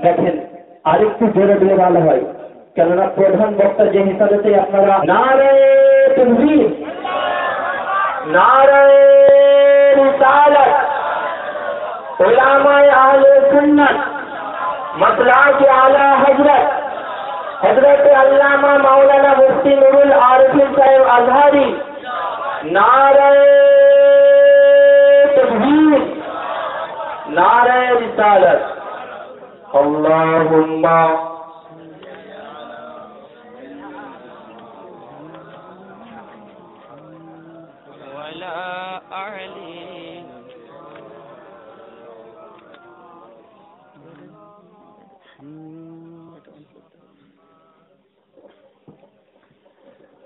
দেখেন আরেকটু জোরে দিলে ভালো হয়, কেননা প্রধান বক্তা যে হিসাবে আপনারা নারে তাকবীর, নারে রিসালাত, উলামায়ে আহলে সুন্নাত, মাসলাকে আলা হযরত আল্লামা মাওলানা মুফতি নুরুল আরিফিন সাহেব আজহারি, নারে তাকবীর, নারে রিসালাত। আল্লাহুম্মা ওয়ালা আলি।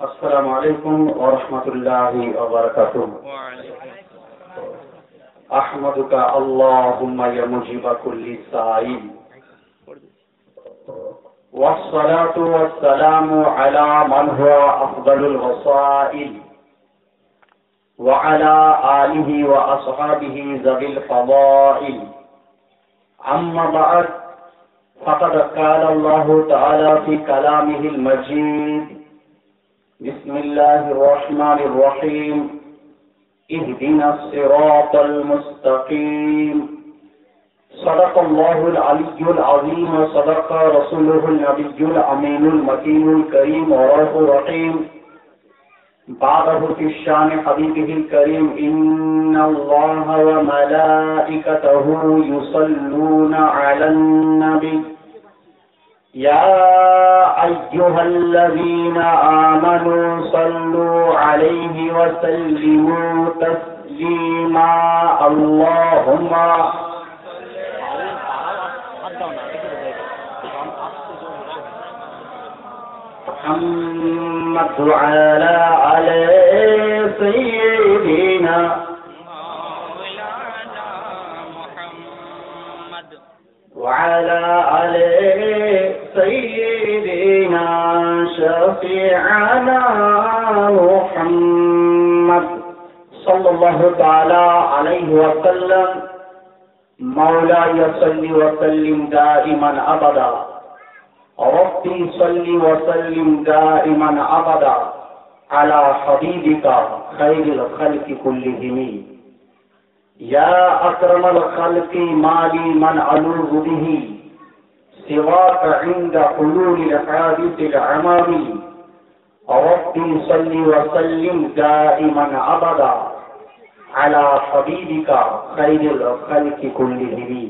আসসালামু আলাইকুম ওয়া রাহমাতুল্লাহি ওয়া বারাকাতুহু। ওয়া আলাইকুম আহমাদুকা আল্লাহুম্মা ইয়া মুজিবা কুল্লি সাইল। والصلاة والسلام على من هو أفضل الوسائل وعلى آله وأصحابه ذوي الفضائل. أما بعد فقد قال الله تعالى في كلامه المجيد: بسم الله الرحمن الرحيم، اهدنا الصراط المستقيم. صدق الله العلي العظيم وصدق رسوله النبي الأمين المكين الكريم ورؤوف رحيم. بعده في الشان حبيبه الكريم: إن الله وملائكته يصلون على النبي يا أيها الذين آمنوا صلوا عليه وسلموا تسليما. اللهم محمد وعلى آل سيدنا مولانا محمد وعلى آل سيدنا شفيعنا محمد صلى الله تعالى عليه وسلم. مولاي صل وسلم دائما أبدا، ربي صل وسلم دائما أبدا على حبيبك خير الخلق كلهم. يا أكرم الخلق ما لي من ألوذ به سواك عند حلول الحادث العمام. ربي صل وسلم دائما أبدا على حبيبك خير الخلق كلهم.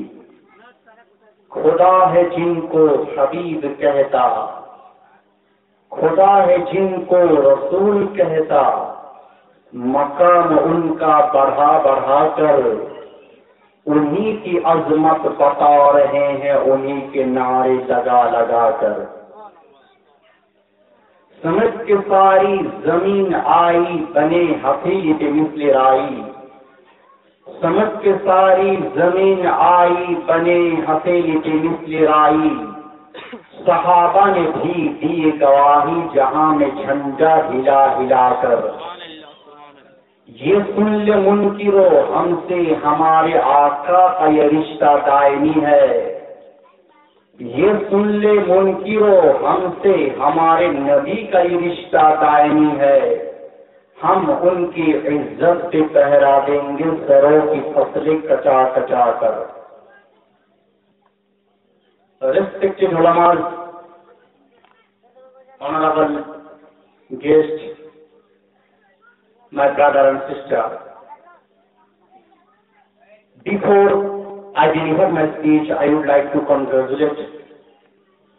खुदा है जिनको हबीब कहता, खुदा है जिनको रसूल कहता, मकाम उनका बढ़ा बढ़ा कर उन्हीं की अजमत बता रहे हैं, उन्हीं के नारे लगा लगा कर। समझ के सारी जमीन आई बने हफीज मिस्ल राई, समझ के सारी जमीन आई बने हथेली के मिस्ल राई। सहाबा ने भी दिए गवाही जहां में झंडा हिला हिला कर। ये सुन ले मुनकिरो हमसे हमारे आका का ये रिश्ता दायमी है। ये सुन ले मुनकिरो हमसे हमारे नबी का ये रिश्ता दायमी है। हम उनकी इज्जत से पहरा देंगे सरों की फसलें कचा कचा कर। Respected ulamas, honorable guest, my brother and sister, before I deliver my speech, I would like to congratulate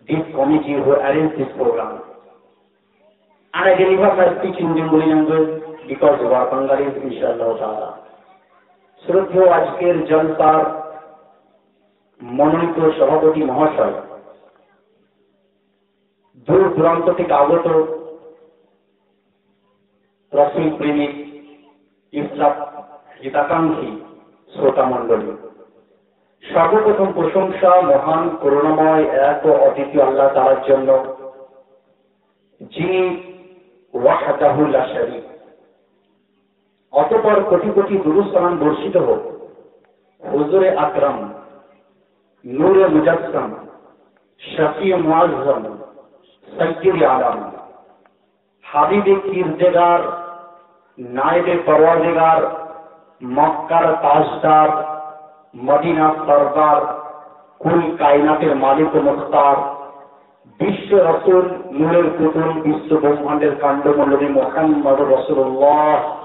this committee who arranged this program. And I deliver my speech in Bengali language because of our Bengalis, inshallah ta'ala. শ্রদ্ধেয় আজকের জলসার মনোনীত সভাপতি মহাশয়, দূর দূরান্ত থেকে আগত রাসূল প্রেমিক ইসলাম হিতাকাঙ্ক্ষী শ্রোতা মণ্ডলী, সর্বপ্রথম প্রশংসা মহান করুণাময় এক ও অদ্বিতীয় আল্লাহ তাআলার জন্য, যিনি ওয়াহদাহু লা শারীক। অতঃপর কোটি কোটি দুরূদ সালাম বর্ষিত হোক হুজুরে আকরাম নূরে মুজাসসাম शफी मुअज्जम, सय्यद आलम, हाबिब किरदेगार, नायब परवरदिगार, मक्कार ताजदार, मदीना सरदार, कुल कायनातेर मालिक व मुख्तार, विश्व रसूल, नूरेर पुतुल, विश्व ब्रह्मांडेर कांडमंडली मुहम्मद रसूलुल्लाह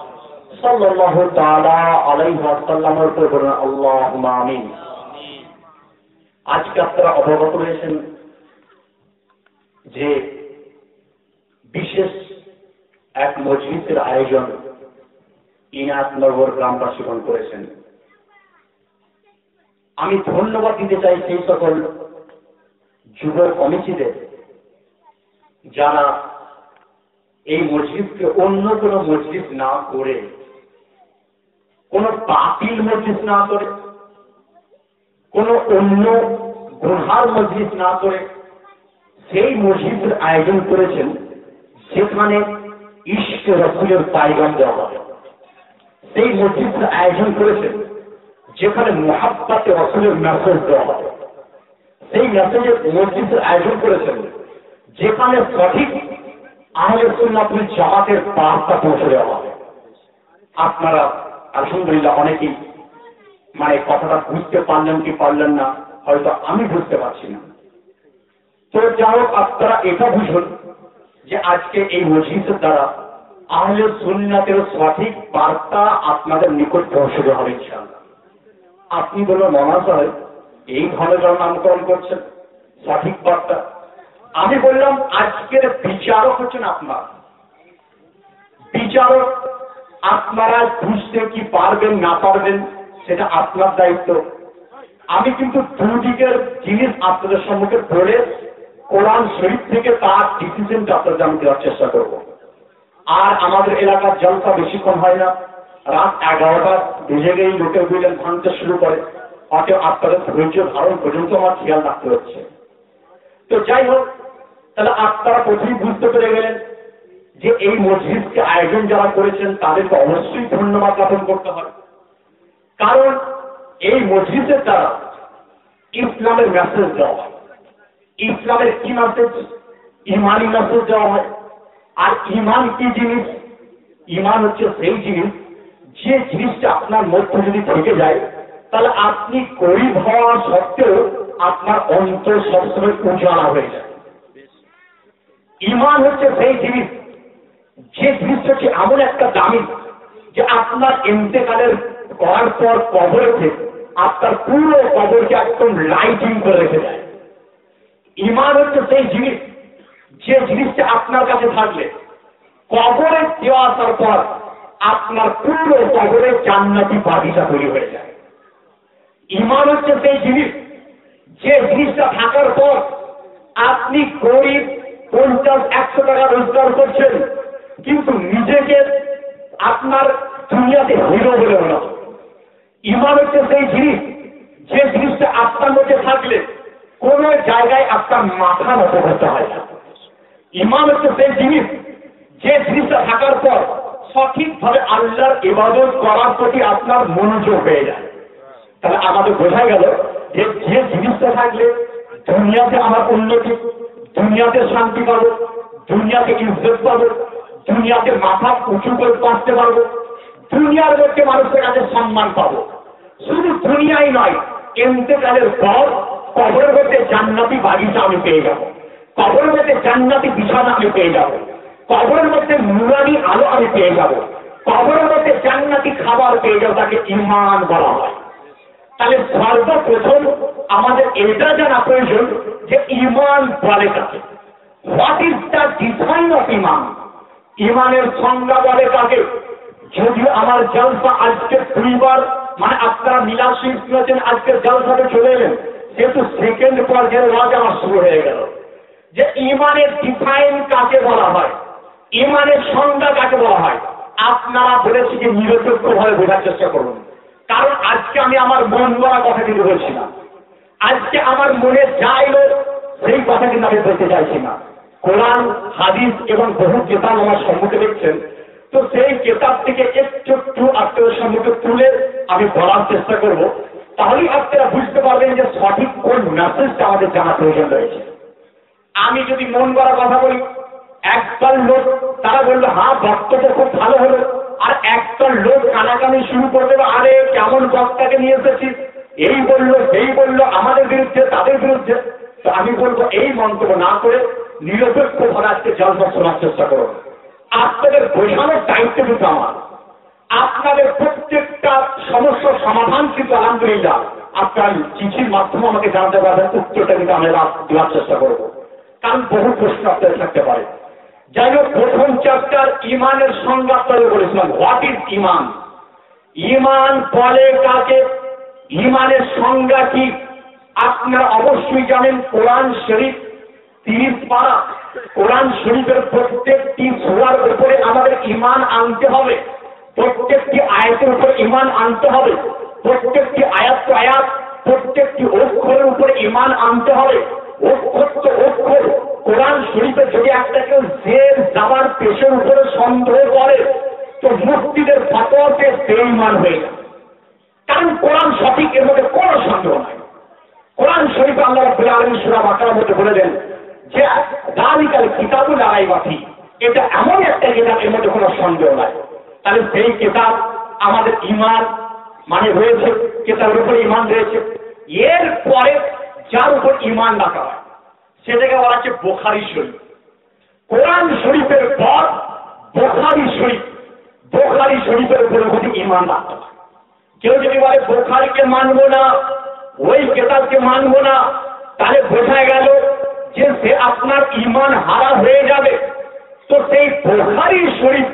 सल्लल्लाहु ताआला अलैहि ওয়াসাল্লামের উপর বলুন আল্লাহুম্মা আমিন। আজকে আপনারা অবগত রয়েছেন যে বিশেষ এক মজলিসের আয়োজন ইনায়তনগর গ্রামবাসীগণ করেছেন। আমি ধন্যবাদ দিতে চাই সেই সকল যুব কমিটিদের যারা এই মজলিসকে অন্য কোনো মজলিস না করে, কোনো বাতিল মজলিস না করে, কোনো অন্য গুনহার মজলিস না করে সেই মসজিদের আয়োজন করেছেন যেখানে ইশক রাসূলের পায়গাম দেওয়া হবে। সেই মসজিদের আয়োজন করেছেন যেখানে মুহাব্বতে রাসূলের মেসেজ দেওয়া হবে। সেই মেসেজের মসজিদের আয়োজন করেছেন যেখানে সঠিক আহলে সুন্নাত ওয়াল জামাতের বার্তা পৌঁছে দেওয়া হবে। আপনারা আলহামদুলিল্লাহ অনেকেই কথাটা বুঝতে পারলেন কি পারলেন না, হয়তো আমি বুঝতে পারছি না। তো যাই হোক, আপনারা এটা বুঝুন যে আজকে এই মজলিসের দ্বারা আহলে সুন্নাতের সঠিক বার্তা আপনাদের নিকট পৌঁছে দেওয়া হবে ইনশাআল্লাহ। আপনি বললেন মনে হয় এই ধরনের নামকরণ করছেন সঠিক বার্তা। আমি বললাম আজকের বিচারক হচ্ছেন আপনার বিচারক। আপনারা বুঝতে কি পারবেন না পারবেন সেটা আপনার দায়িত্ব। আমি কিন্তু দুদিকের জিনিস আপনাদের সম্মুখে বলে কোরআন শরীফ থেকে তার ডিসিশনটা আপনাদের আমি দেওয়ার চেষ্টা করব। আর আমাদের এলাকার জলসা বেশিক্ষণ হয় না, রাত 11টা বেজে গেলেই লোকের বুঝলেন ভাঙতে শুরু করে। অতএব আপনাদের ধৈর্য ধারণ পর্যন্ত আমার খেয়াল রাখতে হচ্ছে। তো যাই হোক, তাহলে আপনারা প্রথমেই বুঝতে পেরে গেলেন যে এই মজলিসকে আয়োজন যারা করেছেন তাদেরকে অবশ্যই ধন্যবাদ জ্ঞাপন করতে হয়। কারণ এই মজলিসের দ্বারা ইসলামের মেসেজ দেওয়া হয়। ইসলামের কি মেসেজ? ইমানি মেসেজ দেওয়া হয়। আর ইমান কি জিনিস? ইমান হচ্ছে সেই জিনিস যে জিনিসটা আপনার মধ্যে যদি থেকে যায় তাহলে আপনি গরীব হওয়া সত্ত্বেও আপনার অন্তর সবসময় উজালা হয়ে যায়। ইমান হচ্ছে সেই জিনিস যে জিনিসটা হচ্ছে এমন একটা দামি যে আপনার ইন্তেকালের করার পর কবরেতে আপনার পুরো কবরকে একদম লাইটিং করে রেখে দেয়। ইমান হচ্ছে সেই জিনিস যে জিনিসটা আপনার কাছে থাকলে কবরে দেওয়া আসার পর আপনার পুরো কবরে জান্নাতি বাগিচা তৈরি হয়ে যায়। ইমান হচ্ছে সেই জিনিস যে জিনিসটা থাকার পর আপনি গরিব 50-100 টাকা রোজগার করছেন কিন্তু নিজেকে আপনার দুনিয়াতে হিরো বলে মনে হয়। ইমান হচ্ছে সেই জিনিস যে জিনিসটা আপনার মধ্যে থাকলে কোন জায়গায় আপনার মাথা নত করতে হয় না। ইমান হচ্ছে সেই জিনিস যে জিনিসটা থাকার পর সঠিকভাবে আল্লাহর ইবাদত করার প্রতি আপনার মনোযোগ হয়ে যায়। তাহলে আমাদের বোঝা গেল যে যে জিনিসটা থাকলে দুনিয়াতে আমার উন্নতি, দুনিয়াতে শান্তি পাবো, দুনিয়াতে ইজ্জত পাবো, দুনিয়াতে মাথা উঁচু করে বাঁচতে পারবো, দুনিয়ার মধ্যে মানুষের কাছে সম্মান পাবো। শুধু দুনিয়াই নয়, ইন্তেকালের পর কবরের মধ্যে জান্নাতি বাগিচা আমি পেয়ে যাবো, কবরের মধ্যে জান্নাতি বিছানা আমি পেয়ে যাবো, কবরের মধ্যে নুরানি আলো আমি পেয়ে যাবো, কবরের মধ্যে জান্নাতি খাবার পেয়ে যাবো। তাকে ঈমান বলা হয়। তাহলে সর্বপ্রথম আমাদের এটা জানা প্রয়োজন যে ঈমান বলে কাকে, what is the define of ঈমান। ঈমানের সংজ্ঞা বলে কাকে? যদিও আমার জলসা আজকে দুইবার আপনারা মিলাদ শরীফ শুনেছেন, আজকের জলসাতে চলে এলেন, যেহেতু সেকেন্ড পর্যায়ের ওয়াজ আমার শুরু হয়ে গেল যে ঈমানের ডিফাইন কাকে বলা হয়, ঈমানের সংজ্ঞা কাকে বলা হয়। আপনারা বলেছি যে নিরপেক্ষ ভাবে বোঝার চেষ্টা করুন। কারণ আজকে আমি আমার মন গড়া কথা কিন্তু বলছি না, আজকে আমার মনে যা এলো সেই কথা কিন্তু আমি বলতে চাইছি না। কোরআন, হাদিস এবং বহু কিতাব আমার সম্মুখে দেখছেন, তো সেই কিতাব থেকে একটু আপনাদের সম্মুখে তুলে আমি বলার চেষ্টা করব। তাহলেই আপনারা বুঝতে পারবেন যে সঠিক কোন মেসেজটা আমাদের জানা প্রয়োজন রয়েছে। আমি যদি মন গড়া কথা বলি, একদল লোক তারা বললো হ্যাঁ বক্তব্য খুব ভালো হলো, আর একদল লোক কানাকানি শুরু করে দেবে, আরে কেমন বক্তাকে নিয়ে এসেছিস, এই বললো সেই বললো, আমাদের বিরুদ্ধে তাদের বিরুদ্ধে। তো আমি বলবো এই মন্তব্য না করে নিরপেক্ষ ভাবে আজকে জলসা শোনার চেষ্টা করুন। আপনাদের বোঝানোর দায়িত্ব কিন্তু আমার। আপনাদের প্রত্যেকটা সমস্যার সমাধান কিন্তু আলহামদুলিল্লাহ আপনার চিঠির মাধ্যমে আমাকে জানাতে পারবেন, উত্তরটা কিন্তু আমরা দেওয়ার চেষ্টা করবো, কারণ বহু প্রশ্ন আপনাদের থাকতে পারে। যাই হোক, প্রথম চ্যাপ্টার ইমানের সংজ্ঞা আপনাদের বলেছিলাম, হোয়াট ইজ ইমান। ইমান বলে কাকে, ইমানের সংজ্ঞা কি আপনারা অবশ্যই জানেন। কোরআন শরীফ 30 পারা, কোরআন শরীফের প্রত্যেকটি সূরার উপরে আমাদের ইমান আনতে হবে, প্রত্যেকটি আয়াতের উপরে ইমান আনতে হবে, প্রত্যেকটি আয়াত প্রত্যেকটি অক্ষরের উপরে ইমান আনতে হবে। অক্ষর তো অক্ষর। কোরআন শরীফে যদি একটা কেউ জের জাবার পেশের উপরে সন্দেহ করে তো মুফতিদের ফতোয়াতে বেঈমান হয়ে যায়, কারণ কোরআন সঠিক, এর মধ্যে কোনো সন্দেহ নাই। কোরআন শরীফে আল্লাহ রাব্বুল আলামিন সূরা বাকারার মধ্যে বলে দেন যে যালিকাল কিতাবুল লা রাইবা ফীহি, এটা এমন একটা কিতাব এর মধ্যে কোনো সন্দেহ নাই। তাহলে সেই কিতাব আমাদের ইমান মানে রয়েছে, কিতাবের উপর ইমান রয়েছে। এর পরে যার উপর ইমান রাখা হয় সেটাকে বলা হচ্ছে বুখারী শরীফ। কোরআন শরীফের পর বুখারী শরীফ, বুখারী শরীফের উপর যদি ইমান রাখতে হয়। কেউ যদি বলে বুখারীকে মানবো না, ওই কিতাবকে মানবো না, তাহলে বোঝা গেল যে সে আপনার ইমান হারা হয়ে যাবে। তো সেই বুখারী শরীফ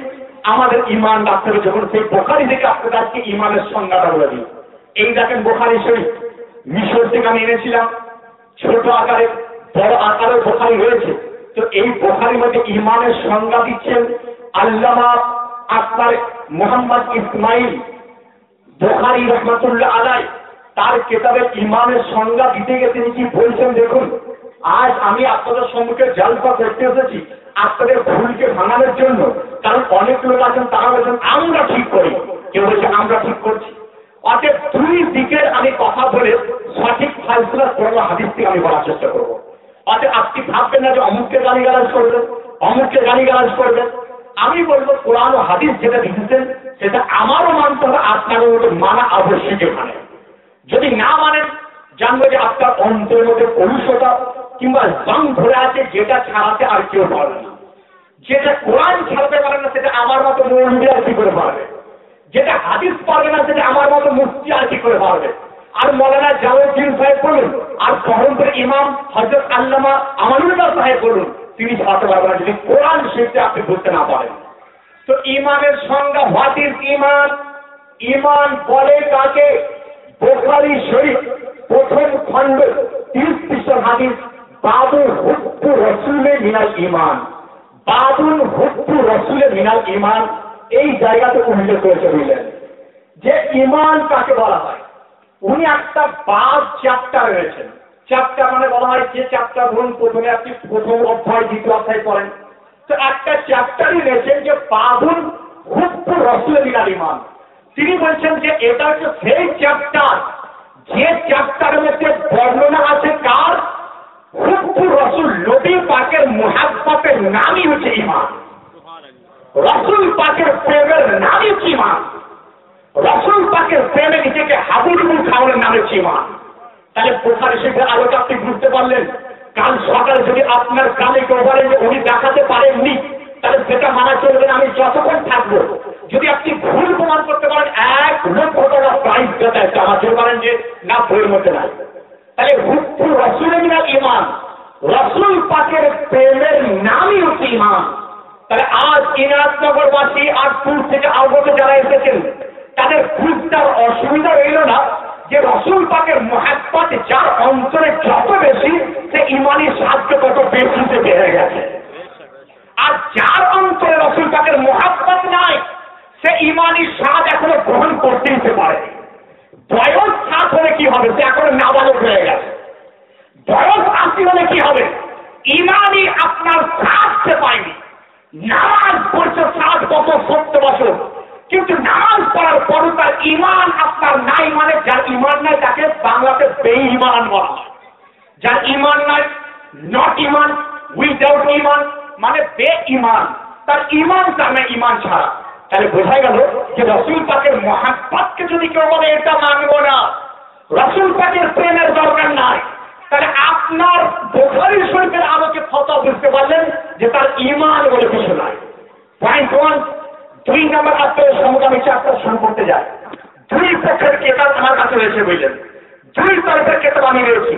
আমাদের ইমান রাখতে হবে। যখন সেই বুখারী থেকে আপনার কাছে ইমানের সংজ্ঞাটা বলে দিই, এই দেখেন বুখারী শরীফ মিশর থেকে আমি এনেছিলাম, ছোট আকারে বড় আকারে বুখারী রয়েছে। তো এই বুখারীর মধ্যে ইমানের সংজ্ঞা দিচ্ছেন আল্লামা আপনার মোহাম্মদ ইসমাইল বুখারী রহমাতুল্লাহ আলাইহি। তার কিতাবে ইমানের সংজ্ঞা দিতে গিয়ে তিনি কি বলছেন দেখুন। আজ আমি আপনাদের সম্মুখে জলসা করতে এসেছি আপনাদের ভুলকে ভাঙানোর জন্য, কারণ অনেক লোক আছেন তারা বলছেন আমরা ঠিক করি, কেউ বলছে আমরা ঠিক করছি। অতএব দুই দিকের আমি কথা বলে সঠিক ফাইসলা কোরআন হাদিস থেকে আমি বলার চেষ্টা করবো। অতএব আপনি ভাববেন না যে অমুককে গালিগালাজ করবেন, অমুককে গালিগালাজ করবেন। আমি বলবো কোরআন ও হাদিস যেটা দিতেছেন সেটা আমারও মানতে হবে, আপনারও মানা আবশ্যক। এখানে যদি না মানেন জানবো যে আপনার অন্তরের মধ্যে কলুষতা কিংবা জং ধরে আছে, যেটা ছাড়াতে আর কেউ পারবে না। যেটা কোরআন ছাড়তে পারে না সেটা আমার মতো মৌলবী আর কি করে পারবে, যেটা হাদিস পারবে না সেটা আমার মতো মুফতি আর কি করে পারবে। আর মৌলানা জালালউদ্দিন সাহেব বলুন, আর বহরমপুরের ইমাম হযরত আল্লামা আমানুল্লাহ সাহেব বলুন, তিনি ছাড়তে পারবেন না যদি কোরআন শরীফে আপনি বুঝতে না পারেন। তো ইমানের সংজ্ঞা, হোয়াট ইজ ইমান। ইমান বলে কাকে, বুখারী শরীফ প্রথম খণ্ড 30 পৃষ্ঠার হাদিস, বাবুল হুব্বু রাসূলে মিনাল ঈমান, বাবুল হুব্বু রাসূলে মিনাল ঈমান, এই জায়গাতে উল্লেখ করেছে বুঝলেন যে ইমান কাকে বলা হয়। উনি একটা বাব চ্যাপ্টার রয়েছেন। চ্যাপ্টার মানে বলা হয় যে চ্যাপ্টার ধরুন প্রথমে আপনি প্রথম অধ্যায় দ্বিতীয় অধ্যায় পড়েন, তো একটা চ্যাপ্টারই রয়েছেন যে বাবুল হুব্বু রাসূলে মিনাল ঈমান। তিনি বলছেন যে এটা হচ্ছে সেই চ্যাপ্টার যে চ্যাপ্টারের মধ্যে বর্ণনা আছে কার, হুব্বু রাসূল, নবী পাকের মুহাব্বতের নামই হচ্ছে ঈমান। রাসূল পাকের প্রেমের নামই হচ্ছে ঈমান। রাসূল পাকের প্রেমে নিজেকে হাবুডুবু খাওয়ানোর নামে হচ্ছে ঈমান। তাহলে বুখারী শরীফের আলোকে আপনি বুঝতে পারলেন। কাল সকালে যদি আপনার কানে কেউ বলেন যে উনি দেখাতে পারেননি, তাহলে সেটা মানা চলবে না, আমি যতক্ষণ থাকবো। যদি আপনি ভুল প্রমাণ করতে পারেন 1,00,000 টাকা প্রাইজ দেয়, আমার জন্য বলেন যে না বইয়ের মধ্যে নাই। তাহলে হুব্বু রাসূলে মিনাল ঈমান, রাসূল পাকের প্রেমের নামই হচ্ছে ঈমান। তাহলে আজ ইনাদনগরবাসী আর দূর থেকে আগত যারা এসেছেন তাদের বুঝতে অসুবিধা রইল না যে রাসূল পাকের মুহাব্বত যার অন্তরে যত বেশি, সে ঈমানি সাহায্য তত বেশিতে বেড়ে গেছে। আর যার অন্তরে রাসূল পাকের মুহাব্বত নাই, সে ঈমানি স্বাদ এখনো গ্রহণ করতে দিতে পারে। বয়স 7 হলে কি হবে, সে এখনো নাবালক হয়ে গেছে। বয়স 80 হলে কি হবে, ঈমানি আপনার স্বাদ সে পায়নি। নামাজ পড়ছে 7 বছর 70 বছর, কিন্তু নামাজ পড়ার পরও তার ঈমান আপনার নাই, মানে যার ঈমান নাই তাকে বাংলাতে বেঈমান বলা হয়। যার ঈমান নাই নট ইমান, উইদাউট ইমান মানে বে-ইমান, তার ইমান তার না ইমান ছাড়া। তাহলে বোঝা গেল যে রাসূল পাকের মহাব্বতকে যদি কেউ বলে এটা মানব না, রাসূল পাকের প্রেমের দরকার নাই, তাহলে আপনার বুখারী শরীফের আলোকে ফতোয়া বুঝতে পারলেন যে তার ইমান বলে কিছু নাই। পয়েন্ট 1। 2 নম্বর আপনার সমকামী চারটা শুরু করতে যায়। 2 পক্ষের কেতাব আমার কাছে রয়েছে, বুঝলেন, 2 তরফের কেতাব আমি রয়েছি।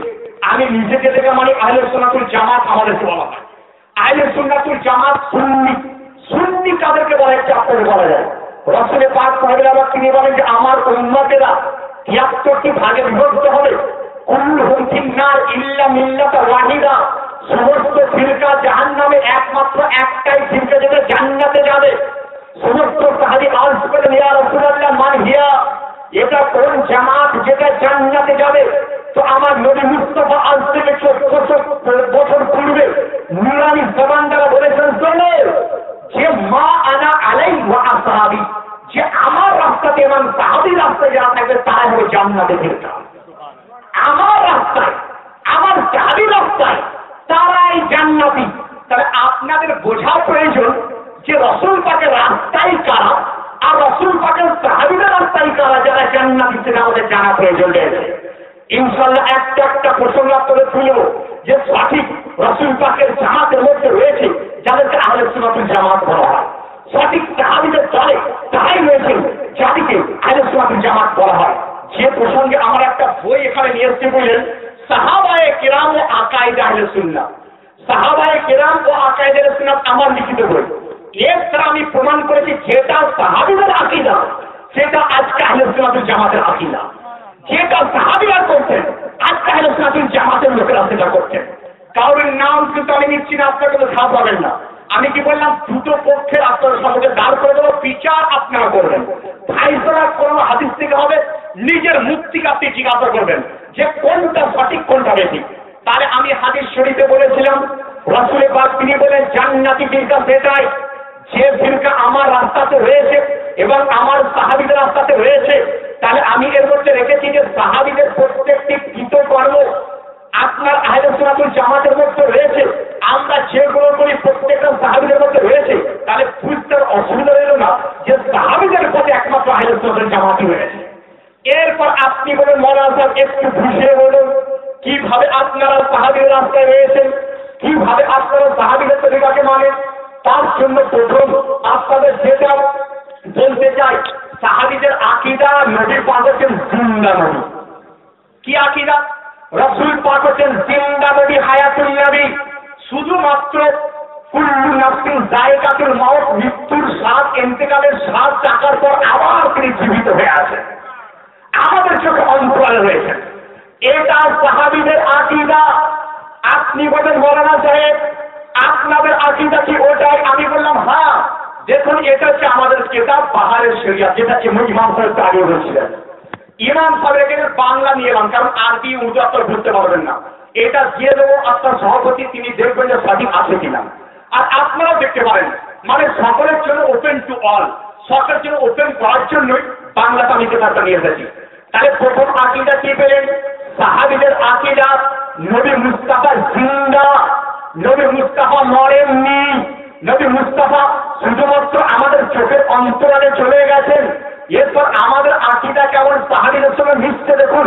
আমি নিজেকে থেকে মানে আহলে সুন্নাতুল জামাত আমাদেরকে বলা হয়। আহলে সুন্নাতুল জামাত সুন্নি, সুন্নি কাদেরকে বলা হচ্ছে আপনাদের বলা যায়। রাসূল পাক সাল্লাল্লাহু আলাইহি তিনি বলেন যে আমার উম্মতেরা 73টি ভাগে বিভক্ত হবে। কুল্লুহুম ফিন্নার ইল্লা মিল্লাতা ওয়াহিদা, সমস্ত ফিরকা জাহান্নামে, একমাত্র একটাই ফিরকা যেটা জান্নাতে যাবে। সমস্ত সাহাবী আরজ করেন ইয়া রাসূলুল্লাহ মান হিয়া, এটা কোন জামাত যেটা জান্নাতে যাবে? তো আমার নবী মুস্তাফা আজ থেকে 1400 বছর পূর্বে নুরানি জবান দ্বারা বলেছেন শোনো যে মা আনা আলাই ওয়া আসহাবি, যে আমার রাস্তাতে এবং সাহাবীর রাস্তায় যারা থাকবে তারা হবে জান্নাতে ফিরকা। আমার রাস্তায়, আমার সাহাবীর রাস্তায় তারাই জান্নাতি। তাহলে আপনাদের বোঝা প্রয়োজন যে রাসূল পাকের রাস্তাই কারা আর রাসূল পাকের সাহাবীদের রাস্তাই কারা যারা জান্নাতি, সেটা আমাদের জানা প্রয়োজন রয়েছে। ইনশাআল্লাহ একটা একটা প্রসঙ্গ আপনাদের তুলব যে সঠিক রাসূল পাকের জামাতের মধ্যে রয়েছে যাদেরকে আহলে সুন্নাতুল জামাত বলা হয়। সঠিক সাহাবীদের দলে তারাই রয়েছে যাদেরকে আহলে সুন্নাতুল জামাত বলা হয়। যে প্রসঙ্গে আমার একটা বই এখানে নিয়ে এসেছি, বললেন সাহাবায়ে কেরাম ও আকায়েদে আহলে সুন্নাহ। সাহাবায়ে কেরাম ও আকায়েদে আহলে সুন্নাহ আমার লিখিত বই। এর দ্বারা আমি প্রমাণ করেছি যেটা সাহাবীদের আকীদা সেটা আজকে আহলে সুন্নাতুল জামাতের আকীদা। যেটা সাহাবীরা করতেন আজকে আহলে সুন্নাতুল জামাতের লোকেরা সেটা করতেন। কারোর নাম কিন্তু আমি নিচ্ছি না, আপনার কোনো ছাপ পাবেন না। আমি কি বললাম, দুটো পক্ষের আপনার সমাজে দাঁড় করে দেবো, বিচার আপনারা করবেন। ফাইসলা কোন হাদিস থেকে হবে, নিজের মুখ থেকে আপনি জিজ্ঞাসা করবেন যে কোনটা সঠিক কোনটা বেঠিক। তাহলে আমি হাদিস শরীফে বলেছিলাম রাসূল পাক তিনি বলেন জান্নাতি ফিরকা সেটাই যে ফিরকা আমার রাস্তাতে রয়েছে এবং আমার সাহাবীদের রাস্তাতে রয়েছে। তাহলে আমি এর মধ্যে রেখেছি যে সাহাবীদের প্রত্যেকটি কৃতকর্ম আপনার আহলে সুন্নাতুল জামাতের মধ্যে রয়েছে। আমরা যেগুলো করি প্রত্যেকটা সাহাবীদের মধ্যে রয়েছে। তাহলে বুঝতে অসুবিধা রইল না যে সাহাবীদের প্রতি একমাত্র আহলে সুন্নাতুল জামাতই রয়েছে। এরপর আপনি বলেন মৌলানা সাহেব একটু বুঝিয়ে বলুন কিভাবে আপনারা সাহাবীদের রাস্তায় রয়েছেন, কিভাবে আপনারা সাহাবীদের তরিকাকে মানেন। তার জন্য প্রথম আপনাদের যেটা বলতে চাই, সাহাবীদের আকীদা নবী পাক হচ্ছেন জিন্দা নবী। কি আকীদা? রাসূল পাক হচ্ছেন জিন্দা নবী, হায়াতুল নবী। শুধুমাত্র কুল্লু নাফসিন যায়কাতুল মাউত, মৃত্যুর স্বাদ, ইন্তেকালের স্বাদ চাকার পর আবার তিনি জীবিত হয়ে আছেন, আমাদের চোখে অন্তরালে রয়েছেন। এটা সাহাবীদের আকীদা। আপনি বলেন মৌলানা সাহেব আপনাদের আকীদা কি ওটাই? আমি বললাম হ্যাঁ। দেখুন এটা হচ্ছে আমাদের কিতাব বাহারের শরিয়াত, যেটা ইমাম সাহেব আগে বলছিলেন। ইমাম সাহেব এখানে বাংলা নিয়ে এলাম, কারণ আরবি উর্দু আপনার বুঝতে পারবেন না। এটা দিয়ে দেবো আপনার সভাপতি, তিনি দেখবেন যে সঠিক আছে কিনা। আর আপনারাও দেখতে পারেন, মানে সকলের জন্য ওপেন টু অল, সকলের জন্য ওপেন করার জন্যই বাংলাতে আমি কিতাবটা নিয়ে এসেছি। তাহলে প্রথম আকীদা কি পেলেন? সাহাবীদের আকীদা নবী মুস্তাফা জিন্দা, নবী মুস্তাফা মরেননি, নবী মুস্তাফা শুধুমাত্র আমাদের চোখের অন্তরালে চলে গেছেন। এরপর আমাদের আকীদা কেমন সাহাবীদের সঙ্গে মিশতে দেখুন।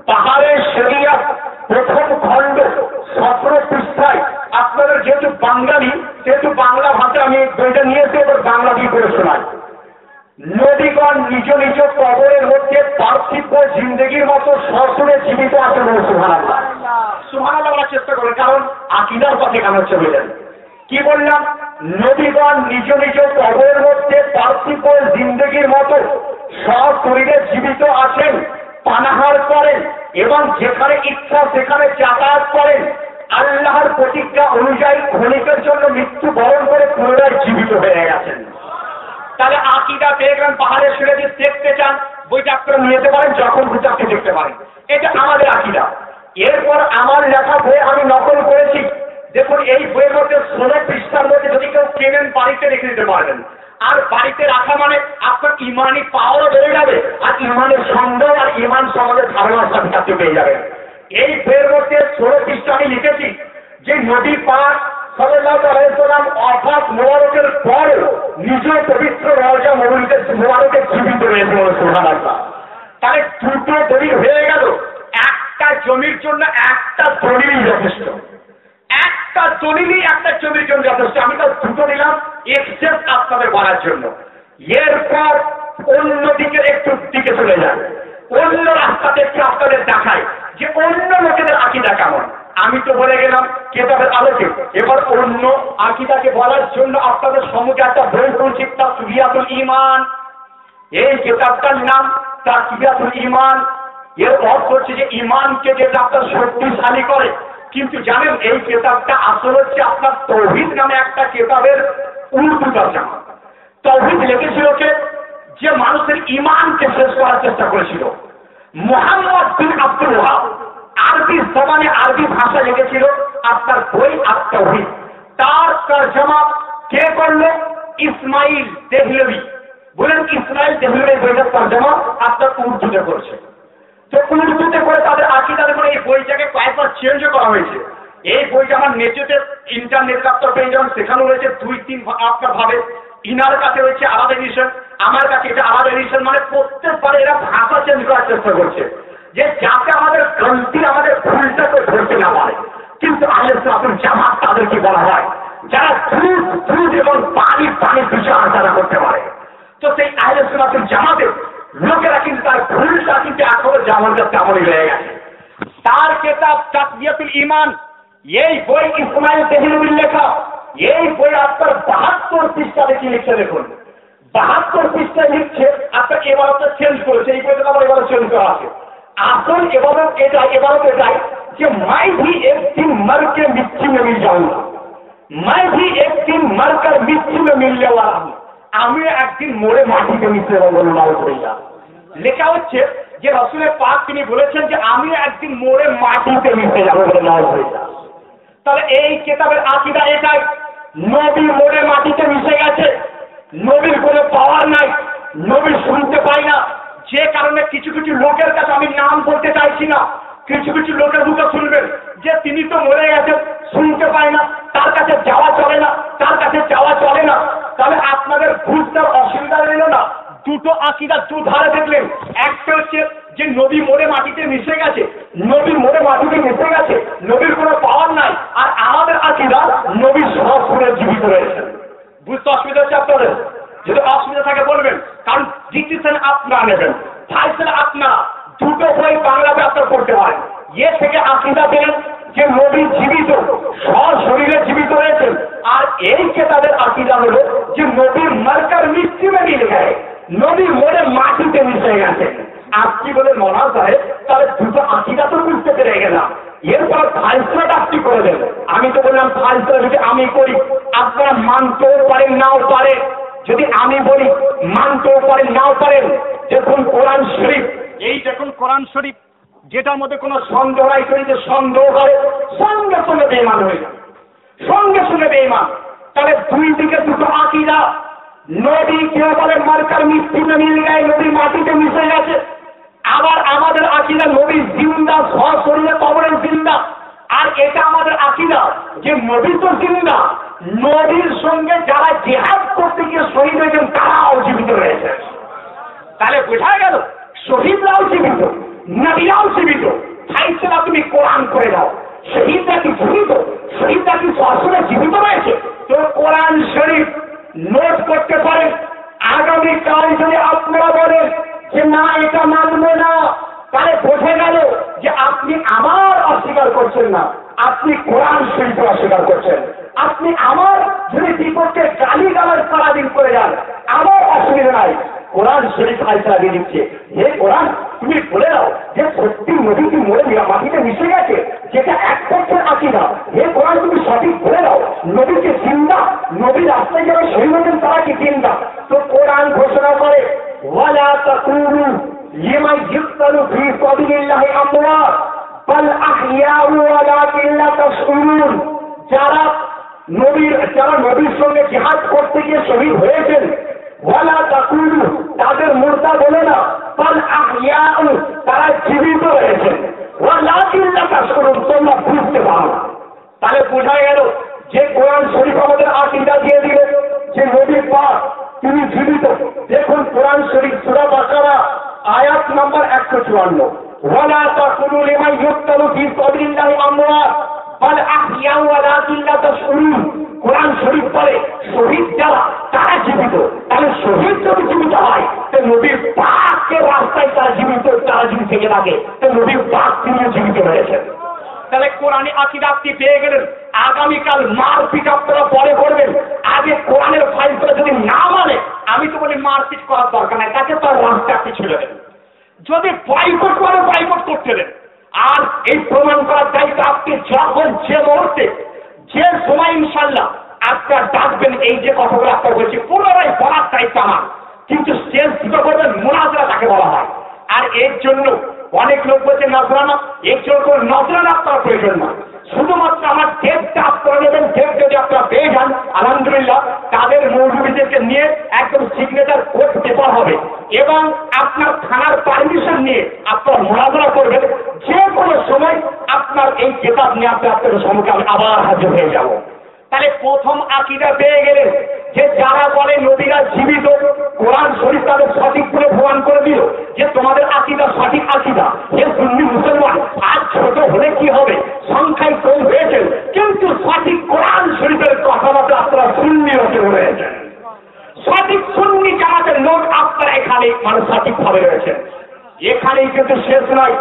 বাহারের শরিয়াত প্রথম খণ্ড 17 পৃষ্ঠায়। আপনাদের যেহেতু বাঙালি সেহেতু বাংলা ভাষা আমি বইটা নিয়েছি, এবার বাংলা দিয়ে করে শোনাই। নবীগণ নিজ নিজ কবরের মধ্যে পার্থিব জিন্দগির মতো সসুরে জীবিত আছেন। সুবহানাল্লাহ, সুবহানাল্লাহ বলার চেষ্টা করেন, কারণ আকীদার কথা কেন হচ্ছে বুঝলেন। কি বললাম? নবীগণ নিজ নিজ কবরের মধ্যে পার্থিব জিন্দগির মতো সশরীরে জীবিত আছেন, পানাহার করেন এবং যেখানে ইচ্ছা সেখানে যাতায়াত করেন। আল্লাহর প্রতিজ্ঞা অনুযায়ী ক্ষণিকের জন্য মৃত্যু বরণ করে পুনরায় জীবিত হয়ে গেছেন। তাহলে আকীদা পেয়ে গেলেন। পাহাড়ের সুরে যদি দেখতে চান বইটা আপনারা নিয়ে যেতে পারেন, যখন খুঁজে আপনি দেখতে পারেন। এটা আমাদের আকীদা। এরপর আমার লেখা বই আমি নকল করেছি। দেখুন এই বইয়ের মধ্যে 16 পৃষ্ঠার মধ্যে যদি কেউ কেনেন বাড়িতে রেখে দিতে পারবেন। আর বাড়িতে রাখা মানে আপনার ইমানি পাওয়ারও বেড়ে যাবে, আর ইমানের সন্দেহ আর ইমান সম্বন্ধে ধারণার সাথে পেয়ে যাবেন। এই বইয়ের মধ্যে 16 পৃষ্ঠা আমি লিখেছি যে নবী পাক সাল্লাল্লাহু আলাইহি ওয়াসাল্লাম ওয়াফাত মোবারকের পর নিজে পবিত্র রওজা মোবারকে জীবিত রয়েছে, সুবহানাল্লাহ। তাহলে দুটো দলিল হয়ে গেল। একটা জমির জন্য একটা দলিলই যথেষ্ট, একটা দলিলই একটা জমির জন্য যথেষ্ট। আমি তো দুটো দিলাম এক্সেস আপনাদের বলার জন্য। এরপর অন্য দিকে একটু দিকে চলে যান, অন্য রাস্তাতে একটু আপনাদের দেখায় যে অন্য লোকেদের আকীদা কেমন। আমি তো বলে গেলাম কিতাবের আলোকে, এবার অন্য আকীদাকে বলার জন্য আপনাদের সম্মুখে একটা বই পড়ছি, তাকবিয়াতুল ঈমান। এই কিতাবটার নাম তাকবিয়াতুল ঈমান। এর অর্থ হচ্ছে যে ঈমানকে যেটা আপনার শক্তিশালী করে। কিন্তু জানেন এই কিতাবটা আসল হচ্ছে আপনার তাওহীদ নামে একটা কিতাবের উর্দু তরজমা। তাওহীদ লিখেছিল কে? যে মানুষের ঈমানকে শেষ করার চেষ্টা করেছিল, মুহাম্মদ বিন আব্দুল ওয়াহাব। আরবি জবানে আরবি ভাষা লিখেছিল আপনার বই আত-তাওহীদ। তার তরজমা কে করলো? ইসমাইল দেহলভী। বলেন ইসমাইল দেহলভী বইটার তরজমা আপনার উর্দুতে করেছে। তো উর্দুতে করে তাদের আকীদার করে এই বইটাকে কয়েকবার চেঞ্জও করা হয়েছে। এই বইটা আমার নেটেতে ইন্টারনেট আপনার পেয়ে যাবেন, সেখানে রয়েছে 2-3 আপনার ভাবে। ইনার কাছে রয়েছে আলাদা এডিশন, আমার কাছে এটা আলাদা এডিশন। মানে প্রত্যেকবারে এরা ভাষা চেঞ্জ করার চেষ্টা করছে যে যাতে আমাদের গলতি, আমাদের ভুলটাকে ধরতে না পারে। কিন্তু আহলে সুন্নাতুল জামাত তাদেরকে বলা হয় যারা দুধ এবং পানি বিচার তারা করতে পারে। তো সেই আহলে সুন্নাতুল জামাতের লোকেরা কিন্তু তার ভুলটা কিন্তু এখনো যেমনটা তেমনই রয়ে গেছে। তার কিতাব তাকবিয়াতুল ঈমান, এই বই ইসমাইল দেহলভীর লেখা। এই বই আপনার 72 পৃষ্ঠাতে কি লিখছে দেখুন, 72 পৃষ্ঠায় লিখছে আপনার এবারটা চেঞ্জ করেছে। এই বইটা আবার এবারে চেঞ্জ করা আছে। আসল এবারও এটাই যে मैं भी एक दिन मर के मिट्टी में मिल जाऊंगा, मैं भी एक दिन मर कर मिट्टी में मिलने वाला हूं। আমি একদিন মরে মাটিতে মিশে যাবো। লেখা হচ্ছে যে রাসূলের পাক তিনি বলেছেন যে আমি একদিন মরে মাটিতে মিশে যাবো বলে নাউজ হয়ে যায়। তাহলে এই কিতাবের আকীদা এটাই, নবী মরে মাটিতে মিশে গেছে, নবীর কোনো পাওয়ার নাই, নবী শুনতে পাই না। যে কারণে কিছু কিছু লোকের কাছে আমি নাম বলতে চাইছি না, কিছু কিছু লোকের মুখে শুনবেন যে তিনি তো মরে গেছেন, শুনতে পায় না, তার কাছে যাওয়া চলে না, তার কাছে যাওয়া চলে না। তাহলে আপনাদের বুঝতে অসুবিধা রইল না। দুটো আকীদা দুধারে দেখলেন। একটা হচ্ছে যে নবী মরে মাটিতে মিশে গেছে, নবী মরে মাটিতে মিশে গেছে, নবীর কোনো পাওয়ার নাই। আর আমাদের আকীদা নবী সরাসরি জীবিত রয়েছে। বুঝতে অসুবিধা হচ্ছে আপনাদের? যদি অসুবিধা থাকে বলবেন, কারণ ডিসিশন আপনারা নেবেন, ফাইসলা আপনারা। দুটো বই বাংলাতে আপনারা পড়তে পারেন। এ থেকে আকীদা পেলেন যে নবী জীবিত, সশরীরে জীবিত রয়েছেন। আর এই কিতাবের আকীদা হলো যে নবী মরকার মিট্টি में मिल गए, নবী মরে মাটিতে মিশে গেছেন। আপনি বলে মনে হয় তাহলে দুটো আকীদা তো বুঝতে পেরে গেলাম। এরপর ফাইসলাটা আপনি করে দেন। আমি তো বললাম ফাইসলা যদি আমি করি আপনারা মানতেও পারেন নাও পারেন। যদি আমি বলি মানতেও পারেন নাও পারেন। দেখুন কোরআন শরীফ, এই দেখুন কোরআন শরীফ, যেটার মধ্যে কোনো সন্দেহ নাই। যে সন্দেহ করে সঙ্গে সঙ্গে বেঈমান হয়ে যাবে, সঙ্গে সঙ্গে বেঈমান। তাহলে দুই দিকে দুটো আকীদা। নবী কেউ বলে মার্কার মিষ্টি না মিল গায়ে, নবী মাটিতে মিশে গেছে। আবার আমাদের আকীদা নবী জিন্দা, সশরীরে কবরে জিন্দা। আর এটা আমাদের আকীদা যে নবী তো জিন্দা, নবীর সঙ্গে যারা জিহাদ করতে গিয়ে শহীদ হয়েছেন তারাও জীবিত রয়েছে। তাহলে বোঝা গেল শহীদরাও জীবিত, নবীরাও জীবিত। ফাইসলা তুমি কোরআন করে দাও, শহীদরা কি জীবিত, শহীদরা কি সরাসরি জীবিত রয়েছে? তো কোরআন শরীফ নোট করতে পারেন। আগামীকাল যদি আপনারা বলেন যে না এটা মানবে না, তাহলে বোঝা গেল যে আপনি আমার অস্বীকার করছেন না, আপনি কোরআন শরীফ অস্বীকার করছেন। আপনি আমার যদি বিপক্ষে গালি গালার সারাদিন করে যান আমার অসুবিধা নাই, কোরআন শরীফ ফাইসলা দিয়ে দিচ্ছে। হে কোরআন তুমি বলে দাও যে সত্যি নবী কি মরে মাটিতে মিশে গেছে, যেটা এক পক্ষের আকীদা। হে কোরআন তুমি সঠিক বলে দাও নবীকে জিন্দা, নবীর রাস্তায় যারা শহীদ হয়েছেন তারা কি জিন্দা। তো কোরআন ঘোষণা করে ওয়ালা তাকুলু লিমান ইয়ুকতালু ফি সাবিলিল্লাহি আমওয়াত বাল আহইয়াউ ওয়ালাকিন লা তাশউরুন। যারা নবীর সঙ্গে জিহাদ করতে গিয়ে শহীদ হয়েছেন, ওয়ালা তাকুলু তাদের মুর্দা বলে না, বাল আহইয়াউ তারা জীবিত রয়েছেন, ওয়ালাকিন লা তাশউরুন তোমরা বুঝতে পারো না। তাহলে তাকুলু লিমান ইউক্তালু ফি সাবিলিল্লাহি আমওয়াত বাল আহইয়া ওয়ালাকিন লা তাশউরুন। কোরআন শরীফ বলে শহীদ যারা তারা জীবিত। তাহলে শহীদ যদি জীবিত হয় তো নবীর পাকের রাস্তায় তারা জীবিত, তারা যদি থেকে থাকে তো নবীর পাক তিনিও জীবিত হয়েছেন। তাহলে কোরআনে আকীদা আপনি পেয়ে গেলেন। আগামীকাল মারপিট আপনারা পরে করবেন, আগে কোরআনের ফাইলটা যদি না মানে আমি তো বলি মারপিট করার দরকার নাই, তাকে তার রাস্তা আপনি ছেড়ে দেন। যদি বয়কট করে বয়কট করতে দেন। আর এই প্রমাণ করার দায়িত্ব আপনি যখন যে মুহূর্তে যে সময় ইনশাল্লাহ আপনার ডাকবেন, এই যে কথাগুলো আপনার বলছি পুনরায় বলার দায়িত্ব আমার, কিন্তু শেষ দুটো করবেন মুনাজরা তাকে বলা হয়। আর এর জন্য অনেক লোক বলছে নজরানা, এর জন্য কোনো নজরানা আপনার প্রয়োজন না, শুধুমাত্র আমার টেপটা আপনারা নেবেন। টেপ যদি আপনারা পেয়ে যান আলহামদুলিল্লাহ, তাদের মৌলবীদেরকে নিয়ে একদম সিগনেচার কোর্ট পেপার হবে এবং আপনার থানার পারমিশন নিয়ে আপনারা মুনাজরা করবেন। যে কোনো সময় আপনার এই কিতাব নিয়ে আপনাদের সম্মুখে আমি আবার হাজির হয়ে যাব। তাহলে প্রথম আকীদা পেয়ে গেলেন যে যারা বলে নবীরা জীবিত, কোরআন শরীফ তাদের সঠিক করে প্রমাণ করে দিল যে তোমাদের আকীদা সঠিক আকীদা। যে সুন্নি মুসলমান আজ ছোট হলে কি হবে, সংখ্যায় কম হয়েছে, কিন্তু সঠিক কোরআন শরীফের কথাবার্তা আপনারা সুন্নি হতে হয়েছেন। সঠিক সুন্নি জামাতের লোক আপনারা এখানে মানে সঠিকভাবে রয়েছেন। এখানেই কিন্তু শেষ নয়,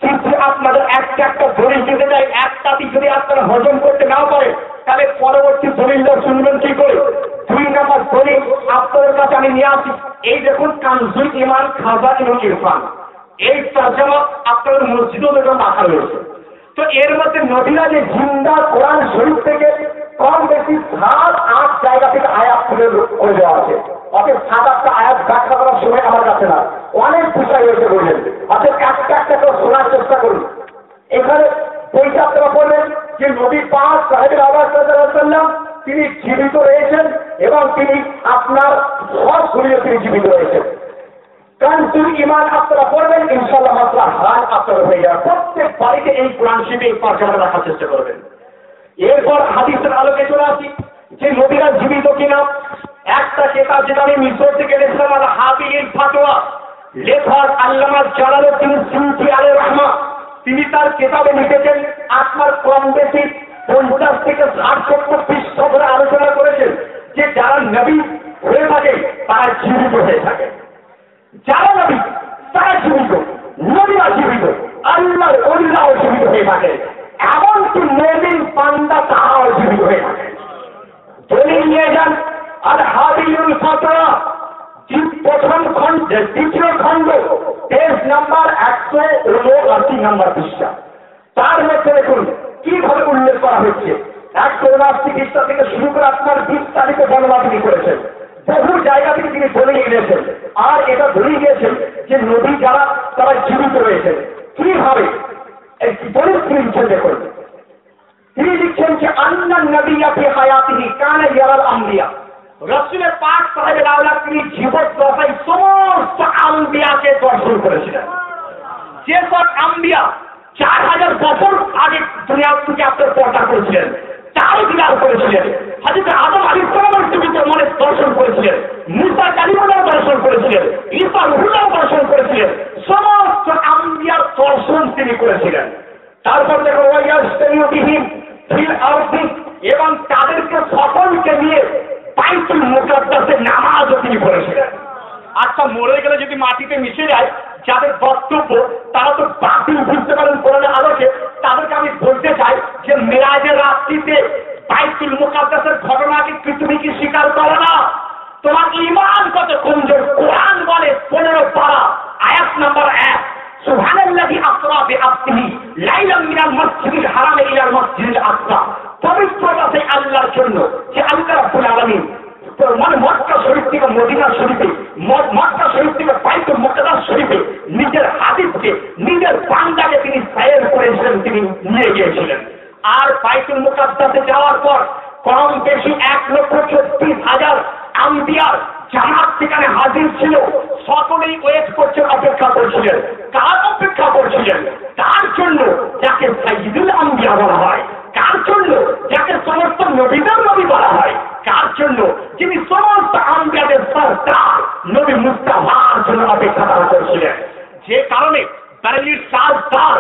কিন্তু আপনাদের একটা একটা দলিল দিতে যায়, একটাটি যদি আপনারা হজম করতে না পারে তাহলে পরবর্তী দলিলটা শুনবেন কি করে। 2 নম্বর দলিল আপনাদের কাছে আমি নিয়ে আসি। এই দেখুন কানজুল ইমান খাজাইনুল ইরফান, এই তরজমা আপনাদের মসজিদও দেখুন রাখা রয়েছে। তো এর মধ্যে নবীরা যে জিন্দা কোরআন শরীফ থেকে কম বেশি 7-8 জায়গা থেকে আয়াত তুলে করে দেওয়া আছে। অর্থাৎ 7-8টা আয়াত ব্যাখ্যা করার সময় আমার কাছে না, অনেক বিষয় রয়েছে বললেন। অর্থাৎ একটা একটা করে শোনার চেষ্টা করুন। এখানে বইটা আপনারা বললেন যে নবী পাক সাহেবের আওয়াজ সাল্লাম তিনি জীবিত রয়েছেন এবং তিনি আপনার সব ঘুরিয়ে তিনি জীবিত রয়েছেন। কানজুল ইমান আপনারা পড়বেন, ইনশাআল্লাহ মাত্রা হাল আপনারা হয়ে যাবে। প্রত্যেক বাড়িতে এই কোরআন শরীফে এই পাঠটা রাখার চেষ্টা করবেন। এরপর হাদিসের আলোকে চলে আসি যে নবীরা জীবিত কিনা। একটা কিতাব যেটা আমি মিশর থেকে এনেছিলাম, আল হাবিল ফাতোয়া, লেখক আল্লামা জালালউদ্দিন সুয়ুতী আলাইহির রাহমা, তিনি তার কিতাবে লিখেছেন আপনার কম বেশি 50 থেকে 60-70 পৃষ্ঠা ধরে আলোচনা করেছেন যে যারা নবী হয়ে থাকে তারা জীবিত হয়ে থাকে। যারা নবী তারা জীবিত, নবীরা জীবিত, আল্লাহর ওলিরাও জীবিত হয়ে থাকে, এমনকি নবীর বান্দা তারাও জীবিত হয়ে থাকে। দলিল নিয়ে যান আল হাবিলুল ফাতোয়া, প্রথম খণ্ড, দ্বিতীয় খণ্ড, পেজ নাম্বার 179 নম্বর পৃষ্ঠা। তার মধ্যে দেখুন কিভাবে উল্লেখ করা হচ্ছে। 179 পৃষ্ঠা থেকে শুরু করে আপনার 20 তারিখে বর্ণনা তিনি করেছেন। বহু জায়গা থেকে তিনি বলে গিয়েছেন আর এটা ধরে গিয়েছেন যে নবী যারা তারা জীবিত রয়েছেন। কিভাবে দলিল তিনি লিখছেন দেখুন। তিনি লিখছেন যে আন্নান নবিয়্যা ফি হায়াতিহি কানা ইয়ারাল আম্বিয়া, রাসূলের পাক সাহেবের আওলাদ তিনি জীবদ্দশায় সমস্ত আম্বিয়াকে দর্শন করেছিলেন। যেসব আম্বিয়া 4000 বছর আগে দুনিয়া থেকে আপনার পর্দা করেছিলেন, তারও দিদার করেছিলেন। হযরত আদম আলাইহিস সালামের জীবিত মনে দর্শন করেছিলেন, মুসা কালিমুল্লাহ দর্শন করেছিলেন, ঈসা রূহুল্লাহ দর্শন করেছিলেন, সমস্ত আম্বিয়ার দর্শন তিনি করেছিলেন। তারপর দেখো ওয়াইয়াসতাইয়ু বিহিম ফিল আরদি, এবং তাদেরকে সকলকে নিয়ে বাইতুল মুকাদ্দাসে নামাজও তিনি পড়েছিলেন। আচ্ছা, মরে গেলে যদি মাটিতে মিশে যায় যাদের বক্তব্য তারা তো বাতিল বুঝতে পারেন কোরআনের আলোকে, তাদেরকে আমি বলতে চাই যে মেরাজের রাত্রিতে বাইতুল মুকাদ্দাসের ঘটনাকে তুমি কি স্বীকার করো না? তোমার ঈমান কত কমজোর। কোরআন বলে 15 পারা আয়াত নাম্বার 1, সুবহানাল্লাযী আসরা বিআবদিহি লাইলাম মিনাল মাসজিদিল হারামি ইলাল মাসজিদিল আকসা। পবিত্রতা সেই আল্লাহর জন্য যে আল্লাহ রাব্বুল আলামিন মানে মক্কা শরীফ থেকে মদিনা শরীফে, মক্কা শরীফ থেকে বাইতুল মুকাদ্দাস শরীফে নিজের হাবিবকে, নিজের বান্দাকে তিনি সায়ের করেছিলেন, তিনি নিয়ে গিয়েছিলেন। আর বাইতুল মুকাদ্দাসে যাওয়ার পর কম বেশি 1,34,000 আম্বিয়ার জামাত সেখানে হাজির ছিল। সকলেই ওয়েট করছেন, অপেক্ষা করছিলেন। কার অপেক্ষা করছিলেন? তার জন্য যাকে সাইয়্যিদুল আম্বিয়া বলা হয়, কার জন্য যাকে সমস্ত নবীদের নবী বলা হয়, কার জন্য যিনি সমস্ত আম্বিয়াদের সরদার নবী মুস্তাফার জন্য অপেক্ষা করছিলেন। যে কারণে বারেলির 7 বার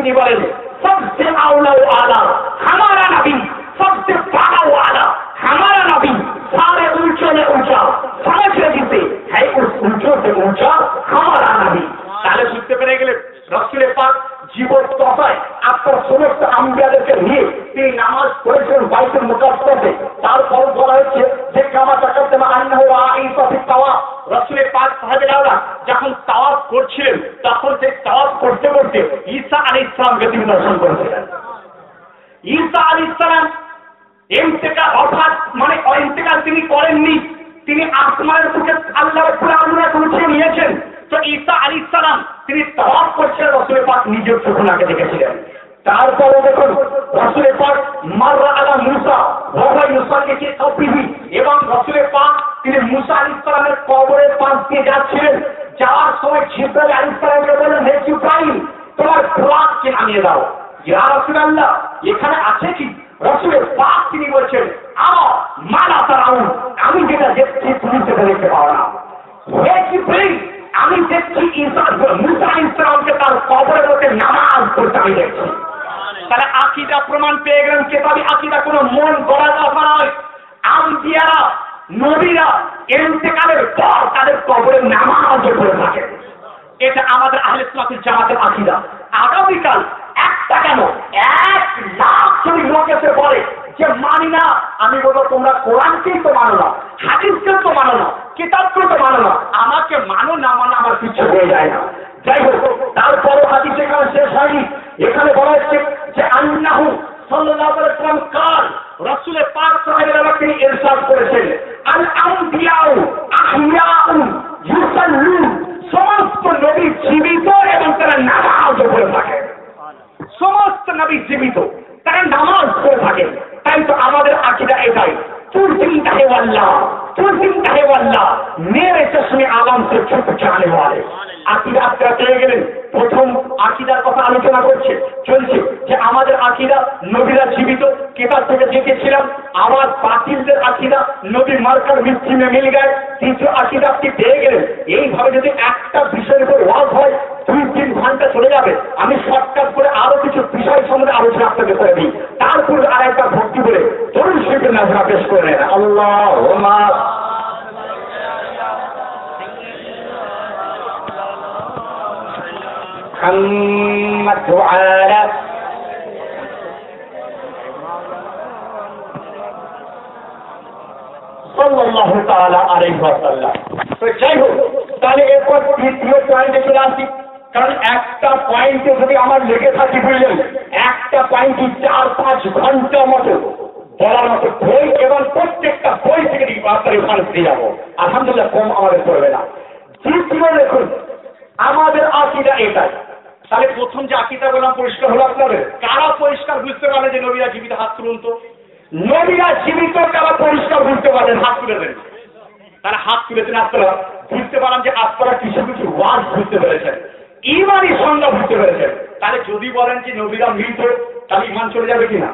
তিনি বলেন सबसे आउला वाला हमारा नबी, सबसे बड़ा वाला हमारा नबी, सारे ऊंचों में ऊंचा, समझ ले जिसे है उस ऊंचों से ऊंचा हमारा नबी। তাহলে বুঝতে পেরে গেলে রাসূলের পাক জীবন দশায় আপনার সমস্ত আম্বিয়াদেরকে নিয়ে তিনি নামাজ পড়েছেন বাইতুল মুকাদ্দাসে। তারপর বলা হচ্ছে যে কামা তাকাদ্দামা আন্নাহু রাঈসা ফি তাওয়াফ। রাসূলের পাক সাহাবারা যখন তাওয়াফ করছিলেন তখন সেই তাওয়াফ করতে করতে ঈসা আলাইহিস সালামকে তিনি দর্শন করেছিলেন। ঈসা আলাইহিস সালাম ইন্তেকাল অর্থাৎ মানে ইন্তেকাল তিনি করেননি, তিনি আসমানের বুকে আল্লাহ রাব্বুল আলামিনকে উঠিয়ে নিয়েছেন। তো ঈসা আলাইহিস সালাম তিনি তাওয়াফ করছিলেন, রাসূলের পাক নিজের চোখে দেখেছিলেন। তারপরে দেখুন রাসূলের পাক মাররা আলা মুসা ওয়া হুয়া ইউসাল্লি ফি কবরিহি, এবং রাসূলের পাক তিনি মুসা আলাইহিস সালামের কবরের পাশ দিয়ে যাচ্ছিলেন। যাওয়ার সময় জিবরাইল আলাইহিস সালামকে বললেন, হে জিবরাইল তোমার বুরাককে নামিয়ে দাও। ইয়া রাসূলুল্লাহ এখানে আছে কি? রাসূলের পাক তিনি বলছেন আও মালা তারাউন, আমি যেটা দেখছি তুমি সেটা দেখতে পাও না। হে জিবরাইল আমি দেখছি মুসা আলাইহিস সালামকে তার কবরের মধ্যে নামাজ পড়তে আমি দেখছি। তাহলে আকীদা প্রমাণ পেয়ে গেলেন, কেতাবি আকীদা কোনো মন গড়া কথা নয়। আম্বিয়ারা নবীরা ইন্তেকালের পর তাদের কবরে নামাজ পড়ে থাকে, এটা আমাদের আহলে সুন্নাত ওয়াল জামাতের আকীদা। আগামীকাল একটা কেন 1 লাখ যদি লোক এসে বলে যে মানি না, আমি বলবো তোমরা কোরআনকেই তো মানো না, হাদিসকে তো মানো না, কিতাবকে তো মানো না, আমাকে মানো না মানো আমার কিছু হয়ে যায় না। যাই হোক, তারপরে হাদিস এখানে শেষ হয়নি। এখানে বলা হচ্ছে যে আন্নাহু সাল্লাল্লাহু আলাইহি ওয়াসাল্লাম কাল, রাসূলের পাক সাল্লাল্লাহু আলাইহি ওয়াসাল্লাম ইরশাদ করেছেন আল আম্বিয়াউ আহইয়াউ ইউসাল্লুন, সমস্ত নবী জীবিত এবং তারা নামাজ পড়ে থাকে। সমস্ত নবী জীবিত, তারা নামাজ পড়ে থাকে। তাই তো আমাদের আকীদা এটাই, तुरसिंदा है वल्लाह, तुरसिंदा है वल्लाह, मेरे चश्मे आलम से छुप जाने वाले। আকীদা আপনারা পেয়ে গেলেন। প্রথম আকীদার কথা আলোচনা চলছে যে আমাদের আকীদা নবীরা জীবিত, কিতাব থেকে দেখেছিলাম। আমার বাতিলদের আকীদা নবী মার্কার মিষ্টি মে মিল গায়। দ্বিতীয় আকীদা আপনি পেয়ে গেলেন। এইভাবে যদি একটা বিষয়ের উপর ওয়াজ হয় 2-3 ঘন্টা চলে যাবে। আমি শর্টকাট করে আরো কিছু বিষয় সম্বন্ধে আলোচনা আপনাকে করে দিই, তারপর আর একটা ভক্তি করে দরুদ শরীফের নাজরা পেশ করে নেন। আল্লাহুম্মা محمد وعلى সাল্লাল্লাহু তাআলা আলাইহি ওয়াসাল্লাম। তো যাই হোক, তাহলে এরপর তৃতীয় পয়েন্টে চলে আসি। কারণ একটা পয়েন্টে যদি আমার লেগে থাকি বুঝলেন, একটা পয়েন্টই 4-5 ঘন্টা মতো বলার মতো বই, এবং প্রত্যেকটা বই থেকে আপনার ওখানে ফিরে যাবো। আলহামদুলিল্লাহ কম আমাদের পড়বে না। তৃতীয় দেখুন আমাদের আকীদা এটাই। তাহলে প্রথম যে আকীদা বললাম পরিষ্কার হলো আপনাদের। কারা পরিষ্কার বুঝতে পারে যে নবীরা জীবিত? হাত তুলুন তো। নবীরা জীবিত কারা পরিষ্কার বুঝতে পারেন? হাত তুলে দেন। তারা হাত তুলেছেন। আপনারা বুঝতে পারেন যে আপনারা কিছু কিছু ওয়াজ বুঝতে পেরেছেন, ইমানি সংজ্ঞা বুঝতে পেরেছেন। তাহলে যদি বলেন যে নবীরা মৃত, তাহলে ইমান চলে যাবে কিনা?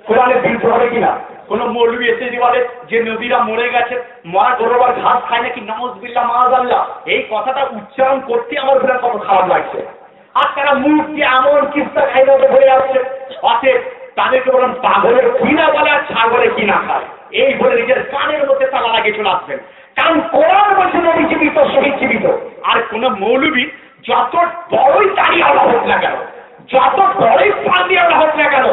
কোরআনে বিরুদ্ধ হবে কিনা? কোন মৌলবী এসে যদি বলে যে নবীরা মরে গেছে, মরা গরুবার ঘাস খায় নাকি, নাউযুবিল্লাহ মাআযাল্লাহ, এই কথাটা উচ্চারণ করতে আমার বিরাট কত খারাপ লাগছে। আর তারা মুখ দিয়ে এমন কিস্তা খাইতে বলে যাচ্ছে, অতএব তাদেরকে বলেন পাগলের কিনা বলে আর ছাগলের কিনা খায়, এই বলে নিজের কানের মধ্যে তালা লাগিয়ে চলে আসবেন। কারণ কোরআন বলছে নবী জীবিত, শহীদ জীবিত। আর কোন মৌলবী যত বড়ই দাঁড়িয়েওয়ালা হোক না কেন, যত বড়ই পান্ডিয়াওয়ালা হোক না কেন,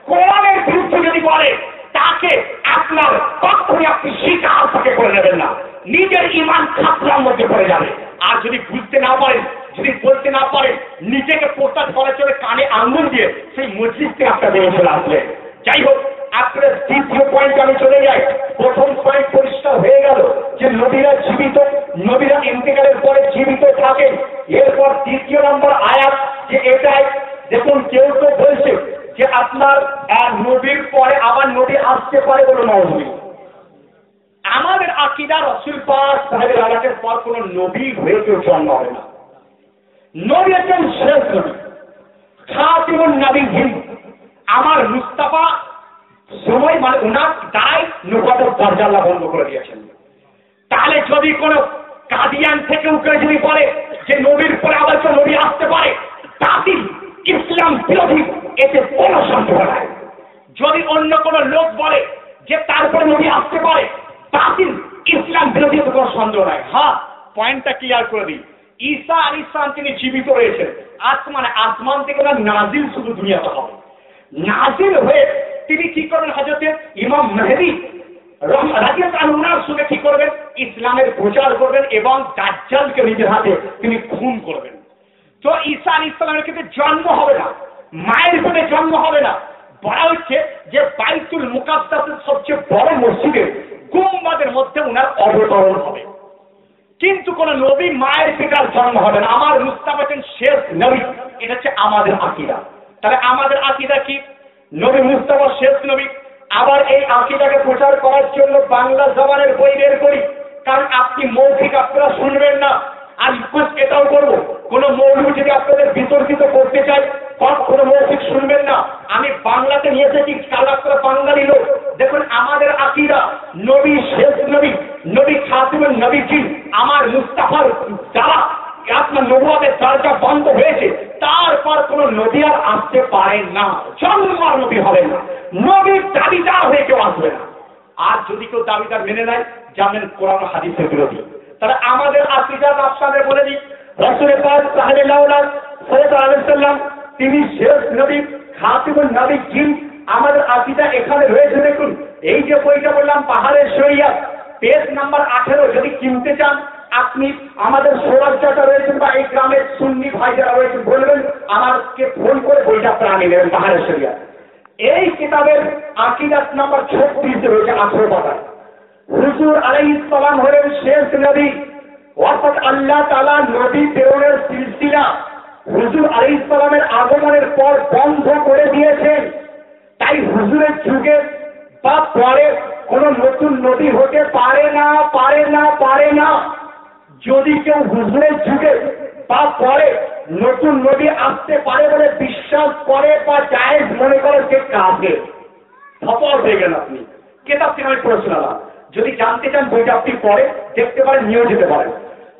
কোরআনের বিরুদ্ধে যদি বলে তাকে আপনার কখনই আপনি স্বীকার থেকে করে নেবেন না, নিজের ইমান খাতরার মধ্যে পড়ে যাবে। আর যদি বুঝতে না পারেন, যদি বলতে না পারেন, নিজেকে প্রকাশ করা চলে কানে আঙ্গুল দিয়ে সেই মজলিস থেকে আপনার বেরিয়ে চলে আসবে। যাই হোক, আপনার দ্বিতীয় পয়েন্ট আমি চলে যাই। প্রথম পয়েন্ট পরিষ্কার হয়ে গেল যে নবীরা জীবিত, নবীরা ইন্তেকালের পরে জীবিত থাকেন। এরপর দ্বিতীয় নম্বর আয়াত যে এটাই দেখুন, কেউ তো বলছে যে আপনার নবীর পরে আবার নবী আসতে পারে বলে নবী। আমাদের আকীদা রাসূল পাক সাহেবের আলাকের পর কোন নবী হয়ে কেউ জন্ম হবে না। নবী একজন শেষ নবী, খাতিমুন নবিয়্যিন। আমার মুস্তাফা সময় মানে ওনার দ্বারাই নবুয়তের দরজা আল্লাহ বন্ধ করে দিয়েছেন। তাহলে যদি কোনো কাদিয়ান থেকে উঠে যদি বলে যে নবীর পরে আবার তো নবী আসতে পারে, বাতিল। ইসলাম ইসলাম বিরোধী, এতে কোনো সন্দেহ নাই। যদি অন্য কোনো লোক বলে যে তারপরে নবী আসতে পারে, বাতিল, ইসলাম বিরোধী, এতে কোনো সন্দেহ নাই। হ্যাঁ, পয়েন্টটা ক্লিয়ার করে দিই, ঈসা আলাইহিস সালাম তিনি জীবিত রয়েছেন, আসমান থেকে না নাজিল শুধু দুনিয়াতে হবে। নাজিল হয়ে তিনি কি করবেন, হযরত ইমাম মেহেদী রাদিয়াল্লাহু আনহুর সঙ্গে কি করবেন, ইসলামের প্রচার করবেন এবং দাজ্জালকে নিজের হাতে তিনি খুন করবেন। তো ঈসা আলাইহিস সালামের ক্ষেত্রে জন্ম হবে না, মায়ের পেটে জন্ম হবে না, বলা হচ্ছে যে বাইতুল মুকাদ্দাসের সবচেয়ে বড় মসজিদের গুম্বাদের মধ্যে উনার অবতরণ হবে। কিন্তু কোন নবী মায়ের পিতার জন্ম হবে না। আমার মুস্তাফা শেষ নবী, এটা হচ্ছে আমাদের আকীদা। তাহলে আমাদের আকীদা কি? নবী মুস্তাফা শেষ নবী। আবার এই আকীদাকে প্রচার করার জন্য বাংলা জবানের বই বের করি, কারণ আপনি মৌখিক আপনারা শুনবেন না। আর রিকোয়েস্ট এটাও করবো, কোন মৌলবি যদি আপনাদের বিতর্কিত করতে চাই, কোন মৌখিক শুনবেন না। আমি বাংলাতে নিয়ে এসেছি, কাল আপনারা বাঙালি লোক। দেখুন আমাদের আকীদা, নবী শেষ নবী, নবী খাতিমুন নবীয়্যিন, আমার মুস্তাফার দ্বারা আপনার নবুয়তের দরজা বন্ধ হয়েছে, তারপর কোন নবী আর আসতে পারে না, জন্ম আর নবী হবে না, নবীর দাবিদার হয়ে কেউ আসবে না। আর যদি কেউ দাবিদার মেনে নেয়, জানেন কোরআন হাদিসের বিরোধী। তাহলে আমাদের আকীদা আপনাদের বলে দিই, রাসূল পাক সাল্লাল্লাহু আলাইহি ওয়াসাল্লাম তিনি শেষ নবী, খাতিমুন নবীয়্যিন। আমাদের আকীদা এখানে রয়েছে। দেখুন এই যে বইটা বললাম, পাহাড়ের শরিয়াত, পেজ নাম্বার 18, যদি কিনতে চান আপনি আমাদের সৌরাজ্যটা রয়েছেন বা এই গ্রামের সুন্নি ভাই যারা রয়েছেন বলবেন, আমাকে ফোন করে বইটা আপনারা নিয়ে নেবেন, পাহাড়ের শরিয়াত। এই কিতাবের আকীদাত নাম্বার 36 রয়েছে 18 পাতায়। হুজুর আলাইহিস সালাম হলেন শেষ নবী, অর্থাৎ আল্লাহ তাআলা নবী প্রেরণের সিলসিলা হুজুর আলাইহিস সালামের আগমনের পর বন্ধ করে দিয়েছেন। তাই হুজুরের যুগে বা পরে কোন নতুন নবী হতে পারে না, পারে না, পারে না। যদি কেউ হুজুরের যুগে বা পরে নতুন নবী আসতে পারে বলে বিশ্বাস করে বা জায়েজ মনে করে, সে কাফের। খবর হয়ে গেল। আপনি কেতাব থেকে আমি পড়ে শোনালাম, যদি জানতে চান বইটা আপনি পড়ে দেখতে পারেন, নিয়েও যেতে পারেন।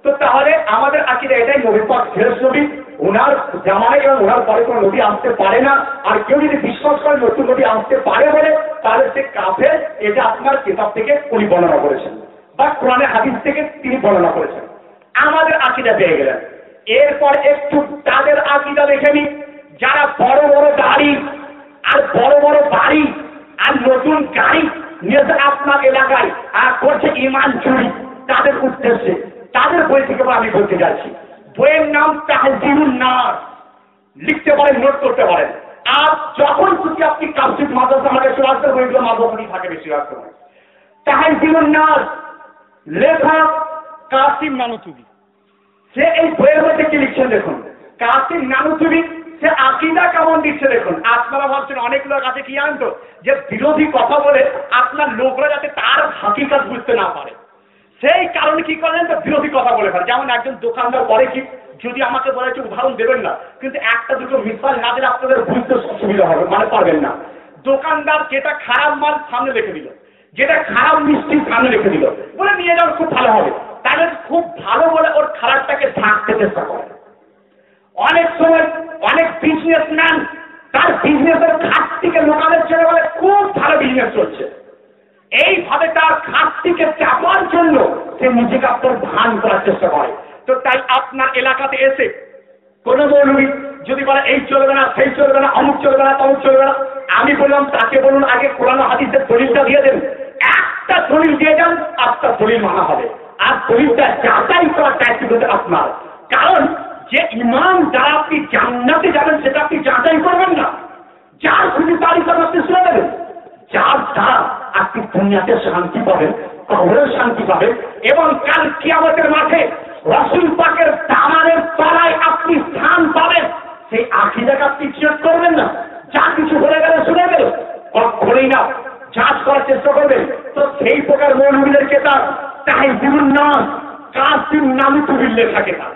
তো তাহলে আমাদের আকীদা এটাই, নবী পাক শেষ নবী, ওনার জামানায় এবং ওনার পরে কোনো নবী আসতে পারে না। আর কেউ যদি বিশ্বাস করে নতুন নবী আসতে পারে বলে, তাহলে সে কাফের। এটা আপনার কিতাব থেকে উনি বর্ণনা করেছেন বা কোরআনে হাদিস থেকে তিনি বর্ণনা করেছেন। আমাদের আকীদা পেয়ে গেলেন। এরপর একটু তাদের আকীদা দেখে নিন, যারা বড় বড় গাড়ি আর বড় বড় বাড়ি আর নতুন গাড়ি নিয়ে আপনার এলাকায় আর করছে ঈমান চুরি, তাদের উদ্দেশ্যে তাদের বই থেকে আমি বলতে যাচ্ছি। বইয়ের নাম তাহজিরুন নাস, লিখতে পারেন, নোট করতে পারেন। আর যখন খুশি আপনি কাফসিদ মাদ্রাসা, আমাদের সুরাজের বইগুলো মাদ্রাসাতেই থাকে বেশিরভাগ সময়। তাহজিরুন নাস, লেখক কাসিম নানুতুবি। সে এই বইয়ের মধ্যে কি লিখছেন দেখুন, কাসিম নানুতুবি সে আকীদা কেমন দিচ্ছে দেখুন। আপনারা ভাবছেন অনেক লোক আছে কি জানতো, যে বিরোধী কথা বলে আপনার লোকরা যাতে তার হাকিকত বুঝতে না পারে, সেই কারণে কি করেন, তো বিরোধী কথা বলে ফেলে। যেমন একজন দোকানদার করে কি, যদি আমাকে বলে একটু উদাহরণ দেবেন না, কিন্তু একটা দুটো মিসাল না দিলে আপনাদের বুঝতে সুবিধা হবে, মানে পারবেন না। দোকানদার যেটা খারাপ মাল সামনে রেখে দিল, যেটা খারাপ মিষ্টি সামনে রেখে দিল, বলে নিয়ে যাওয়া খুব ভালো হবে, তাহলে খুব ভালো বলে ওর খারাপটাকে ঢাকতে চেষ্টা করে। অনেক সময় অনেক বিজনেসম্যান তার বিজনেসের খাতটিকে লোকালের ছেড়ে বলে খুব ভালো বিজনেস চলছে, এইভাবে তার খাতটিকে চাপার জন্য সে নিজেকে আপনার ভান করার চেষ্টা করে। তো তাই আপনার এলাকাতে এসে কোন মৌলবি যদি বলে এই চলবে না, সেই চলবে না, অমুক চলবে না, তমুক চলবে না, আমি বললাম তাকে বলুন আগে কোরআন হাদিসের দলিলটা দিয়ে দেন। একটা দলিল দিয়ে যান, আপনার দলিল মানা হবে। আর দলিলটা যাচাই করার দায়িত্ব হচ্ছে আপনার। কারণ যে ইমান যারা আপনি জান্নাতে যাবেন সেটা আপনি যাচাই করবেন না, যার খুশি তারই কথা আপনি শুনে দেবেন। যার দ্বারা আপনি দুনিয়াতে শান্তি পাবেন, কবরের শান্তি পাবেন, এবং কাল কিয়ামতের মাঠে রাসূল পাকের দামানের তলায় আপনি স্থান পাবেন, সেই আকীদাকে আপনি চেক করবেন না। যা কিছু বলে গেলে শুনে গেল, কখনোই না, যাচ করার চেষ্টা করবেন। তো সেই প্রকার মৌলবীদের কেতাব তাহজিরুন নাস, কাসিম নানুতুবি লেখা কেতাব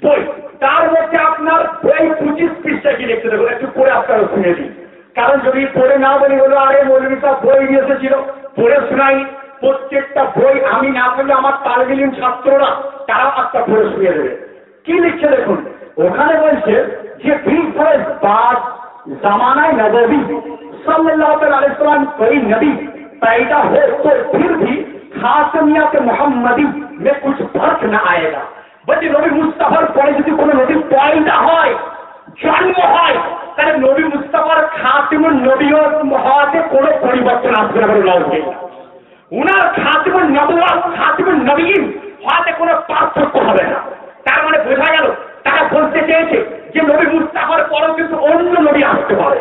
বই, তার মধ্যে আপনার বই 25 পৃষ্ঠা কি লিখতে দেবো, একটু পড়ে আপনারা শুনে দিন। কারণ যদি পড়ে না বলি বলো আরে মৌলবী সাহেব বই নিয়ে এসেছিল, পড়ে শোনাই। প্রত্যেকটা বই আমি না পড়লে আমার তালবিলিম ছাত্ররা তারা একটা পড়ে শুনিয়ে দেবে। কি লিখছে দেখুন, ওখানে বলছে যে বিগ ফরেস্ট বাদ जमाना नबी सल्लल्लाहु अलैहि वसल्लम कोई नबी पैदा हो तो फिर भी खातमियत मोहम्मदी में कुछ फर्क न आएगा। बल्कि नबी मुस्तफार परे যদি কোনো নবী পয়দা হয় জন্ম হয় তাহলে নবী মুস্তাফার খাতিমুন নবিয়ত হওয়াতে কোনো পরিবর্তন আসবে না বলে লাগবে। উনার খাতিমুন নবুয়ত খাতিমুন নবীন হওয়াতে কোনো পার্থক্য হবে না। তার মানে বোঝা গেল তারা বলতে চেয়েছে যে নবী মুস্তাফার পরেও কিন্তু অন্য নবী আসতে পারে,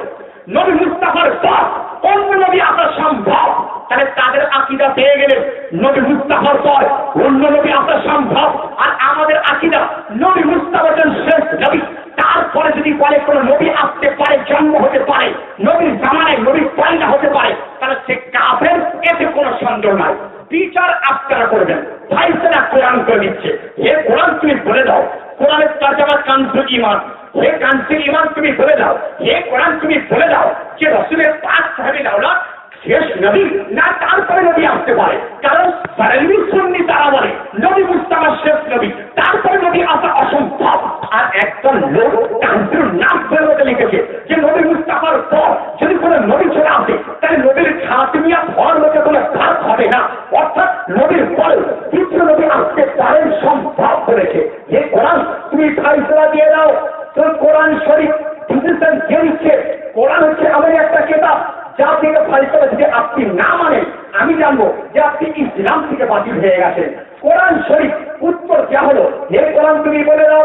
নবী মুস্তাফার পর অন্য নবী আসা সম্ভব। তাহলে তাদের আকীদা পেয়ে গেলে নবী মুস্তাফার পর অন্য নবী আসা সম্ভব। আর আমাদের আকীদা নবী মুস্তাফা শেষ নবী, তারপরে যদি বলে কোনো নবী আসতে পারে, জন্ম হতে পারে, নবীর জামানায় নবী পয়দা হতে পারে, তাহলে সে কাফের, এতে কোনো সন্দেহ নাই। বিচার আপনারা করবেন, ফাইসলা কোরআন করে দিচ্ছে। হে কোরআন তুমি বলে দাও, কোরআনের তরজমা কানসুল ঈমান, হে কানসুল ঈমান তুমি বলে দাও, হে কোরআন তুমি বলে দাও যে রাসূলের পাঁচ সাহাবী দাওলাত শেষ নবী না তারপরে নবী আসতে পারে। কারণ বারেলভী সুন্নি তারা বলে নবী মুস্তাফা শেষ নবী, তারপরে নবী আসা অসম্ভব। আর একজন লোক কানসুল নাম বেরোতে লিখেছে যে নবী মুস্তাফার পর যদি কোনো নবী চলে আসে তাহলে নবীর খাতমিয়াত হওয়ার মধ্যে কোনো ফাঁক হবে না, অর্থাৎ নবীর পরে তৃতীয় নবী আসতে পারেন সম্ভব করেছে। যে কোরআন তুমি ফাইসলা দিয়ে দাও, তো কোরআন শরীফ ডিসিশন দিয়ে দিচ্ছে। কোরআন হচ্ছে আমাদের একটা কিতাব, যা থেকে ফাইসলা যদি আপনি না মানেন আমি জানবো যে আপনি ইসলাম থেকে বাতিল হয়ে গেছেন। কোরআন শরীফ উত্তর দেওয়া হলো, হে কোরআন তুমি বলে দাও,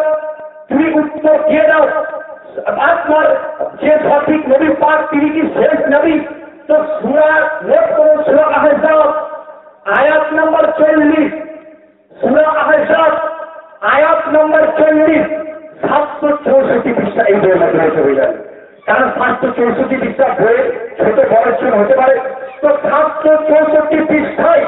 তুমি উত্তর দিয়ে দাও আপনার যে সঠিক নবী পাক তিনি কি শেষ নবী। তো সূরা নোট করুন, সূরা আহজাব আয়াত নম্বর 40, সূরা আহজাব আয়াত নম্বর 40, 764 পৃষ্ঠা এই বইয়ের মাধ্যমে হয়ে যাবে। কারণ 764 পৃষ্ঠা বইয়ে ছোট বড় ছোট হতে পারে। তো 764 পৃষ্ঠায়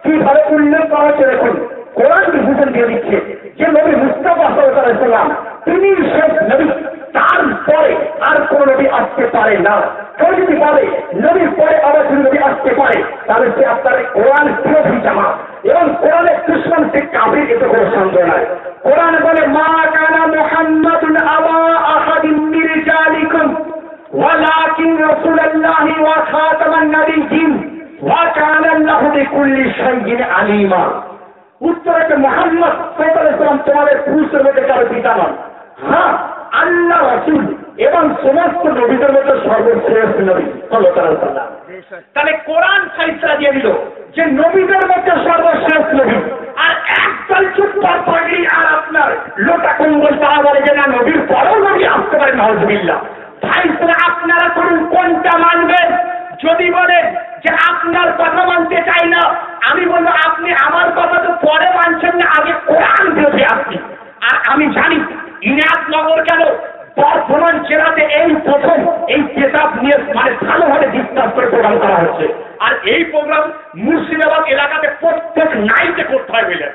কিভাবে উল্লেখ করা হচ্ছে দেখুন, কোরআন ডিসিশন দিয়ে দিচ্ছে যে নবী মুস্তাফা সাল্লাল্লাহু আলাইহি ওয়াসাল্লাম তিনি শেষ নবী, তারপরে আর কোন নবী আসতে পারে না। কেউ যদি বলে নবীর পরে আবার কোন নবী আসতে পারে তাহলে সে আপনার কোরআন বিরোধী জামাত এবং কোরআনের দুশমন, সে কাফির, এতে কোনো সন্দেহ নাই। কোরআন বলে মা কানা মুহাম্মাদুন আবা আহাদিন মিন রিজালিকুম ওয়ালাকিন রাসূলুল্লাহি ওয়া খাতামান নাবিয়্যিন ওয়া কানা আল্লাহু বিকুল্লি শাইইন আলিমা। উত্তরে মুহাম্মদ সাল্লাল্লাহু আলাইহি ওয়াসাল্লাম তোমাদের পুরুষের মধ্যে কারো পিতা নন, হ্যাঁ আল্লাহ রাসূল এবং সমস্ত নবীদের মধ্যে সর্বশ্রেষ্ঠ নবী সাল্লাল্লাহু আলাইহি ওয়াসাল্লাম। তাহলে কোরআন ফাইসলা দিয়ে দিল যে নবীদের মধ্যে সর্বশ্রেষ্ঠ নবী। আর একদল চুপ পাগড়ি আর আপনার লোটা কম্বল তারা বলে যে না নবীর পরেও নবী আসতে পারে, নাউযুবিল্লাহ। ফাইসলা আপনারা করুন, কোনটা মানবেন? যদি বলেন যে আপনার কথা মানতে চাই না, আমি বলবো আপনি আমার কথা তো পরে মানছেন না, আগে কোরআন বিরোধী আপনি। আর আমি জানি ইনায়তনগর কেন বর্ধমান জেলাতে এই প্রথম এই কেতাব নিয়ে মানে ভালোভাবে ডিসকাস করে প্রোগ্রাম করা হচ্ছে। আর এই প্রোগ্রাম মুর্শিদাবাদ এলাকাতে প্রত্যেক নাইটে করতে হয় বললেন,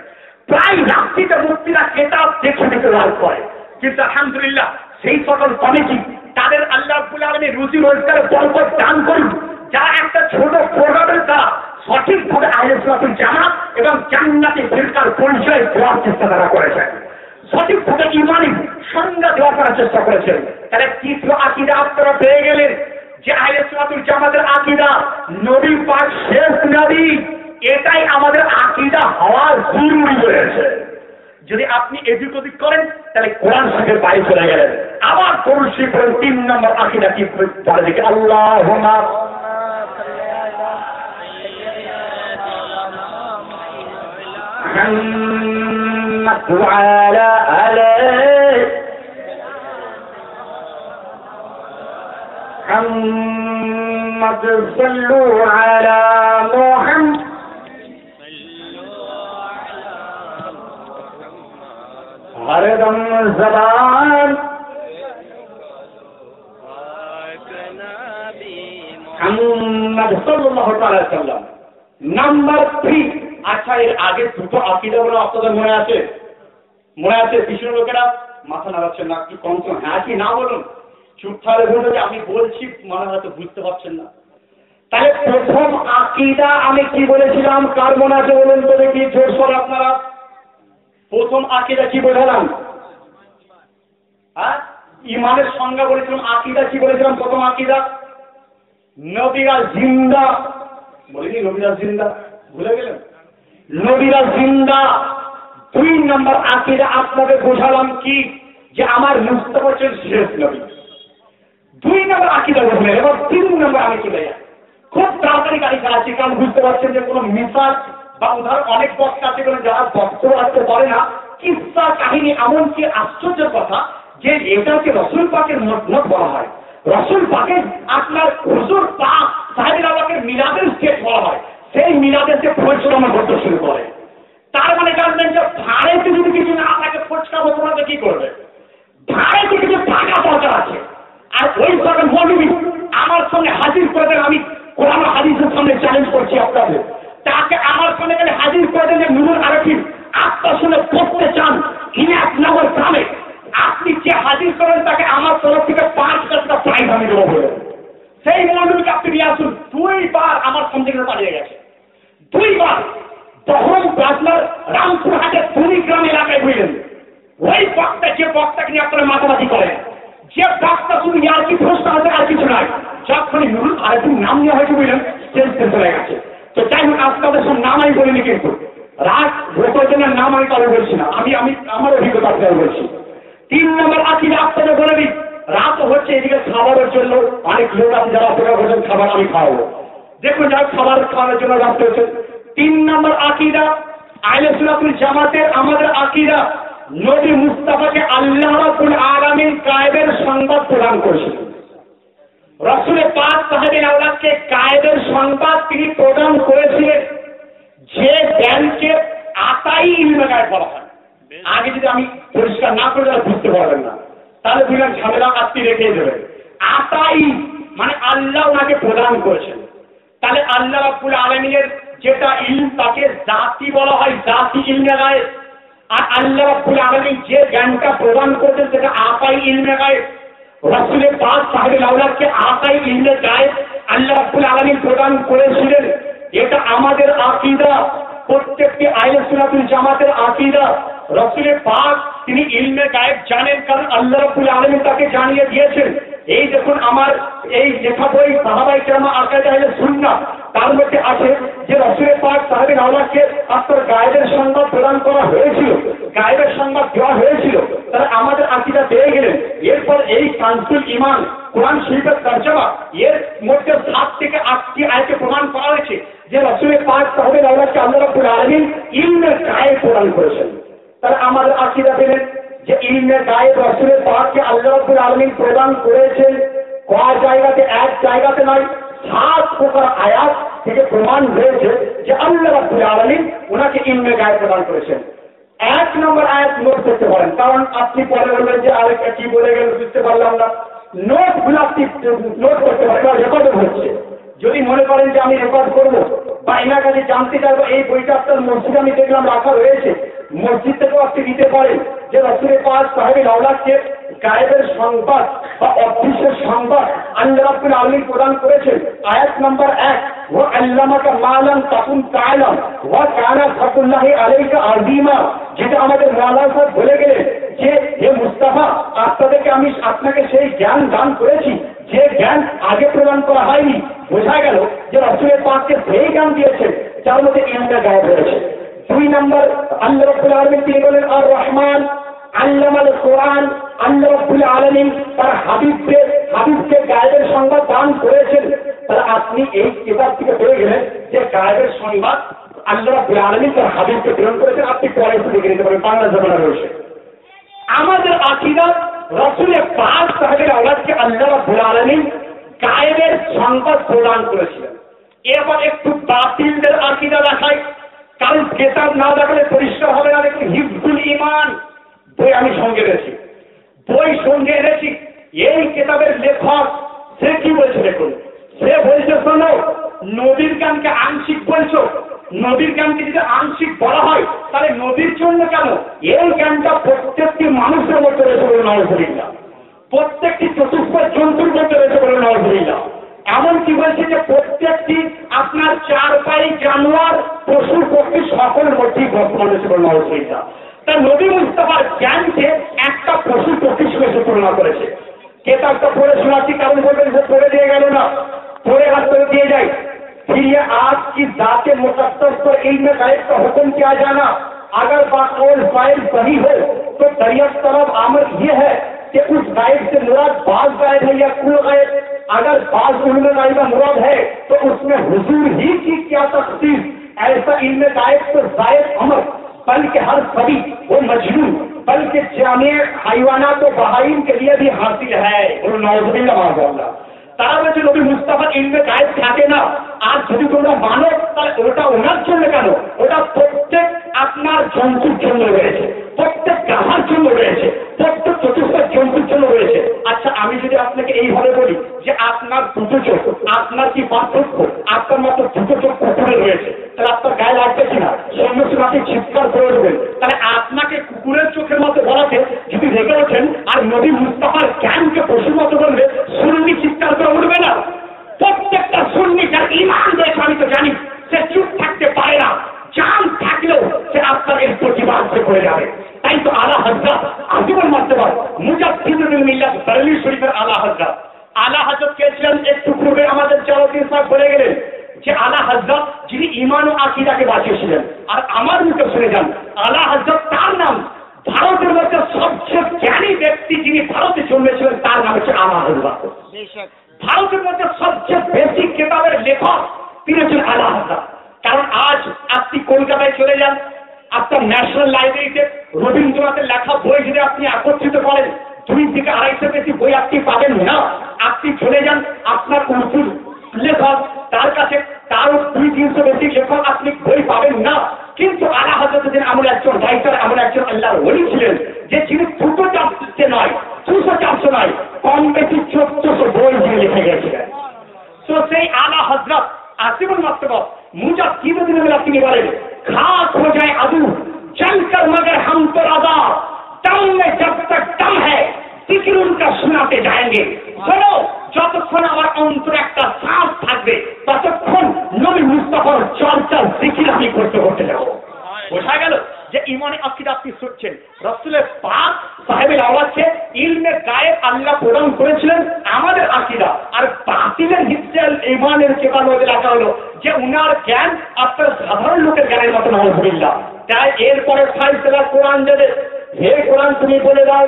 প্রায় রাত্রিতে মুক্তিরা কেতাব দেখে দেখে লাভ করে। কিন্তু আলহামদুলিল্লাহ সেই সকল কমিটি তাদের আল্লাহ রাব্বুল আলামিন রুজি রোজগারের বরকত দান করুন, যারা একটা ছোট প্রোগ্রামের দ্বারা সঠিকভাবে আহলে সুন্নাতুল জামাত এবং জান্নাতি ফিরকার পরিচয় দেওয়ার চেষ্টা তারা করেছেন, সঠিকভাবে ইমানি সংজ্ঞা দেওয়া করার চেষ্টা করেছেন। তাহলে তৃতীয় আকীদা আপনারা পেয়ে গেলেন যে আহলে সুন্নাতুল জামাতের আকীদা নবী পাক শেষ নবী, এটাই আমাদের আকীদা হওয়া জরুরি হয়েছে। যদি আপনি এদিক ওদিক করেন তাহলে কোরআন শরীফের বাইরে চলে গেলেন। আবার কোরআন শরীফের 3 নম্বর আকীদা কি বলে দেখি, আল্লাহুম্মা মুহাম্মাদ ওয়া আলা আলিহি মুহাম্মাদ সাল্লু আলা মুহাম্মাদ हरदम ज़बान মুহাম্মদ সাল্লাল্লাহু আলাইহি ওয়াসাল্লাম। নাম্বার 3। আচ্ছা, এর আগে দুটো আকীদা বলে আপনাদের মনে আছে? মনে আছে? বিষ্ণু লোকেরা মাথা নাড়াচ্ছেন না, একটু কম কম হ্যাঁ কি না বলুন, চুপ থাকলে বলুন যে আমি বলছি মনে হয়তো বুঝতে পারছেন না। তাহলে প্রথম আকীদা আমি কি বলেছিলাম, কার মনে আছে বলুন তো দেখি জোর করে আপনারা। প্রথম আকীদা কি বোঝালাম? হ্যাঁ, ইমানের সংজ্ঞা বলেছিলাম, আকীদা কি বলেছিলাম? প্রথম আকীদা নবীরা জিন্দা, বলিনি নবীরা জিন্দা, ভুলে গেলেন? নবীরা জিন্দা। 2 নম্বর আকীদা আপনাদের বোঝালাম কি, যে আমার মুস্তাফা হচ্ছেন শেষ নবী। 2 নম্বর আকীদা বললেন। এবার 3 নম্বর আমি চলে যাই, খুব তাড়াতাড়ি গাড়ি চালাচ্ছি, কারণ বুঝতে পারছেন যে কোনো মিসাল বা উদাহরণ অনেক বক্তা আছে যারা বক্তব্য রাখতে পারে না, কিসসা কাহিনী, এমনকি আশ্চর্যের কথা যে এটাকে রসুল পাকের মতলব বলা হয়। রসুল পাকের আপনার হুজুর পাক সাহেবের আল্লাহকে মিলাদের স্টেট বলা হয়। সেই মিলাদের যে পরিচালনা করতে শুরু করে, তার মানে জানবেন যে ভারতে যদি কিছু না থাকে ফোচকা বলতে কি করবে? ভারতে কিছু টাকা দরকার আছে। আর ওই সব মৌলবী আমার সঙ্গে হাজির করে দেন, আমি কোরআন হাদিসের সামনে চ্যালেঞ্জ করছি আপনাদের, তাকে আমার সামনে গেলে হাজির করে দেন যে নুরুল আরফিন আপনার সঙ্গে পড়তে চান ইনায়তনগর গ্রামে, আপনি যে হাজির করেন তাকে আমার তরফ থেকে 5 টাকা প্রাইজ আমি দেবো বলে। সেই মৌলবীকে আপনি নিয়ে আসুন। 2 বার আমার সামনে থেকে পালিয়ে গেছে, 2 বার। তখন আপনার রামপুরহাটের কুড়িগ্রাম এলাকায় বুঝলেন, ওই বক্তা, যে বক্তাকে নিয়ে আপনারা মাতামাতি করেন, যে বক্তা শুধু আর কি প্রশ্ন আছে আর কিছু নাই, যখনই নুরুল আরফিন নাম নেওয়া হয়েছে বুঝলেন, স্টেজ চলে গেছে। তো যাই হোক, আপনাদের সব নাম আমি বলিনি, কিন্তু রাগ ভোটের নাম আমি কারো বলছি না, আমি আমার অভিজ্ঞতা আপনারা বলছি। 3 নম্বর আকীদা আপনাদের বলে দিই, রাত হচ্ছে, এদিকে খাবারের জন্য অনেক লোক আছে যারা অপেক্ষা করছেন খাবার আমি খাওয়াবো। দেখুন যারা খাবার খাওয়ানোর জন্য রাত হচ্ছে। 3 নম্বর আকীদা আহলে সুন্নাতুল জামাতের আমাদের আকীদা, নবী মুস্তাফাকে আল্লাহ রাব্বুল আলামিন গায়েবের সংবাদ প্রদান করেছিলেন। রাসূল পাক সাহেবের আওলাদকে গায়েবের সংবাদ তিনি প্রদান করেছিলেন, যে জ্ঞানকে আতাই ইলমে গায়েব বলা হয়। আগে যদি আমি পরিষ্কার না করে তাহলে বুঝতে পারবেন না, তাহলে বুঝলেন ঝামেলা আপনি রেখে দেবেন। আতাই মানে আল্লাহ ওনাকে প্রদান করেছেন। তাহলে আল্লাহ রাব্বুল আলামিনের যেটা ইলম তাকে জাতি বলা হয়, জাতি ইলমে গায়েব। আর আল্লাহ রাব্বুল আলামিন যে জ্ঞানটা প্রদান করেছেন সেটা আতাই ইলমে গায়েব। রাসূল পাক সাহেবের আওলাদকে আতাই ইলমে গায়েব আল্লাহ রাব্বুল আলামিন প্রদান করেছিলেন। এটা আমাদের আকীদা, প্রত্যেকটি আহলে সুন্নাতুল জামাতের আকীদা। রাসূল পাক তিনি ইলমে গায়েব জানেন, কারণ আল্লাহ রাব্বুল আলামিন তাকে জানিয়ে দিয়েছেন। এই দেখুন আমার এই লেখা বই সাহাবায়ে কেরাম আকিদা আহলে সুন্নাহ, তার মধ্যে আছে যে রাসূল পাক সাহেবের আওলাদকে আপনার গায়েবের সংবাদ প্রদান করা হয়েছিল, গায়েবের সংবাদ দেওয়া হয়েছিল। তাহলে আমাদের আকীদা পেয়ে গেলেন। এরপর এই কানসুল ঈমান কোরআন শরীফের তরজমা, এর মধ্যে 7 থেকে 8টি আয়াতে প্রমাণ করা হয়েছে যে রাসূল পাক সাহেবের আওলাদকে আল্লাহ রাব্বুল আলামিন ইলমে গায়েব প্রদান করেছেন। তাহলে আমাদের আকীদা পেলেন যে ইলমে গায়েব রাসূল পাককে আল্লাহ রাব্বুল আলামিন প্রদান করেছেন। কয় জায়গাতে? এক জায়গাতে নয়, 7 প্রকার আয়াত থেকে প্রমাণ হয়েছে যে আল্লাহ রাব্বুল আলামিন ওনাকে ইলমে গায়েব প্রদান করেছেন। 1 নম্বর আয়াত নোট করতে পারেন, কারণ আপনি পরে বলবেন যে আরেকটা কি বলে গেল বুঝতে পারলাম না। নোটগুলো আপনি নোট করতে পারেন, রেকর্ড হচ্ছে। যদি মনে করেন যে আমি রেকর্ড করবো বা এনার কাছে জানতে চাইবো, এই বইটা আপনার মসজিদে আমি দেখলাম রাখা রয়েছে, মসজিদ থেকেও আপনি দিতে পারেন যে রাসূল পাক সাহেবের আওলাদকে গায়েবের সংবাদ বা অদৃশ্যের সংবাদ আল্লাহ রাব্বুল আলামিন প্রদান করেছেন। আয়াত নম্বর 1, ওয়া আল্লামাকা মা লাম তাকুন তা'লাম ওয়া কানা ফাদলুল্লাহি আলাইকা আযীমা, যেটা আমাদের মাওলানা সাহেব বলে গেলেন যে হে মুস্তাফা, আপনাকে সেই জ্ঞান দান করেছি যে জ্ঞান আগে প্রদান করা হয়নি। বোঝা গেল যে রাসূল পাককে সেই জ্ঞান দিয়েছেন যার মধ্যে ইলমে গায়েব রয়েছে। 2 নম্বর আল্লাহ রাব্বুল আলামিন তিনি বলেন আর রহমান আল্লামাল কোরআন, আল্লাহ রাব্বুল আলামিন তার হাবিবকে গায়েবের সংবাদ দান করেছেন। তাহলে আপনি এই কিতাব থেকে পেয়ে গেলেন যে গায়েবের সংবাদ আল্লাহ রাব্বুল আলামিন তার হাবিবকে প্রেরণ করেছেন। আপনি পরে দেখে নিতে পারেন, বাংলা জমানা রয়েছে। আমাদের আকীদা রাসূল পাক সাহেবের আওলাদকে আল্লাহ রাব্বুল আলামিন গায়েবের সংবাদ প্রদান করেছিলেন। এবার একটু বাতিলদের আকীদা দেখাই, কারণ কিতাব না দেখালে পরিষ্কার হবে না। দেখুন হিফজুল ঈমান বই আমি সঙ্গে এনেছি, এই কিতাবের লেখক সে কি বলছে দেখুন। সে বলছে শোনো, নবীর গানকে আংশিক বলছো, নবীর গানকে যদি আংশিক বলা হয় তাহলে নবীর জন্য কেন? এই গানটা প্রত্যেকটি মানুষের মধ্যে রয়েছে বলে নাউযুবিল্লাহ, প্রত্যেকটি চতুষ্পদ জন্তুর মধ্যে রয়েছে বলে নাউযুবিল্লাহ। এমনকি বলছে যে প্রত্যেকটি আপনার 4 পায়ে জানোয়ার পশু পক্ষী সকলের মধ্যেই বর্তমান রয়েছে বলে নাউযুবিল্লাহ। তা নবী মুস্তাফার জ্ঞানকে একটা পশু পক্ষীর সঙ্গে তুলনা করেছে। কেতাবটা পড়ে শোনাচ্ছি, কারণ বলবেন যে পড়ে দিয়ে গেল না, পড়ে হাত করে দিয়ে যাই। फिर ये आज की जाते मुकद्दस पर इल्म गायब का हुक्म किया जाना, अगर बाकौल फाइल सही हो तो दरिया तरफ आमद ये है कि उस गायब से मुराद बाज गायब है या कुल गायब। अगर बाज इल्म गायब मुराद है तो उसमें हुजूर ही की क्या तख्सीस। ऐसा इल्म गायब तो जायद अमर, बल्कि हर सभी वो मजनून, बल्कि जामे हाइवानात तो बहाइम के लिए भी हासिल है। और नौजुबिल्लाह माशाअल्लाह, তারা বলছে নবী মুস্তাফার ইলমে গায়েব থাকে না। আর যদি তোমরা মানো তাহলে ওটা ওনার জন্য কেন, ওটা প্রত্যেক আপনার জন্তুর জন্য রয়েছে, প্রত্যেক গাধার জন্য রয়েছে, প্রত্যেক চতুর্থ জন্তুর জন্য রয়েছে। আচ্ছা আমি যদি আপনাকে এইভাবে বলি যে আপনার দুটো চোখ, আপনার কি পার্থক্য? আপনার মতো দুটো চোখ কুকুরে রয়েছে, তাহলে আপনার গায়ে লাগবে কিনা? সঙ্গে সঙ্গে আপনি চিৎকার করে দেবেন। তাহলে আপনাকে কুকুরের চোখের মতো বলাতে যদি রেগে ওঠেন আর নবী মুস্তাফার জ্ঞানকে পশুর মতো বলবে, সুন্নি চিৎকার করে উঠবে না? প্রত্যেকটা সুন্নি যার ঈমান রয়েছে আমি তো জানি সে চুপ থাকতে পারে না, জান থাকলেও সে আপনার এর প্রতিবাদ করে যাবে। তাই তো আলা হযরত আজীবন মার্তবা মুজাদ্দিদুল মিল্লাত বরেলভী শরীফের আলা হযরত কে ছিলেন? একটু পূর্বে আমাদের জালালউদ্দিন সাহেব বলে গেলেন যে আলা হযরত যিনি ঈমান ও আকীদাকে বাঁচিয়েছিলেন। আর আমার মুখে শুনে যান, আলা হযরত তার নাম ভারতের মধ্যে সবচেয়ে জ্ঞানী ব্যক্তি যিনি ভারতে জন্মেছিলেন তার নাম হচ্ছে আলা হযরত। ভারতের মধ্যে সবচেয়ে বেশি কিতাবের লেখক তিনি হচ্ছেন আলা হযরত। কারণ আজ আপনি কলকাতায় চলে যান, আপনার ন্যাশনাল লাইব্রেরিতে রবীন্দ্রনাথের লেখা বই যদি আপনি একত্রিত করেন 2 থেকে 250 বেশি বই আপনি পাবেন না। আপনি চলে যান আপনার উর্দুর লেখক, তার কাছে তারও 200-300 বেশি লেখক আপনি বই পাবেন না। কিন্তু আলা হযরতের এমন একজন রাইটার, এমন একজন আল্লাহর ওলি ছিলেন যে যিনি 200-400 নয়, 200-400 নয়, কম বেশি 1400 বই যিনি লিখে গেছিলেন। তো সেই আলা হযরত আসিবুল মার্তবা মুজাদ্দিদুল মিল্লাত তিনি বলেন, खाक हो जाए अदू चलकर मगर हम तो राजा, दम में जब तक दम है जिक्र उनका सुनाते जाएंगे। শোনো, যতক্ষণ আমার অন্তরে একটা শ্বাস থাকবে ততক্ষণ নবী মুস্তাফার চর্চা জিকির আমি করতে করতে যাব। বোঝা গেল যে ইমানে আকীদা আপনি শুনছেন, রাসূলের পাক সাহেবের আওয়াজে ইলমে গায়েব আল্লাহ প্রদান করেছিলেন আমাদের আকীদা। আর বাতিলের হিসেল ইমানের কেবলতে রাখা হলো যে উনার জ্ঞান আপনার সাধারণ লোকের জ্ঞানের মতো নাউযুবিল্লাহ। তাই এরপরে ফাইসলা কোরআন দেবে, হে কোরআন তুমি বলে দাও,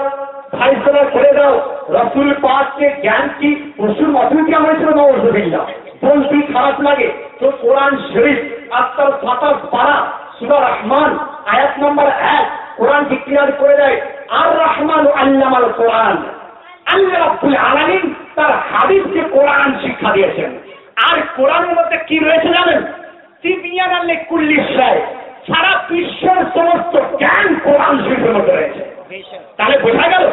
ফাইসলা করে দাও রাসূল পাককে জ্ঞান কি পশুর মতো কি হয়েছিল নাউযুবিল্লাহ। বলতে খারাপ লাগে তো কোরআন শরীফ আপনার 27 পারা সূরা রহমান আয়াত নম্বর 1 কোরআন ডিক্লেয়ার করে দেয়, আর রহমান আল্লামাল কোরআন। আল্লাহ রাব্বুল আলামিন তার হাবিবকে কোরআন শিক্ষা দিয়েছেন। আর কোরআনের মধ্যে কি রয়েছে জানেন? তিবিয়ানাল লিকুল্লি শাই, সারা বিশ্বের সমস্ত জ্ঞান কোরআন শরীফের মধ্যে রয়েছে। তাহলে বোঝা গেল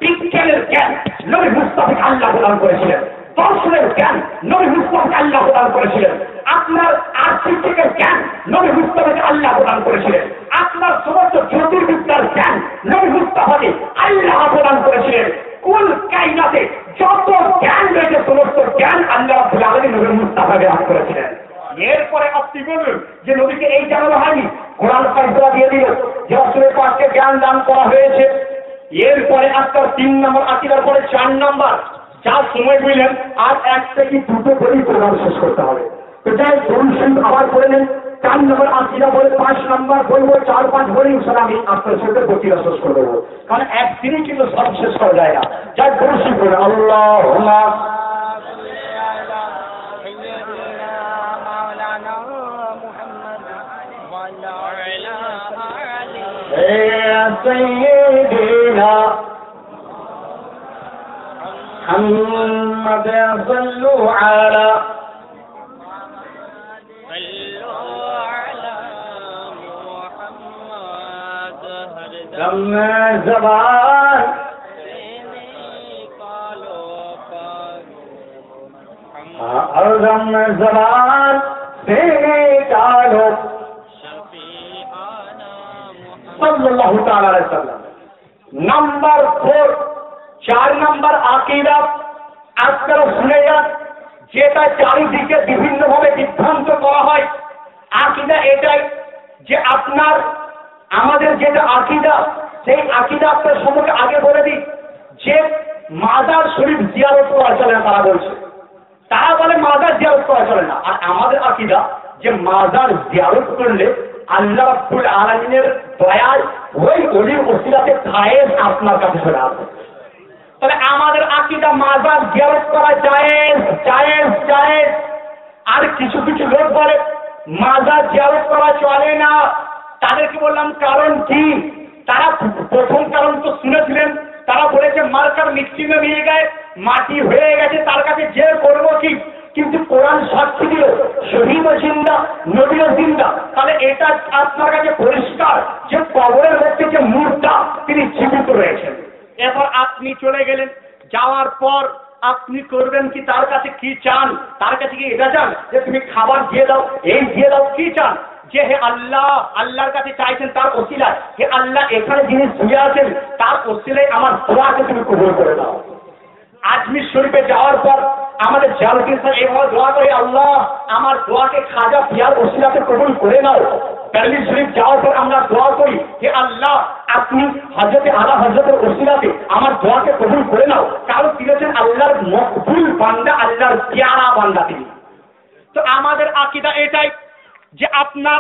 বিজ্ঞানের জ্ঞান নবী মুস্তাফাকে আল্লাহ প্রদান করেছিলেন, দর্শনের জ্ঞান নবী মুস্তাফাকে আল্লাহ প্রদান করেছিলেন, আপনার আর্থিকের জ্ঞান নবী মুস্তাফাকে আল্লাহ প্রদান করেছিলেন, আপনার সমস্ত জ্যোতির্বিদ্যার জ্ঞান নবী মুস্তাফাকে আল্লাহ প্রদান করেছিলেন। কুল কায়নাতে যত জ্ঞান রয়েছে সমস্ত জ্ঞান আল্লাহ রাব্বুল আলামিন নবী মুস্তাফাকে দান করেছিলেন। এরপরে আপনি বলবেন যে নবীকে এই জানানো হয়নি, কোরআন ফায়সালা দিয়ে দিল যে রাসূলের পাককে জ্ঞান দান করা হয়েছে। এরপরে আপনার 3 নম্বর আকীদার পরে 4 নম্বর যার সময় বুঝলেন আর 1 থেকে 2 বই কোরআন শেষ করতে হবে। তো যাই ধরুন আবার করে নেন 4 নম্বর আকীদা বলে 5 নম্বর বলবো 4-5 বই ইনশাআল্লাহ আমি আপনার সাথে বক্তৃতা শেষ করে দেবো, কারণ একদিনই কিন্তু সব শেষ করা যায় না। যাই বলছি বলে আল্লাহুম্মা سيدنا محمد صلوا على دم زبان اور دم زبان سے نکالو সাল্লাল্লাহু তাআলা আলাইহি ওয়াসাল্লাম। নাম্বার 4 4 নম্বর আকীদা আপনারা শুনে যান, যেটা চারিদিকে বিভিন্নভাবে বিভ্রান্ত করা হয়। আকীদা এটাই যে আপনার আমাদের যেটা আকীদা সেই আকীদা আপনার সম্পর্কে আগে বলে দিই যে মাজার শরীফ জিয়ারত করা চলে না, তারা বলছে। তারা বলে মাজার জিয়ারত করা চলে না। আর আমাদের আকীদা যে মাজার জিয়ারত করলে আল্লাহ রাব্বুল আলামিনের দয়ায় ওই ওলির ওসিলাতে খায়েস আপনার কাছে চলে আসে। তাহলে আমাদের আকীদা মাজার জিয়ারত করা জায়েজ জায়েজ জায়েজ। আর কিছু কিছু লোক বলে মাজার জিয়ারত করা চলে না। তাদেরকে বললাম কারণ কি? তারা প্রথম কারণ তো শুনেছিলেন, তারা বলেছে মার্কার মিক্সিংয়ে নিয়ে গেছে, মাটি হয়ে গেছে, তার কাছে যে করবো কি। কিন্তু কোরআন সাক্ষী দিল শহীদ জিন্দা, নবীও জিন্দা। তাহলে এটা আপনার কাছে পরিষ্কার যে কবরের মধ্যে যে মুর্দা তিনি জীবিত রয়েছেন। এরপর আপনি চলে গেলেন, যাওয়ার পর আপনি করবেন কি? তার কাছে কি চান? তার কাছে কি এটা চান যে তুমি খাবার দিয়ে দাও, এই দিয়ে দাও? কি চান? যে হে আল্লাহ, আল্লাহর কাছে চাইছেন তার ওসিলায়, হে আল্লাহ এখানে যিনি শুয়ে আছেন তার ওসিলায় আমার দোয়াকে তুমি কবুল করে দাও। আজমির শরীফে যাওয়ার পর আমাদের জালকির স্যার এইভাবে দোয়া করে, আল্লাহ আমার দোয়াকে খাজা পিয়ার ওসিলাতে কবুল করে নাও। বেরেলভী শরীফ যাওয়ার পর আমরা দোয়া করি, হে আল্লাহ আপনি হযরতে আলা হযরতের ওসিলাতে আমার দোয়াকে কবুল করে নাও। কারণ তিনি হচ্ছেন আল্লাহর মকবুল বান্দা, আল্লাহর প্যারা বান্দা তিনি। তো আমাদের আকীদা এটাই যে আপনার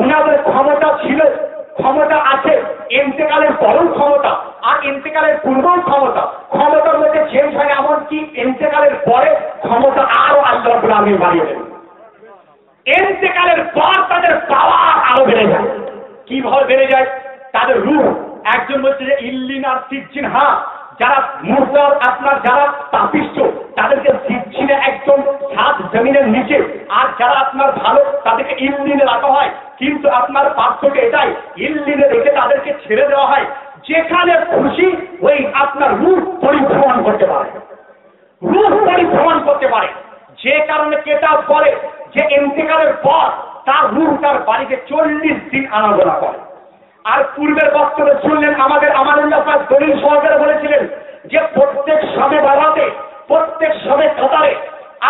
ওনাদের ক্ষমতা ছিল, ক্ষমতা আছে, ইন্তেকালের পরেও ক্ষমতা আর ইন্তেকালের পূর্বেও ক্ষমতা। ক্ষমতার মধ্যে চেঞ্জ হয়, এমনকি ইন্তেকালের পরে ক্ষমতা আরো আল্লাহ রাব্বুল আলামিন বাড়িয়ে দেন। ইন্তেকালের পর তাদের পাওয়ার আরো বেড়ে যায়। কিভাবে বেড়ে যায়? তাদের রূহ, একজন বলছে যে ইল্লিন আর সিজ্জিন, হ্যাঁ যারা মুরতাদ আপনার যারা পাপিষ্ঠ তাদেরকে সিজ্জিনে একদম সাত জমিনের নিচে, আর যারা আপনার ভালো তাদেরকে ইল্লিনে রাখা হয়। কিন্তু আপনার পার্থক্য এটাই, ইল্লিনে রেখে তাদেরকে ছেড়ে দেওয়া হয় যেখানে খুশি ওই আপনার রূহ পরিভ্রমণ করতে পারে, রূহ পরিভ্রমণ করতে পারে। যে কারণে কেতাব বলে যে ইন্তেকালের পর তার রূহ তার বাড়িতে 40 দিন আনাগোনা করে। আর পূর্বের বক্তব্যে শুনলেন আমাদের আমানুল্লাহ সাহেব দলিল সহকারে বলেছিলেন যে প্রত্যেক শবে বারাতে, প্রত্যেক শবে কাতারে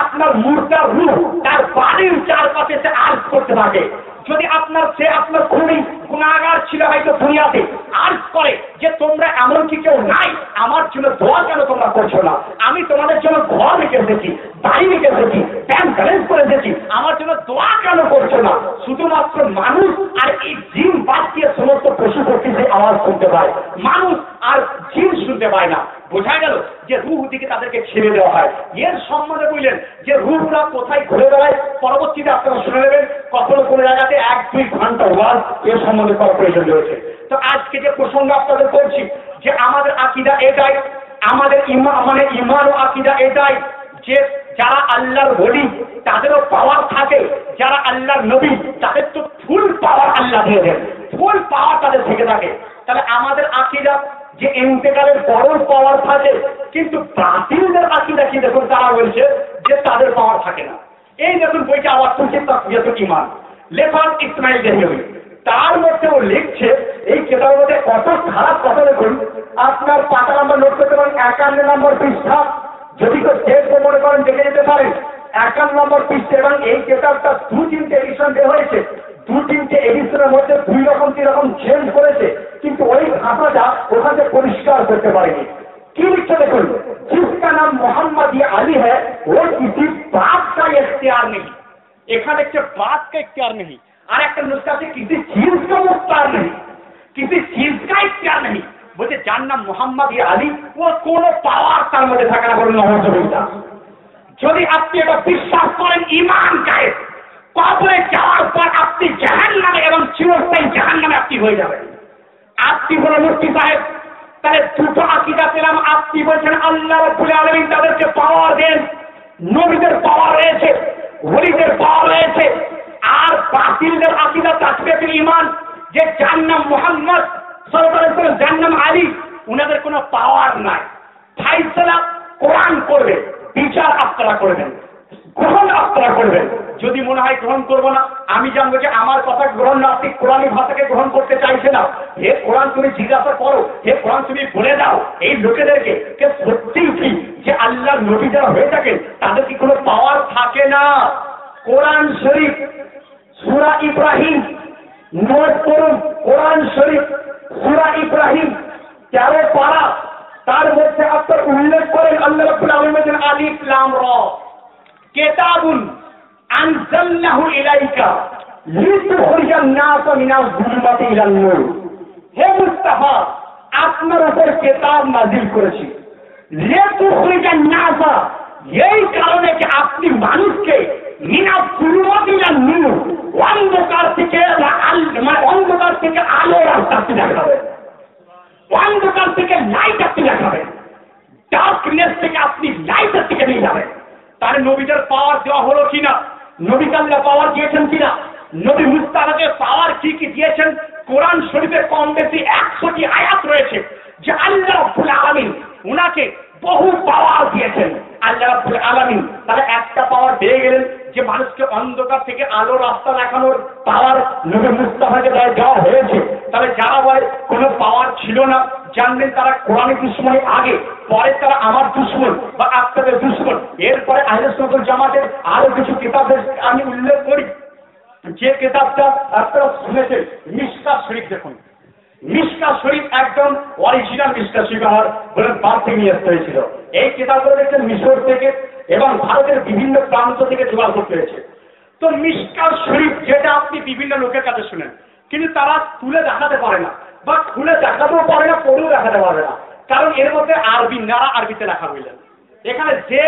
আপনার মুর্দার রূহ তার বাড়ির চারপাশে সে আর্জ করতে থাকে। যদি আপনার সে আপনার খুবই গুনাহগার ছিল হয়তো দুনিয়াতে, আর্জ করে যে তোমরা এমন কি কেউ নাই, আমার জন্য দোয়া কেন তোমরা করছো না? আমি তোমাদের জন্য ঘর রেখে এসেছি, বাড়ি রেখে এসেছি, ব্যাংক ব্যালেন্স করে এসেছি, আমার জন্য দোয়া কেন করছো না? শুধুমাত্র মানুষ আর এই জিন বাদ দিয়ে সমস্ত পশু পক্ষী যে আওয়াজ শুনতে পায়, মানুষ আর জিন শুনতে পায় না। বোঝা গেল যে রূহ দিকে তাদেরকে ছেড়ে দেওয়া হয়। এর সম্বন্ধে বললেন যে রূহরা কোথায় ঘুরে বেড়ায়, পরবর্তীতে আপনারা শুনে নেবেন। কখনো কোনো জায়গাতে 1-2 ঘন্টা ওয়াজ এর সম্বন্ধে করার প্রয়োজন রয়েছে। তো আজকে যে প্রসঙ্গ আপনাদের বলছি যে আমাদের আকীদা এটাই, আমাদের ঈমান ও আকীদা এটাই যে যারা আল্লাহর ওলি তাদেরও পাওয়ার থাকে, যারা আল্লাহর নবী তাদের তো ফুল পাওয়ার আল্লাহ দিয়ে দেন, ফুল পাওয়ার তাদের থেকে থাকে। তাহলে আমাদের আকীদা যে ইন্তেকালের বড় পাওয়ার থাকে, কিন্তু বাতিলদের আকীদা কি দেখুন, তারা বলছে যে তাদের পাওয়ার থাকে না। এই দেখুন বইটা আওয়াজ শুনছে তাকওয়াতুল ঈমান, লেখক ইসমাইল দেহলভী। তার মধ্যে ও লিখছে, এই কেতাবের মধ্যে কত খারাপ কথা দেখুন। আপনার পাতা নাম্বার নোট করতে পারেন, 51 নম্বর পৃষ্ঠা, যদি কেউ দেখবো মনে করেন দেখে যেতে পারেন, 51 নম্বর পৃষ্ঠা। এবং এই কেতাবটা 2-3টে এডিশন দেওয়া হয়েছে, 2-3টে এডিশনের মধ্যে 2 রকম 3 রকম চেঞ্জ করেছে, কিন্তু ওই ভাষাটা ওখানে পরিষ্কার করতে পারেনি। কি লিখছে দেখুন, जिसका नाम मोहम्मद ये अली है वो किसी बात का इख्तियार नहीं। এখানে একটা बात का इख्तियार नहीं, আর একটা নুসখা আছে किसी चीज का मुख्तार नहीं, किसी चीज का इख्तियार नहीं। বলছে যার নাম মোহাম্মদ ইয়া আলী ও কোনো পাওয়ার তার মধ্যে থাকে না, বলুন নাউজুবিল্লাহ। যদি আপনি এটা বিশ্বাস করেন ঈমান কায়েম, কবরে যাওয়ার পর আপনি জাহান্নামে এবং চিরস্থায়ী জাহান্নামে আপনি হয়ে যাবেন। আপনি বলে মুফতি সাহেব তাহলে দুটো আকীদা পেলাম, আপনি বলছেন আল্লাহ রাব্বুল আলামিন তাদেরকে পাওয়ার দেন, নবীদের পাওয়ার রয়েছে, ওলিদের পাওয়ার রয়েছে, আর বাতিলদের আকীদা তাকফীরুল ঈমান যে যার নাম মুহাম্মদ সাল্লাল্লাহু আলাইহি ওয়াসাল্লাম, যার নাম আলী, উনাদের কোনো পাওয়ার নাই। ফাইসালা কোরআন করবে, বিচার আপনারা করবেন, গ্রহণ আপনারা করবেন। যদি মনে হয় গ্রহণ করবো না, আমি জানবো যে আমার কথা গ্রহণ না, আপনি কোরআনী ভাষাকে গ্রহণ করতে চাইছে না। হে কোরআন তুমি জিজ্ঞাসা করো, হে কোরআন তুমি বলে দাও এই লোকেদেরকে কে সত্যিই কি যে আল্লাহর নবী যারা হয়ে থাকেন তাদের কি কোনো পাওয়ার থাকে না? কোরআন শরীফ সূরা ইব্রাহিম নোট করুন, কোরআন শরীফ সূরা ইব্রাহিম 13 পারা তার মধ্যে আপনার উল্লেখ করেন আল্লাহ রাব্বুল আলামিন আলিফ লাম র কিতাবুন আনজালনাহু ইলাইকা লিতুখরিজান নাসা মিনাজ যুলমাতি ইলান নূর। হে মুস্তাফা, আপনার উপর কিতাব নাযিল করেছি লিতুখরিজান নাসা, এই কারণে যে আপনি মানুষকে মিনাজ যুলমাতি ইলান নূর, অন্ধকার থেকে অন্ধকার থেকে আলোর রাস্তা দেখাবেন, অন্ধকার থেকে লাইট আপনি দেখাবেন, ডার্কনেস থেকে আপনি লাইটের দিকে নিয়ে যাবেন। তার নবীদের পাওয়ার দেওয়া হলো কিনা, নবী কাল্লা পাওয়ার দিয়েছেন কিনা, নবী মুস্তাফাকে পাওয়ার কি কি দিয়েছেন? কোরআন শরীফে কম বেশি 100টি আয়াত রয়েছে যে আল্লাহ রাব্বুল আলামিন উনাকে বহু পাওয়ার দিয়েছেন। আল্লাহ রাব্বুল আলামিন তারা একটা পাওয়ার পেয়ে গেলেন যে মানুষকে অন্ধকার থেকে আলো রাস্তা দেখানোর পাওয়ার নবী মুস্তাফাকে দেওয়া হয়েছে। তাহলে যারা বলে কোনো পাওয়ার ছিল না, জানবেন তারা কোরআনের দুশমনী আগে, পরে তারা আমার দুশমন বা আপনাদের দুশমন। এরপরে আহলে সুন্নাত জামাতের আরো কিছু কিতাবের আমি উল্লেখ করি, যে কিতাবটা আপনারা শুনেছেন মিশকাত শরীফ। দেখুন মিশকাত শরীফ একদম অরিজিনাল মিশকাত শরীফ আমার বলে বার থেকে নিয়ে আসতে হয়েছিল। এই কিতাবগুলো দেখছেন মিশর থেকে এবং ভারতের বিভিন্ন প্রান্ত থেকে জোগাড় করতে হয়েছে। তো মিশকাত শরীফ যেটা আপনি বিভিন্ন লোকের কাছে শুনেন, কিন্তু তারা তুলে দেখাতে পারে না বা খুলে দেখাতেও পারে না, পড়েও দেখাতে পারে না, কারণ এর মধ্যে আরবি নারা আরবিতে লেখা হইলেন। এখানে যে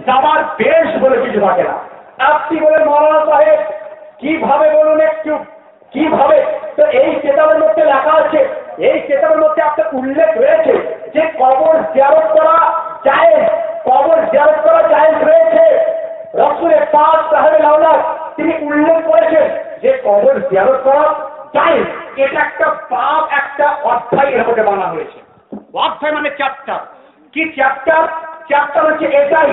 যাবার বেশ বলে কিছু থাকে না। আপনি বলে মৌলানা সাহেব কিভাবে বলুন একটু, কিভাবে? তো এই কিতাবের মধ্যে লেখা আছে, এই কিতাবের মধ্যে আপনার উল্লেখ রয়েছে যে কবর জিয়ারত করা জায়েজ, কবর জিয়ারত করা জায়েজ রয়েছে। রাসূল পাক সাহেবের আওলাদ তিনি উল্লেখ করেছেন যে কবর জিয়ারত করা জায়েজ। এটা একটা বাব, একটা অধ্যায় এর মধ্যে বানা হয়েছে। অধ্যায় মানে চ্যাপ্টার। কি চ্যাপ্টার? চ্যাপ্টার হচ্ছে এটাই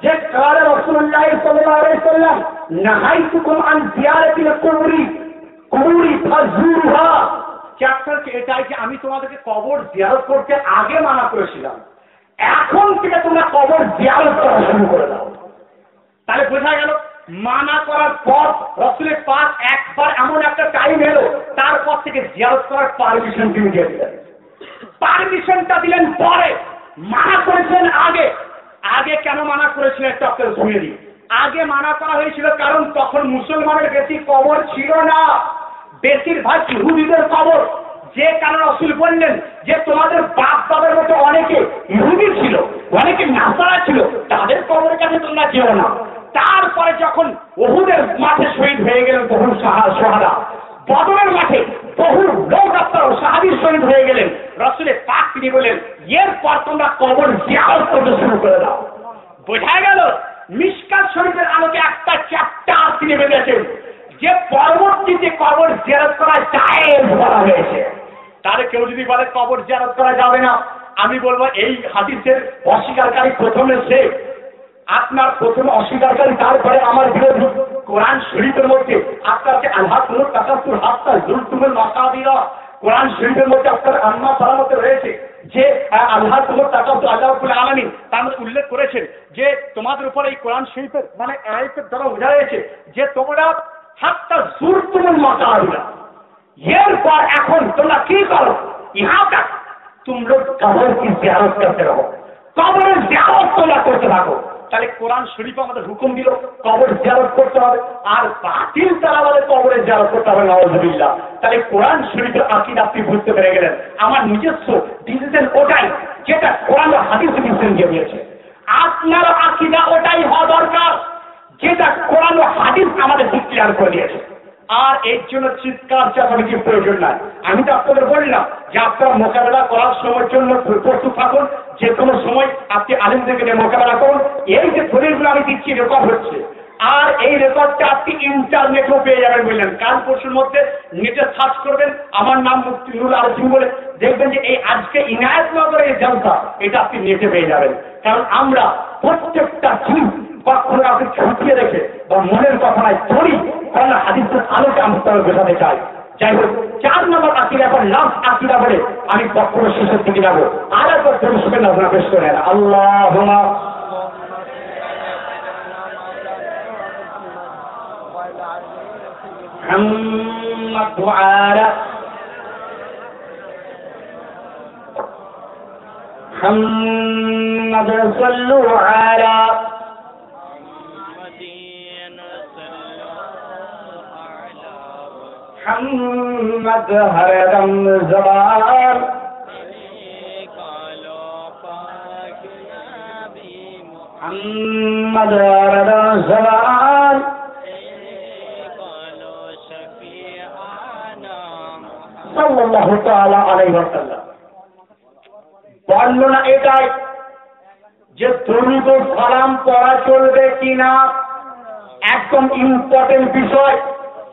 যে কালা রাসূলুল্লাহ সাল্লাল্লাহু আলাইহি ওয়াসাল্লাম নাহাইতুকুম আন জিয়ারাতিল কুবুরি ফাজুরুহা। চ্যাপ্টার এটাই যে আমি তোমাদেরকে কবর জিয়ারত করতে আগে মানা করেছিলাম, এখন থেকে তোমরা কবর জিয়ারত করা শুরু করে দাও। তাহলে বোঝা গেল মানা করার পর রাসূলের পাক একবার এমন একটা টাইম এলো, তারপর থেকে জিয়ারত করার পারমিশন তিনি দিয়ে দিলেন। পারমিশনটা দিলেন পরে, মানা করেছেন আগে। আগে কেন মানা করেছিলেন একটা আপনাদের শুনে দিই। আগে মানা করা হয়েছিল কারণ তখন মুসলমানের বেশি কবর ছিল না, বেশিরভাগ ইহুদিদের কবর। যে কারণে রাসূল বললেন যে তোমাদের বাপ দাদার মতো অনেকে ইহুদি ছিল, অনেকে নাসারা ছিল, তাদের কবরের কাছে তোমরা যেও না। তারপরে যখন উহুদের মাঠে শহীদ হয়ে গেলেন বহু সাহাবা, বদরের মাঠে বহু লোক আপনার সাহাবী শহীদ হয়ে গেলেন, রাসূলের পাক তিনি বলেন এরপর তোমরা কবর জিয়ারত করতে শুরু করে দাও। বোঝা গেল মিশকাত শরীফের আলোকে একটা চ্যাপ্টার তিনি বেঁধেছেন যে পরবর্তীতে কবর জিয়ারত করা জায়েজ বলা হয়েছে। তাহলে কেউ যদি বলে কবর জিয়ারত করা যাবে না, আমি বলবো এই হাদিসের অস্বীকারী প্রথমে সে, আপনার প্রথম অস্বীকারী, তারপরে আমার বিরোধী। কোরআন শরীফের মধ্যে আপনাকে আল্লাহুল তাকাসুর হাত্তা জুলতুমুল মাকাবিরা, কোরআন শরীফের মধ্যে আপনার আম্মা সালামতে রয়েছে যে আল্লাহুল তাকাসুর আল্লাহ রাব্বুল আলামিন তার মধ্যে উল্লেখ করেছেন যে তোমাদের উপর এই কোরআন শরীফের মানে আয়াতের দ্বারা বোঝা হয়েছে যে তোমরা হাত্তা জুলতুমুল মাকাবিরা, এরপর এখন তোমরা কি করো, ইহা তক तुम लोग कब्र की जियारत करते रहो, কবরের জিয়ারত তোমরা করতে থাকো। তাহলে কোরআন শরীফ আমাদের হুকুম দিল কবর জিয়ারত করতে হবে, আর বাতিল তারা আমাদের কবরের জিয়ারত করতে হবে, নাউযুবিল্লাহ। তাহলে কোরআন শরীফের আকীদা আপনি বুঝতে পেরে গেলেন। আমার নিজস্ব ডিসিশন ওটাই যেটা কোরআন ও হাদিস ডিসিশন দিয়েছে। আপনার আকীদা ওটাই হওয়া দরকার যেটা কোরআন ও হাদিস আমাদের ডিক্লেয়ার করে দিয়েছে। আর এর জন্য চিৎকার চাপানোর কি প্রয়োজন নাই। আমি তো আপনাদের বললাম যে আপনারা মোকাবেলা করার সময়ের জন্য প্রস্তুত থাকুন, যে কোনো সময় আপনি আলেমদেরকে নিয়ে মোকাবেলা করুন। এই যে দলিলগুলো আমি দিচ্ছি রেকর্ড হচ্ছে, আর এই রেকর্ডটা আপনি ইন্টারনেটেও পেয়ে যাবেন। বললেন কাল পরশুর মধ্যে নেটে সার্চ করবেন আমার নাম মুফতি নুরুল আরশি বলে, দেখবেন যে এই আজকে ইনায়েতনগরের এই জলসা এটা আপনি নেটে পেয়ে যাবেন। কারণ আমরা প্রত্যেকটা জিনিস কখনো আপনি ছুটিয়ে রেখে বা মনের কথা নাই ধরি, কারণ হাদিসের আলোকে আমি তারা বোঝাতে চাই। যাই হোক, 4 নম্বর আকীদা বা লাফ আকীদা বলে আমি বক্তব্য শেষের দিকে যাবো। আর একবার পরিষ্কার নজরা পেশ করেন আল্লাহুম্মা হাম্মাদ দুআরা محمد صلوا على محمد ہر دم زبان محمد ہر دم زبان সাল্লাল্লাহু তাআলা আলাইহি ওয়াসাল্লাম। বর্ণনা এটাই যে দরুদ ও সালাম পড়া চলবে কিনা, একদম ইম্পর্টেন্ট বিষয়।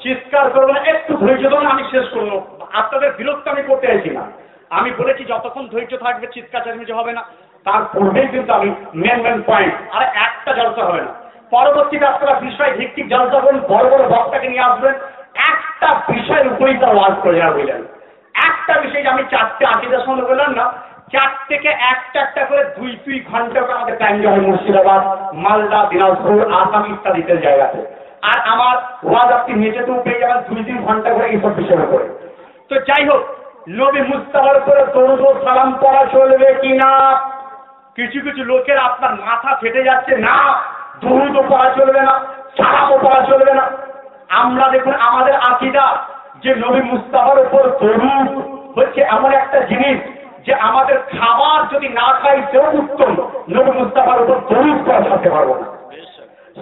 চিৎকার করবো না, একটু ধৈর্য ধরুন, আমি শেষ করবো। আপনাদের বিরক্ত আমি করতে চাইছি না। আমি বলেছি যতক্ষণ ধৈর্য থাকবে চিৎকার চেঁচামেচি হবে না, তার পূর্বেই কিন্তু আমি মেন পয়েন্ট, আর একটা জলসা হবে না। পরবর্তীতে আপনারা বিষয় ভিত্তিক জলসা করুন, বড় বড় বক্তাকে নিয়ে আসবেন, একটা বিষয়ের উপরেই তার ওয়াজ করে যারা বললেন। একটা বিষয় যে আমি 4টে আকিদার সঙ্গে বললাম না, 4 থেকে একটা করে 2 ঘন্টা করে আমাদের টাইম দেওয়া হয় মুর্শিদাবাদ, মালদা, দিনাজপুর, আসাম ইত্যাদিতে জায়গাতে। আর আমার ওয়াজ আপনি নিচেতেও পেয়ে যাবেন 2-3 ঘন্টা করে এইসব বিষয়ের উপরে। তো যাই হোক, নবী মুস্তাফার উপরে দরুদ ও সালাম পড়া চলবে কিনা। কিছু কিছু লোকের আপনার মাথা ফেটে যাচ্ছে, না দরুদও পড়া চলবে না, সালামও পড়া চলবে না। আমরা দেখুন আমাদের আকীদা যে নবী মুস্তাফার উপর দরুদ হচ্ছে এমন একটা জিনিস যে আমাদের খাবার যদি না খাই সেও উত্তম, নবী মুস্তাফার উপর দরুদ পড়া ছাড়তে পারবো না।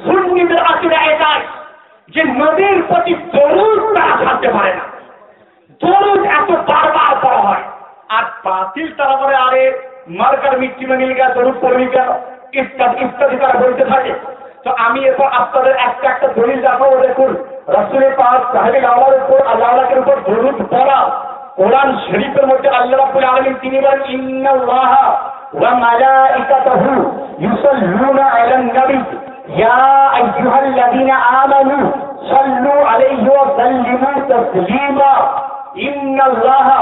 সুন্নিদের আকীদা এটাই যে নবীর প্রতি দরুদ তারা ছাড়তে পারে না, দরুদ এত বারবার পড়া হয়। আর বাতিল তারা বলে আরে মার্কার মিট্টি में मिल गया দরুদ পড়বি কেন, ইত্যাদি তারা বলতে থাকে। তো আমি এরপর আপনাদের একটা দলিল দেখাবো। দেখুন রাসূলের পাক সাহাবী আল্লাহর উপর আল্লাহর উপর দরুদ পড়া কোরআন শরীফের মধ্যে আল্লাহ রাব্বুল আলামিন তিনি বলেন ইন্নাল্লাহা ওয়া মালাইকাতাহু ইউসাল্লুনা আলান নবী ইয়া আইয়ুহাল্লাযীনা আমানু সাল্লু আলাইহি ওয়া সাল্লিমু তাসলিমা। ইন্নাল্লাহা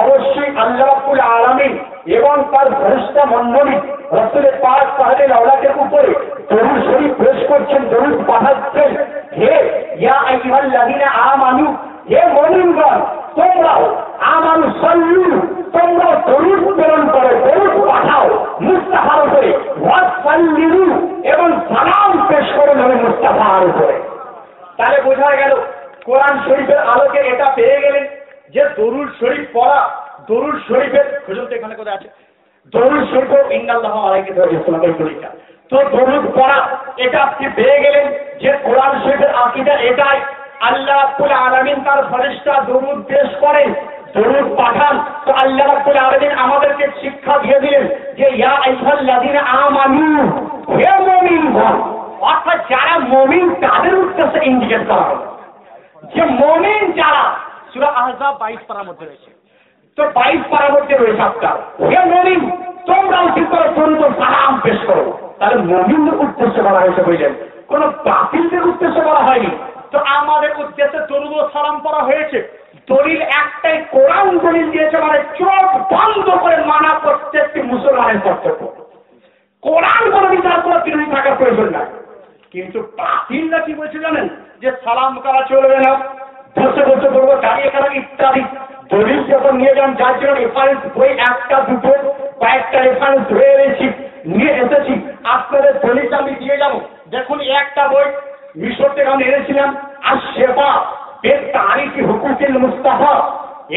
অবশ্যই আল্লাহ রাব্বুল আলামিন এবং তার ফেরেশতা মণ্ডলী রাসূলের পাক সাহাবী আল্লাহর উপরে দরুদ শরীফ পেশ করছেন, দরুদ পাঠাচ্ছেন। হে ইয়া আইয়ুহাল্লাযীনা আমানু, হে মুমিনগণ তোমরাও আমানু সাল্লু, তোমরা দরুদ প্রেরণ করো, দরুদ পাঠাও মুস্তাফার উপরে, ওয়া সাল্লিমু এবং সালাম পেশ করো নবী মুস্তাফার উপরে। তাহলে বোঝা গেল কোরআন শরীফের আলোকে এটা পেয়ে গেলেন যে দরুদ শরীফ পড়া, দরুদ শরীফের হুজুর তো এখানে কোথায় আছে, দরুদ শরীফ ইন্নাল্লাহু মালাইকাতুহু ইউসাল্লুনা আলাইহি। তো দরুদ পড়া এটা আপনি পেয়ে গেলেন যে কোরআন শরীফের আকীদা এটাই। আল্লাহ রাব্বুল আলামিন তার ফেরেশতা দরুদ পেশ করেন, দরুদ পাঠান। তো আল্লাহ রাব্বুল আলামিন আমাদেরকে শিক্ষা দিয়ে দিলেন যে ইয়া আইয়ুহাল্লাযীনা আমানু, হে মুমিনগণ, অর্থাৎ যারা মুমিন তাদের উদ্দেশ্যে ইন্ডিকেট করা হলো যে মুমিন যারা। সূরা আহজাব 22 পারার মধ্যে রয়েছে। তো 22 পারার মধ্যে রয়েছে আপনার হে মুমিন তোমরাও কি করো, দরুদ ও সালাম পেশ করো। তাহলে মুমিনদের উদ্দেশ্যে বলা হয়েছে, বুঝলেন, কোন বাতিলদের উদ্দেশ্যে বলা হয়নি। তো আমাদের উদ্দেশ্যে দরুদ ও সালাম পড়া হয়েছে। দলিল একটাই, কোরআন দলিল দিয়েছে, মানে চোখ বন্ধ করে মানা প্রত্যেকটি মুসলমানের কর্তব্য। কোরআন কোনো বিচার করে বিরোধী থাকার প্রয়োজন নাই। কিন্তু বাতিলরা কি বলছে জানেন, যে সালাম করা চলবে না, বসে বসে করবো, দাঁড়িয়ে করা ইত্যাদি। দলিল যখন নিয়ে যান, যার জন্য রেফারেন্স বই একটা দুটো কয়েকটা রেফারেন্স ধরে এনেছি, নিয়ে এসেছি, আপনাদের দলিলটা আমি দিয়ে যাবো। দেখুন একটা বই মিশর থেকে আমি এনেছিলাম, আর শেফা বেদ তারিখি হুকুকিল মুস্তাফা।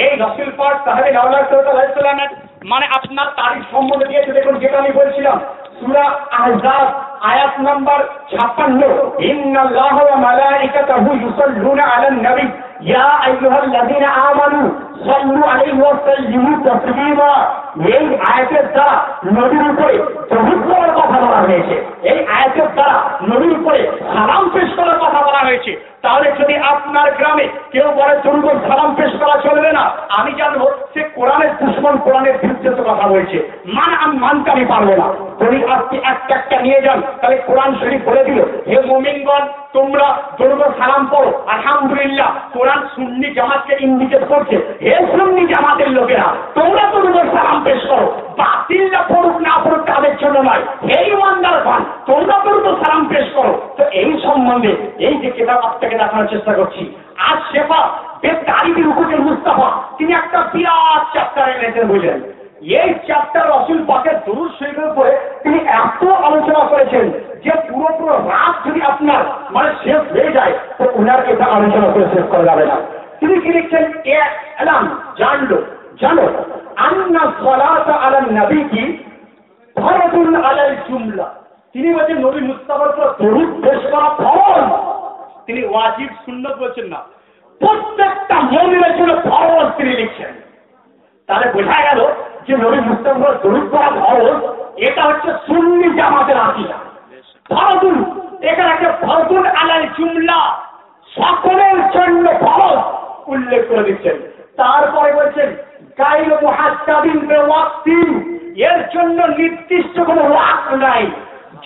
এই রাসূল পাক সাহাবী সাল্লাল্লাহু আলাইহি ওয়াসাল্লামের মানে আপনার তারিখ সম্বন্ধে দিয়েছে। দেখুন যেটা আমি বলছিলাম, সূরা আহজাব আয়াত নাম্বার 56, ইন্নাল্লাহা ওয়া মালাইকাতাহু ইউসাল্লুনা আলান নবী ইয়া আইয়ুহাল্লাযীনা আমানু সাল্লু আলাইহি ওয়া সাল্লিমু তাসলিমা। এই আয়াতের দ্বারা নবীর উপরে দরুদ পড়ার কথা বলা হয়েছে, এই আয়াতের দ্বারা নবীর উপরে সালাম পেশ করার কথা বলা হয়েছে। তাহলে যদি আপনার গ্রামে কেউ বলে দরুদ ও সালাম পেশ করা চলবে না, আমি জানবো সে কোরআনের দুশমন, কোরআনের বিরুদ্ধে তো কথা বলছে, আমি মানতে আমি পারবো না। যদি আপনি একটা নিয়ে যান, তাহলে কোরআন শরীফ বলে দিল হে মুমিনগণ তোমরা দরুদ ও সালাম পড়ো। আলহামদুলিল্লাহ কোরআন সুন্নি জামাতকে ইন্ডিকেট করছে, হে সুন্নি জামাতের লোকেরা তোমরা দরুদ ও সালাম পেশ করো। বাতিলরা পড়ুক না পড়ুক তাদের জন্য নয়, হে ইমানদারগণ তোমরা দরুদ ও সালাম পেশ করো। তো এই সম্বন্ধে এই যে কিতাব আপনাকে দেখানোর চেষ্টা করছি, আজ শেফা বেদ তারিখি হুকুকিল মুস্তাফা, তিনি একটা বিরাট চ্যাপ্টার এনেছেন, বুঝলেন। এই চ্যাপ্টার রাসূল পাকের দুরূদ শরীফের উপরে তিনি এত আলোচনা করেছেন যে পুরো রাত যদি আপনার মানে শেষ হয়ে যায় তো উনার এটা আলোচনা করে শেষ করা যাবে না। তিনি কি লিখছেন, এলাম জানো আন্না সালাতা আলান নবী কি ফরজুন আলাল জুমলা। তিনি বলেছেন নবী মুস্তাফার উপর দরুদ পেশ করা ফরজ। তিনি ওয়াজিব সুন্নাত বলছেন না, প্রত্যেকটা মুমিনের জন্য ফরজ তিনি লিখছেন। তাহলে বোঝা গেল যে নবী মুস্তাফার দরুদ করা ফরজ, এটা হচ্ছে সুন্নি জামাতের আকীদা। ফরজুন, এখানে একটা ফরজুন আলাল জুমলা, সকলের জন্য ফরজ উল্লেখ করে দিচ্ছেন। তারপরে বলছেন গায়রু মুহাদ্দাদিন বিওয়াক্তিন, এর জন্য নির্দিষ্ট কোনো ওয়াক্ত নাই,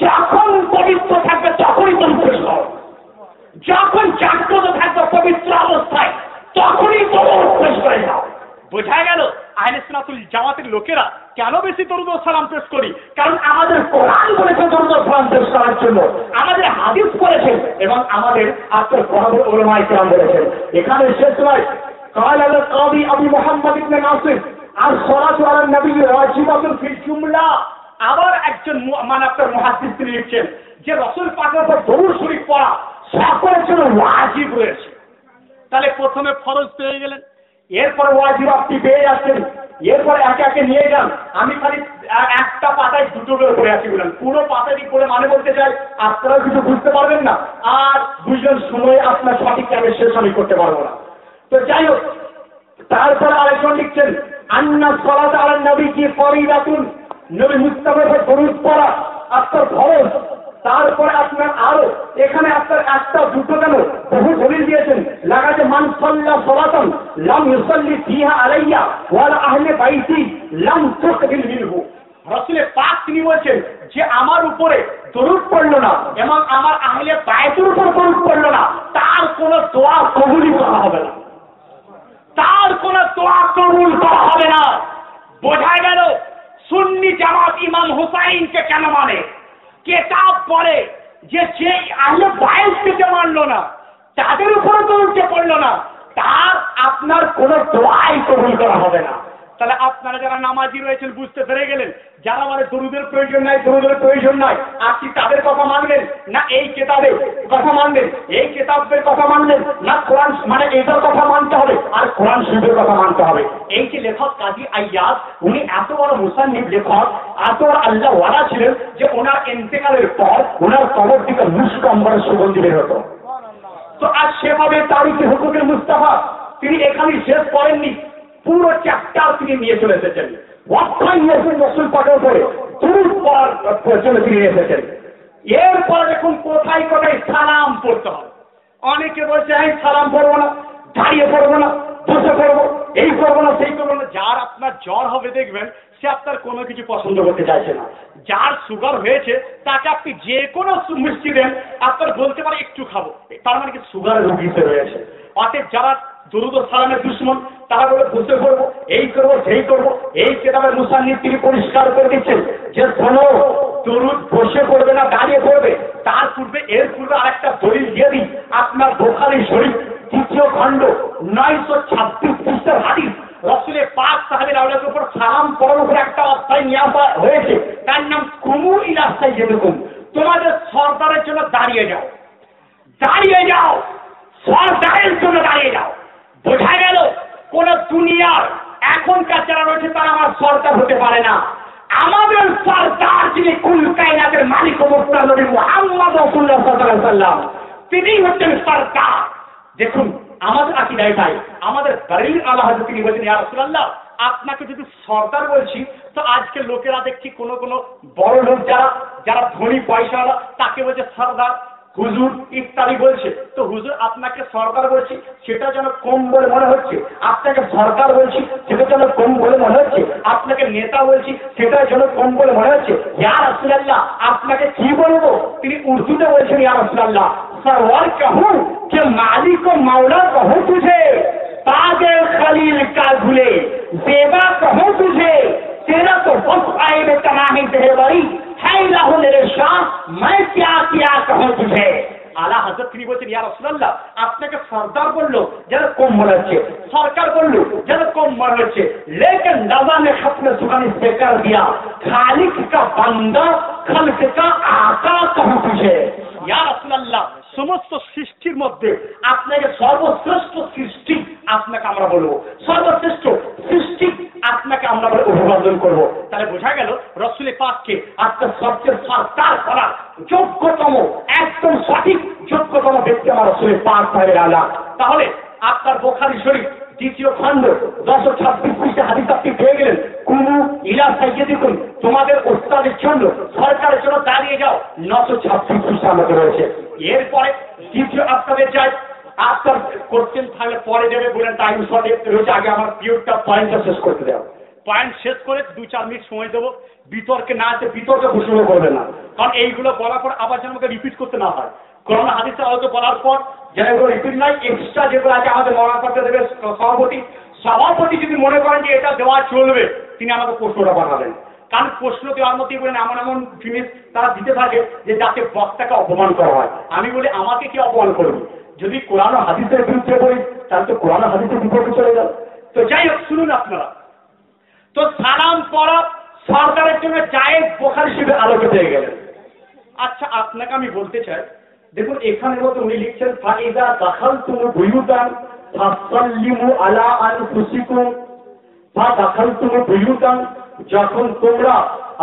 যখন পবিত্র থাকবে তখনই তুমি পেশ করো, যখন জাগ্রত থাকবে পবিত্র অবস্থায় তখনই দরুদ পেশ করে যাও। বোঝা গেল আহলে সুন্নাতুল জামাতের লোকেরা কেন বেশি দরুদ ও সালাম পেশ করি? কারণ আমাদের কোরআন বলেছে দরুদ ও সালাম পেশ করার জন্য, আমাদের হাদিস বলেছেন এবং আমাদের আপনার বড় উলামায়ে কেরাম বলেছেন। এখানে শেষ নয়, قال القاضي ابو محمد بن ناصر الصلاه على النبي واجبه في الجمله। আবার একজন মানে আপনার মুহাদ্দিস তিনি লিখছেন যে রাসূল পাকের উপর দরুদ শরীফ পড়া সকলের জন্য ওয়াজিব রয়েছে। তাহলে প্রথমে ফরজ পেয়ে গেলেন, এরপর ওয়াজিব আপনি পেয়ে যাচ্ছেন, এরপর একে একে নিয়ে যান। আমি খালি একটা পাতায় দুটো করে পড়ে আছি বলেন, পুরো পাতাটি পড়ে মানে বলতে চাই আপনারা কিছু বুঝতে পারবেন না, আর বুঝলেন সময় আপনার সঠিক টাইমে শেষ আমি করতে পারবো না। তো যাই হোক, তারপরে আরেকজন লিখছেন আন্না সালাত আলান নবী কি ফরিদাতুন, নবী মুস্তাফার উপর দরুদ পড়া আপনার ফরজ। তারপরে আপনার আরো এখানে আপনার একটা দুটো কেন বহু দলিল দিয়েছেন, লাগাছে মান সাল্লা সালাতান লাম ইউসাল্লি ফিহা আলাইয়া ওয়ালা আহলে বাইতি লাম তুকবিল মিনহু। রাসূল পাক তিনি বলেছেন যে আমার উপরে দরুদ পড়লো না এবং আমার আহলে বাইতের উপর দরুদ পড়লো না, তার কোনো দোয়া কবুল করা হবে না, তার কোনো দোয়া কবুল করা হবে না। বোঝা গেল সুন্নি জামাত ইমাম হুসাইনকে কেন মানে, কিতাব পড়ে যে আহলে বাইতকে মানলো না, তাদের উপর দরুদ পড়লো না, তার আপনার কোনো দোয়াই কবুল করা হবে না। তাহলে আপনারা যারা নামাজি রয়েছেন বুঝতে পেরে গেলেন, যারা মানে দরুদের প্রয়োজন নাই আপনি তাদের কথা মানবেন না এই কিতাবের কথা মানবেন, এই কিতাবের কথা মানবেন না কোরআন মানে এটার কথা মানতে হবে আর কোরআন শরীফের কথা মানতে হবে। এই যে লেখক কাজী আইয়াজ, উনি এত বড় মুসান্নিফ লেখক, এত বড় আল্লাহ ওয়ালা ছিলেন যে ওনার ইন্তেকালের পর ওনার কবর থেকে মুস্ক আম্বরের সুগন্ধি বের হতো। তো আজ সেভাবে তারিখে হুকুমের মুস্তাফা তিনি এখানে শেষ করেননি, পুরো চ্যাপ্টার তিনি নিয়ে চলে এসেছেন। ওয়াক্তাই নিয়েছেন রাসূল পাকের উপরে দরুদ পড়ার জন্য তিনি এসেছেন। এরপর দেখুন কোথায় কোথায় সালাম পড়তে হবে। অনেকে বলছে আমি সালাম পড়বো না, দাঁড়িয়ে পড়বো না, বসে পড়বো, এই করবো না সেই করবো না। যার আপনার জ্বর হবে দেখবেন সে আপনার কোনো কিছু পছন্দ করতে চাইছে না। যার সুগার হয়েছে তাকে আপনি যে কোনো মিষ্টি দেন আপনার বলতে পারে একটু খাবো, তার মানে কি সুগার রোগীতে রয়েছে। অতএব যারা দরুদ ও সালামের দুশমন তারা বলে বসে পড়বো, এই করবো সেই করবো। এই কিতাবের মুসান্নিফ তিনি পরিষ্কার করে দিচ্ছেন যে শোনো, দরুদ বসে পড়বে না দাঁড়িয়ে পড়বে। তার পূর্বে এর পূর্বে আরেকটা দলিল দিয়ে দিই, আপনার বুখারী শরীফ 3য় খণ্ড 926 পৃষ্ঠার হাদিস। রাসূল পাক সাহাবীর আওলাদের উপর সালাম পড়ার উপর একটা অধ্যায় নিয়ে আসা হয়েছে, তার নাম কুমু ইলা সাইয়্যিদিকুম। তোমাদের সরদারের জন্য দাঁড়িয়ে যাও, দাঁড়িয়ে যাও, সরদারের জন্য দাঁড়িয়ে যাও। বোঝা গেল কোন দুনিয়ার এখনকার যারা রয়েছে তারা আমার সরদার হতে পারে না। আমাদের সরদার যিনি কুল কায়নাতের মালিক ও মুক্তার নবী মুহাম্মদ রাসূলুল্লাহ সাল্লাল্লাহু আলাইহি ওয়াসাল্লাম, তিনি হচ্ছেন সরদার। দেখুন আমাদের আকীদা এটাই, আমাদের দলিল আল্লাহ হযরত তিনি বলেছেন ইয়া রাসূলুল্লাহ আপনাকে যদি সরদার বলছি তো আজকে লোকেরা দেখছি কোন বড় লোক যারা ধনী পয়সাওয়ালা তাকে বলছে সরদার, হুজুর ইত্যাদি বলছে। তো হুজুর আপনাকে সরকার বলছি সেটা যেন কম বলে মনে হচ্ছে, আপনাকে সরকার বলছি সেটা যেন কম বলে মনে হচ্ছে, আপনাকে নেতা বলছি সেটা যেন কম বলে মনে হচ্ছে। ইয়া রাসূলুল্লাহ আপনাকে কি বলবো? তিনি উর্দুতে বলছেন ইয়া রাসূলুল্লাহ সরওয়ার कहूं कि मालिक और मौला कहूं तुझे, ताजे खलील का भूले जेबा कहूं तुझे, तेरा तो बस आए में तनाही देवरी है लाहू मेरे शाह, मैं क्या कहूं तुझे। आला আলা হযরত তিনি বলছেন ইয়া রাসূলুল্লাহ আপনাকে সরদার বললো যেন কম মনে হচ্ছে, সরকার বললো যেন কম মনে হচ্ছে, লেকিন নজা ने अपने जुबानी से कर दिया खालिक का बंदा खल्क का आका कहूं तुझे ইয়া রাসূলুল্লাহ সমস্ত সৃষ্টির মধ্যে আপনাকে সর্বশ্রেষ্ঠ সৃষ্টি আপনাকে আমরা বলবো, সর্বশ্রেষ্ঠ সৃষ্টি আপনাকে আমরা অভিবাদন করব। তাহলে বোঝা গেল রাসূল পাককে আপনার সবচেয়ে সরকার করার যোগ্যতম একদম সঠিক যোগ্যতম ব্যক্তি আমার রাসূল পাক সাহেবের আলা। তাহলে আপনার বুখারী শরীফ দ্বিতীয় খণ্ড 226 পৃষ্ঠা হাদিস আপনি পেয়ে গেলেন, কুনু ইলা সাইয়্যিদিকুম তোমাদের ওস্তাদের জন্য সরকারের জন্য দাঁড়িয়ে যাও 926 পৃষ্ঠা আমাদের রয়েছে। এরপরে দ্বিতীয় আপনাদের যাই, আপনার কোশ্চেন থাকলে পরে দেবে বলেন টাইম শর্টে রয়েছে, আগে আমার পিরিয়ডটা পয়েন্টটা শেষ করতে দাও, পয়েন্ট শেষ করে 2-4 মিনিট সময় দেবো, বিতর্কে না আছে বিতর্কে ঘোষণা করবে না, কারণ এইগুলো বলার পর আবার যেন আমাকে রিপিট করতে না হয়। কোরআন হাদিসে হয়তো বলার পর যেন এগুলো রিপিট নাই, এক্সট্রা যেগুলো আছে আমাদের মনে করতে দেবে সভাপতি যদি মনে করেন যে এটা দেওয়া চলবে তিনি আমাকে প্রশ্নটা পাঠাবেন, কারণ প্রশ্ন দেওয়ার মধ্যেই বলেন এমন এমন জিনিস তারা দিতে থাকে যে যাতে বক্তাকে অপমান করা হয়। আমি বলি আমাকে কি অপমান করবি, যদি কোরআন ও হাদিসের বিরুদ্ধে বলি তাহলে তো কোরআন ও হাদিসের বিপক্ষে চলে গেল। তো যাই হোক শুনুন আপনারা, তো সালাম পড়া সরকারের জন্য জায়েজ বুখারী শরীফের আলোকে পেয়ে গেলেন। আচ্ছা আপনাকে আমি বলতে চাই, দেখুন এখানে মতো উনি লিখছেন ফাইদা দাখালতুম বুয়ুতান ফাসাল্লিমু আলা আনফুসিকুম ফাদাখালতুম বুয়ুতান যখন তোমরা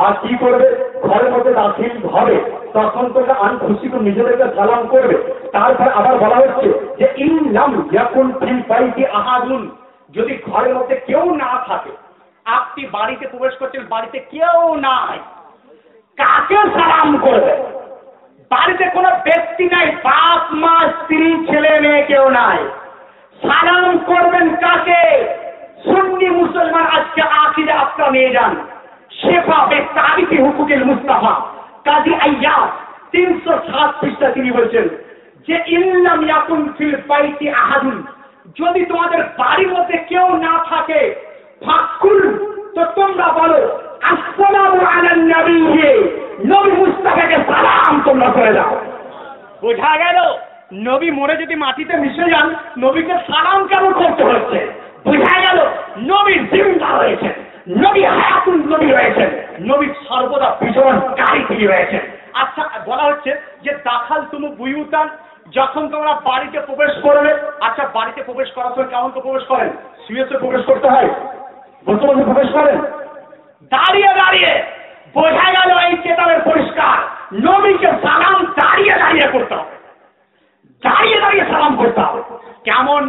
আর কি করবে ঘরের মধ্যে দাখিল হবে তখন তোমরা আনফুসিকুম নিজেদেরকে সালাম করবে। তারপর আবার বলা হচ্ছে যে ইন লাম ইয়াকুন ফিল বাইতি আহাদুন যদি ঘরের মধ্যে কেউ না থাকে, আপনি বাড়িতে প্রবেশ করছেন বাড়িতে কেউ নাই, কাকে সালাম করবে? বাড়িতে কোনো ব্যক্তি নাই, বাপ মা স্ত্রী ছেলে মেয়ে কেউ নাই, সালাম করবেন কাকে? সুন্নি মুসলমান আজকে আকিদা আপনারা নিয়ে যান, শেফা বেতারিফি হুকুকিল মুস্তাফা কাজী আইয়াজ 307 পৃষ্ঠা তিনি বলছেন যে ইল্লাম ইয়াকুন ফিল বাইতি আহাদুন যদি তোমাদের বাড়ির মধ্যে কেউ না থাকে ফাকুল তো তোমরা বলো আসসালামু আলান নবী, নবী মুস্তাফাকে সালাম তোমরা করে দাও। বোঝা গেল নবী মরে যদি মাটিতে মিশে যান নবীকে সালাম কেন করতে হচ্ছে? বোঝা গেল নবী জিন্দা রয়েছেন, নবী হায়াতুল নবী রয়েছেন, নবী সর্বদা বিচরণকারী তিনি রয়েছেন। আচ্ছা বলা হচ্ছে যে দাখালতুম বুয়ুতান যখন তোমরা বাড়িতে প্রবেশ করবে, আচ্ছা বাড়িতে প্রবেশ করার সময় কেমন তো প্রবেশ করেন? শুয়ে প্রবেশ করতে হয়, বসে বসে প্রবেশ করেন, দাঁড়িয়ে দাঁড়িয়ে। বোঝা গেল এই চেতাবের পরিষ্কার নবীকে সালাম দাঁড়িয়ে দাঁড়িয়ে করতে হবে, দাঁড়িয়ে দাঁড়িয়ে সালাম করতে হবে। কেমন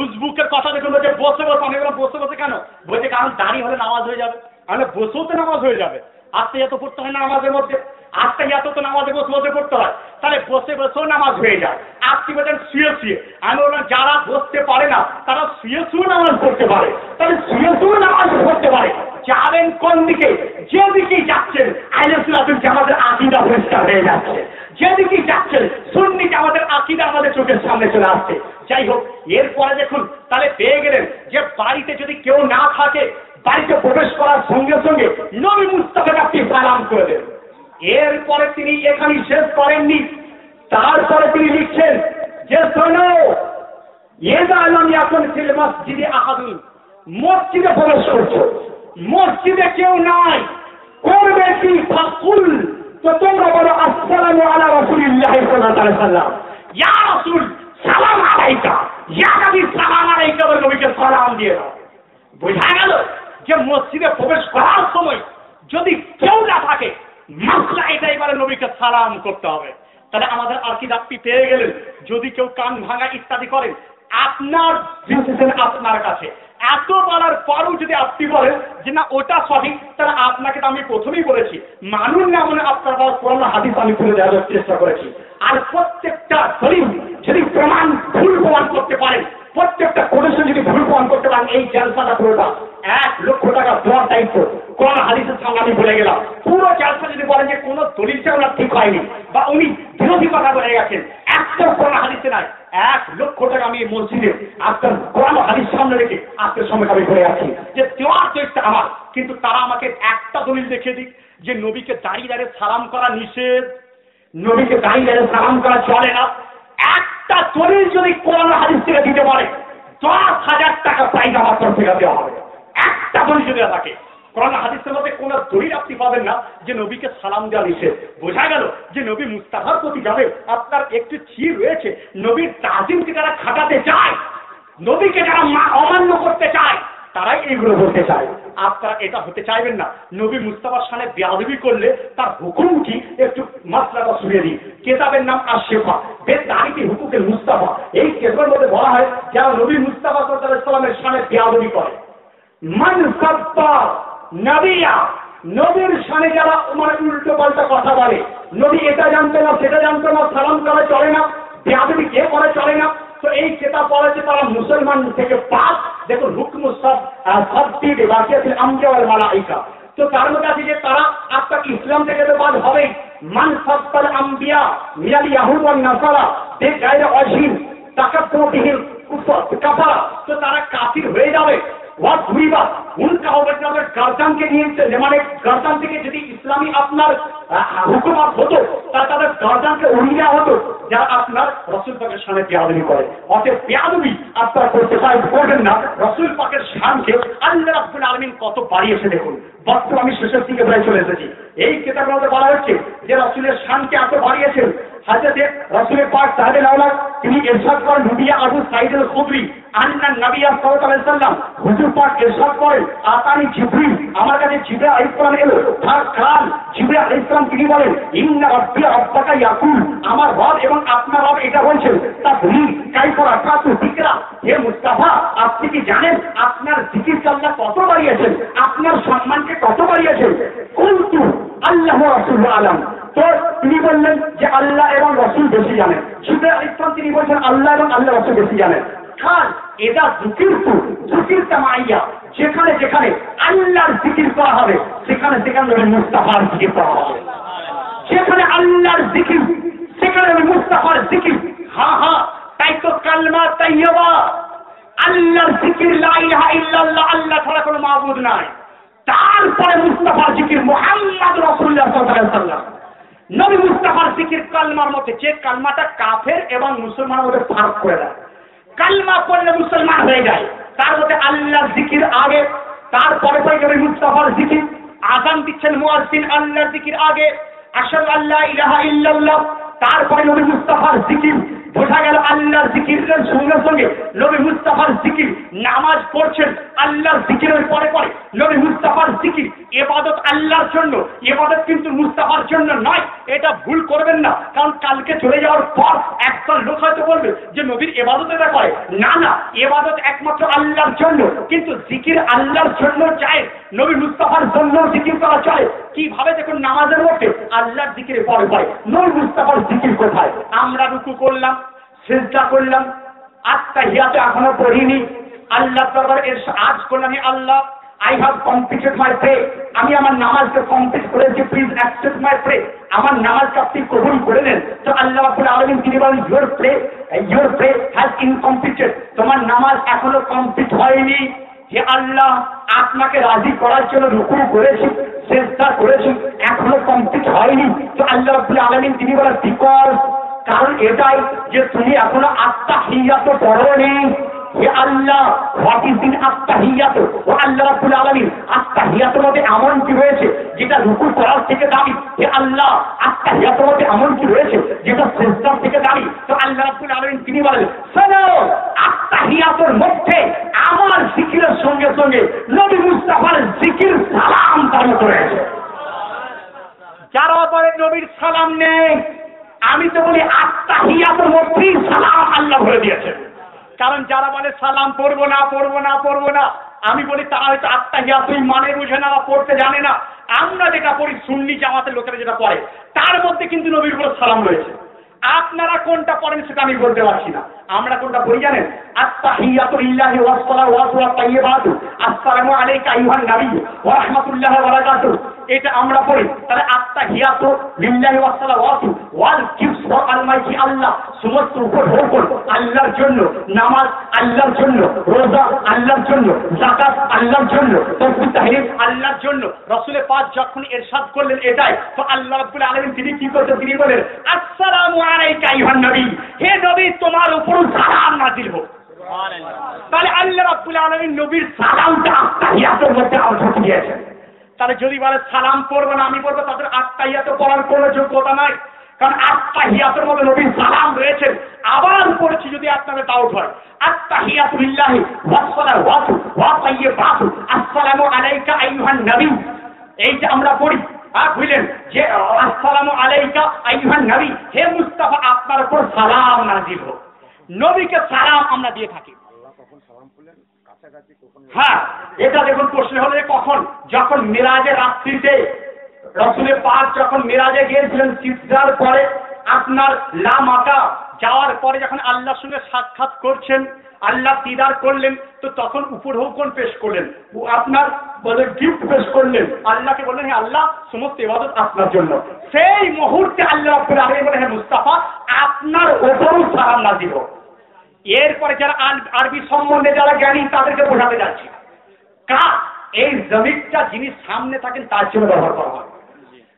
উজবুকের কথা দেখুন, বলছে বসে বসে, আমি বললাম বসে বসে কেন? বলছে কারণ দাঁড়িয়ে হলে নামাজ হয়ে যাবে, তাহলে বসেও তো নামাজ হয়ে যাবে। আত্মীয়ত পড়তে হয় না নামাজের মধ্যে, আত্মীয়ত তো নামাজে বসে বসে পড়তে হয়, তাহলে বসে বসেও নামাজ হয়ে যায়। আপনি বলছেন শুয়ে শুয়ে, আমি বললাম যারা বসতে পারে না তারা শুয়ে শুয়ে নামাজ পড়তে পারে, তাহলে শুয়ে শুয়ে নামাজ পড়তে পারে। যাবেন কোন দিকে? যেদিকেই যাচ্ছেন আহলে সুন্নাতুল জামাতের আকীদা পরিষ্কার হয়ে যাচ্ছে, যেদিকেই যাচ্ছেন সুন্নি জামাতের আকীদা আমাদের চোখের সামনে চলে আসছে। যাই হোক এরপরে দেখুন তাহলে পেয়ে গেলেন যে বাড়িতে যদি কেউ না থাকে বাড়িতে প্রবেশ করার সঙ্গে সঙ্গে নবী মুস্তাফাকে আপনি সালাম করে দেন। এরপরে তিনি এখানে শেষ করেননি, তারপরে তিনি লিখছেন যে শোনো ইযা লাম ইয়াকুন ফিল মসজিদে আহাদুন মসজিদে প্রবেশ করছো, মসজিদে কেউ নাই, করবে কি? ফাকুল তো তোমরা বলো আসসালামু আলা রাসূলিল্লাহি সাল্লাল্লাহু আলাইহি ওয়াসাল্লাম, ইয়া রাসূল সালাম আলাইকা, ইয়া নবী সালাম আলাইকা বলে নবীকে সালাম দিয়ে দাও। বোঝা গেল যে মসজিদে প্রবেশ করার সময় যদি কেউ না থাকে মাসলা এটাই বলে নবীকে সালাম করতে হবে। তাহলে আমাদের আকীদা আপনি পেয়ে গেলেন। যদি কেউ কান ভাঙা ইত্যাদি করেন আপনার ডিসিশন আপনার কাছে, এত বলার পরও যদি আপনি বলেন যে না ওটা সঠিক, তাহলে আপনাকে তো আমি প্রথমেই বলেছি মানুন না মনে আপনার কোরআন হাদিস আমি তুলে দেওয়ার চেষ্টা করেছি। আর প্রত্যেকটা দলিল যদি প্রমাণ ভুল প্রমাণ করতে পারেন, প্রত্যেকটা কোটেশন যদি ভুল প্রমাণ করতে পারেন, এই জালসাটা পুরোটা 1 লক্ষ টাকা দেওয়ার দায়িত্ব কোরআন হাদিসের সঙ্গে আমি বলে গেলাম। পুরো জালসা যদি বলেন যে কোনো দলিলটা ওনার ঠিক হয়নি বা উনি বিরোধী কথা বলে গেছেন, একটা কোরআন হাদিসে নাই, 1 লক্ষ টাকা আমি মসজিদে আপনার কোরআন হাদিস সামনে রেখে আপনার সঙ্গে আমি বলে আছি যে দেওয়ার চেষ্টা আমার। কিন্তু তারা আমাকে একটা দলিল দেখিয়ে দিক যে নবীকে দাঁড়িয়ে দাঁড়িয়ে সালাম করা নিষেধ, নবীকে দাঁড়িয়ে দাঁড়িয়ে সালাম করা চলে না, দলিল যদি কোরআন হাদিস থেকে দিতে পারে 10,000 টাকা প্রাইজ আমার তরফ থেকে দেওয়া হবে। একটা দলিল যদি থাকে কোরআন হাদিসের মধ্যে কোন দলিল আপনি পাবেন না যে নবীকে সালাম দেওয়া নিষেধ। বোঝা গেল যে নবী মুস্তাফার প্রতি যাবে আপনার একটু চির রয়েছে। নবীর তাজিমকে যারা খাটাতে চায়, নবীকে যারা অমান্য করতে চায়, তারাই এইগুলো বলতে চায়। আপনারা এটা হতে চাইবেন না। নবী মুস্তাফার সামনে বেয়াদবি করলে তার হুকুম কি একটু মাসলাটা শুনে দিই। কেতাবের নাম আশ-শিফা বেতারিকি হুকুকেল মুস্তাফা। এই কেতাবের মধ্যে বলা হয় যারা নবী মুস্তাফা সাল্লাল্লাহু আলাইহি ওয়াসাল্লামের সামনে বেয়াদবি করে, মান সাব্বা নবিয়া, নবীর সামনে যারা উল্টো পাল্টা কথা বলে, নবী এটা জানতো না সেটা জানতো না, সালাম করা চলে না, বেয়াদবি কে করে চলে না, তো এই কেতাব বলেছে তারা মুসলমান থেকে পাক। দেখুন হুকম সবটি বাকি আছে আম্বিয়া ওয়াল মালাইকা। তো তার মধ্যে আছে যে তারা আপনার ইসলাম থেকে তো বাদ হবে। মান সাব্বাল আম্বিয়া মিনাল ইয়াহুদ ওয়ান নাসারা বেগায়রে অশীল তাকাতুবিহিল কুফর কাফারা, তো তারা কাফির হয়ে যাবে। ওয়াত হুইবা উনকা হবে আপনার গার্দানকে নিয়েছে, মানে গার্দান থেকে যদি ইসলামী আপনার হুকুমত হতো তাদের গার্দানকে উড়িয়ে দেওয়া হতো যারা আপনার রাসূল পাকের সামনে বেয়াদবি করে। অতএব বেয়াদবি আপনারা করতে করবেন না। রাসূল পাকের শানকে আল্লাহ রাব্বুল আলামিন কত বাড়িয়েছে দেখুন। বর্তমানে আমি শেষের দিকে প্রায় চলে এসেছি। এই কিতাবের মধ্যে বলা হচ্ছে যে রাসূলের শানকে এত বাড়িয়েছেন। হযরতে রাসূলের পাক সাহেবে আওলাদ তিনি ইরশাদ করেন নবিয়া আবু সাঈদ আল খুদরি আন্না নবী সাল্লাল্লাহু আলাইহি ওয়াসাল্লাম হুজুর পাক ইরশাদ করেন আতানি জিবরিল, আমার কাছে জিবরিল আলাইহিস সালাম এলো। তার কাল জিবরিল আলাইহিস সালাম তিনি বলেন ইন্না রাব্বি রাব্বাকা ইয়াকুল, আমার রব এবং আপনার রব এটা বলছেন তাবলি কাইফা রাকাতু যিকরা, হে মুস্তাফা আপনি কি জানেন আপনার জিকিরকে আল্লাহ কত বাড়িয়েছেন, আপনার সম্মানকে কত বাড়িয়েছেন। কুনতু আল্লাহ ওয়া রাসূলুহু আলাম, তো তিনি বললেন যে আল্লাহ এবং রাসূল বেশি জানেন। জিবরিল আলাইহিস সালাম তিনি বলছেন আল্লাহ এবং আল্লাহ রাসূল বেশি জানেন। খান এটা জিকির তামাইয়া, যেখানে যেখানে আল্লাহর জিকির করা হবে সেখানে সেখানে মুস্তাফার জিকির করা হবে। যেখানে আল্লাহর জিকির সেখানে মুস্তাফার জিকির। হ্যাঁ হ্যাঁ, তাই তো কালমা তাইয়্যিবা, আল্লাহর জিকির লা ইলাহা ইল্লাল্লাহ, আল্লাহ ছাড়া কোনো মাবুদ নাই। তারপরে মুস্তাফার জিকির মুহাম্মদ রাসূলুল্লাহ সাল্লাল্লাহু আলাইহি ওয়াসাল্লাম। নবী মুস্তাফার জিকির কালমার মধ্যে যে কালমাটা কাফের এবং মুসলমানের মধ্যে ফারাক করে দেয়। কালমা পড়লে মুসলমান হয়ে যায়, তার মধ্যে আল্লাহর জিকির আগে, তারপরে নবী মুস্তাফার জিকির। আযান দিচ্ছেন মুয়াজ্জিন আল্লাহর জিকির আগে, আশহাদু আল্লা ইলাহা ইল্লাল্লাহ, তারপরে নবী মুস্তাফার জিকির। বোঝা গেল আল্লাহর জিকিরের সঙ্গে সঙ্গে নবী মুস্তাফার জিকির। নামাজ পড়ছেন আল্লাহর জিকিরের পরে পরে নবী মুস্তাফার জিকির। ইবাদত আল্লাহর জন্য, ইবাদত কিন্তু মুস্তাফার জন্য নয়, এটা ভুল করবেন না। কারণ কালকে চলে যাওয়ার পর একটা লোক হয়তো বলবে যে নবীর ইবাদত এটা করে। না না, ইবাদত একমাত্র আল্লাহর জন্য, কিন্তু জিকির আল্লাহর জন্য চায়, নবী মুস্তাফার জন্য জিকির করা চায়। কিভাবে দেখুন নামাজের মধ্যে আল্লাহর জিকিরের পরে পরে নবী মুস্তাফার জিকির কোথায়? আমরা রুকু করলাম, সিজদা করলাম, আত্তাহিয়াত এখনো পড়িনি, আল্লাহ দরবারে আজ করলাম আল্লাহ I have completed my prayer, আমি আমার নামাজকে কমপ্লিট করেছি, প্লিজ অ্যাকসেপ্ট মাই প্রে। আমার নামাজকে আপনি কবুল করে নেন। তো আল্লাহ রাব্বুল আলামিন তিনি বলেন ইউর প্রে হ্যাজ ইনকমপ্লিটেড, তোমার নামাজ এখনো কমপ্লিট হয়নি। হে আল্লাহ, আপনাকে রাজি করার জন্য রুকু করেছি, সিজদা করেছি, এখনো কমপ্লিট হয়নি। তো আল্লাহ রাব্বুল আলামিন তিনি বলেন বিকজ, কারণ এটাই যে তুমি এখনো আত্তাহিয়াত পড়োনি। হে আল্লাহ, হোয়াট ইজ ইন আত্তাহিয়াত? ও আল্লাহ রাব্বুল আলামিন, আত্তাহিয়াতের মধ্যে এমন কি রয়েছে যেটা রুকু করার থেকে দামি? হে আল্লাহ, আত্তাহিয়াতের মধ্যে এমন কি রয়েছে যেটা সিজদার থেকে দামি? তো আল্লাহ রাব্বুল আলামিন তিনি বলেন শোনো, আত্তাহিয়াতের মধ্যে আমার জিকিরের সঙ্গে সঙ্গে নবী মুস্তাফার জিকির সালাম তার মধ্যে রয়েছে। যারা বলে নবীর সালাম নেই, আমি তো বলি আত্তাহিয়াতের মধ্যেই সালাম আল্লাহ ভরে দিয়েছেন। কারণ যারা বলে সালাম পড়বো না পড়বো না পড়বো না, আমি বলি তারা হয়তো আত্তাহিয়াতুই মানে বুঝে না বা পড়তে জানে না। আমরা যেটা পড়ি সুন্নি জামাতের লোকেরা যেটা পড়ে তার মধ্যে কিন্তু নবীর উপর সালাম রয়েছে। আপনারা কোনটা পড়েন সেটা আমি বলতে পারছি না। আমরা কোনটা পড়ি জানেন? আত্তাহিয়াতু লিল্লাহি ওয়াস সালাওয়াতু ওয়াত তাইয়্যিবাতু আসসালামু আলাইকা আইয়ুহান নবী ওয়া রাহমাতুল্লাহি ওয়া বারাকাতুহু, এটা আমরা পড়ি। তাহলে আত্তাহিয়াতু লিল্লাহি ওয়াস সালাওয়াতু ওয়াল কিবস ওয়াল ফরমায় কি আল্লাহ সমস্ত উপর হুকুম আল্লাহর জন্য, নামাজ আল্লাহর জন্য, রোজা আল্লাহর জন্য, যাকাত আল্লাহর জন্য, তাসবিহ তাহলিল আল্লাহর জন্য। রাসূলের পাক যখন ইরশাদ করলেন এটাই, তো আল্লাহ রাব্বুল আলামিন তিনি কি করতেন? তিনি বলেন আসসালামু আলাইকা আইয়ুহান নবী, হে নবী তোমার উপর সালাম নাযিল হোক। তাহলে আল্লাহ রাব্বুল আলামিন নবীর সালামটা তাহিয়াতের মধ্যে অন্তর্ভুক্ত দিয়েছেন। তাহলে যদি বলে সালাম পড়বো না আমি পড়বো, তাদের আত্মাহিয়াতে পড়ার কোনো যোগ্যতা নাই, কারণ আত্মাহিয়াতের মধ্যে নবীর সালাম রয়েছে। আবার পড়েছি যদি আপনাদের ডাউট হয়, আত্তাহিয়াতু লিল্লাহি ওয়াস সালাওয়াতু ওয়া তাইয়্যিবাতু আসসালামু আলাইকা আইয়ুহান নবী, এই যে আমরা পড়ি বুঝলেন যে আসসালামু আলাইকা আইয়ুহান নবী, হে মুস্তাফা আপনার উপর সালাম নাযিল হোক। নবীকে সালাম আমরা দিয়ে থাকি। হ্যাঁ, এটা দেখুন প্রশ্ন হলো যে কখন? যখন মিরাজের রাত্রিতে রাসূলের পাক যখন মিরাজে গিয়েছিলেন, সিজদার পরে আপনার লা মাকা যাওয়ার পরে যখন আল্লাহর সঙ্গে সাক্ষাৎ করছেন, আল্লাহ দিদার করলেন, তো তখন উপর হুকুম পেশ করলেন, আপনার বলে গিফট পেশ করলেন, আল্লাহকে বললেন হে আল্লাহ সমস্ত ইবাদত আপনার জন্য। সেই মুহূর্তে আল্লাহ রাব্বুল আলামিন বলেন হে মুস্তাফা আপনার উপরও সালাম নাযিল হোক। এরপরে যারা আরবি সম্বন্ধে যারা জ্ঞানী তাদেরকে বোঝাতে যাচ্ছি, এই জমিরটা যিনি সামনে থাকেন তার জন্য ব্যবহার করা হয়।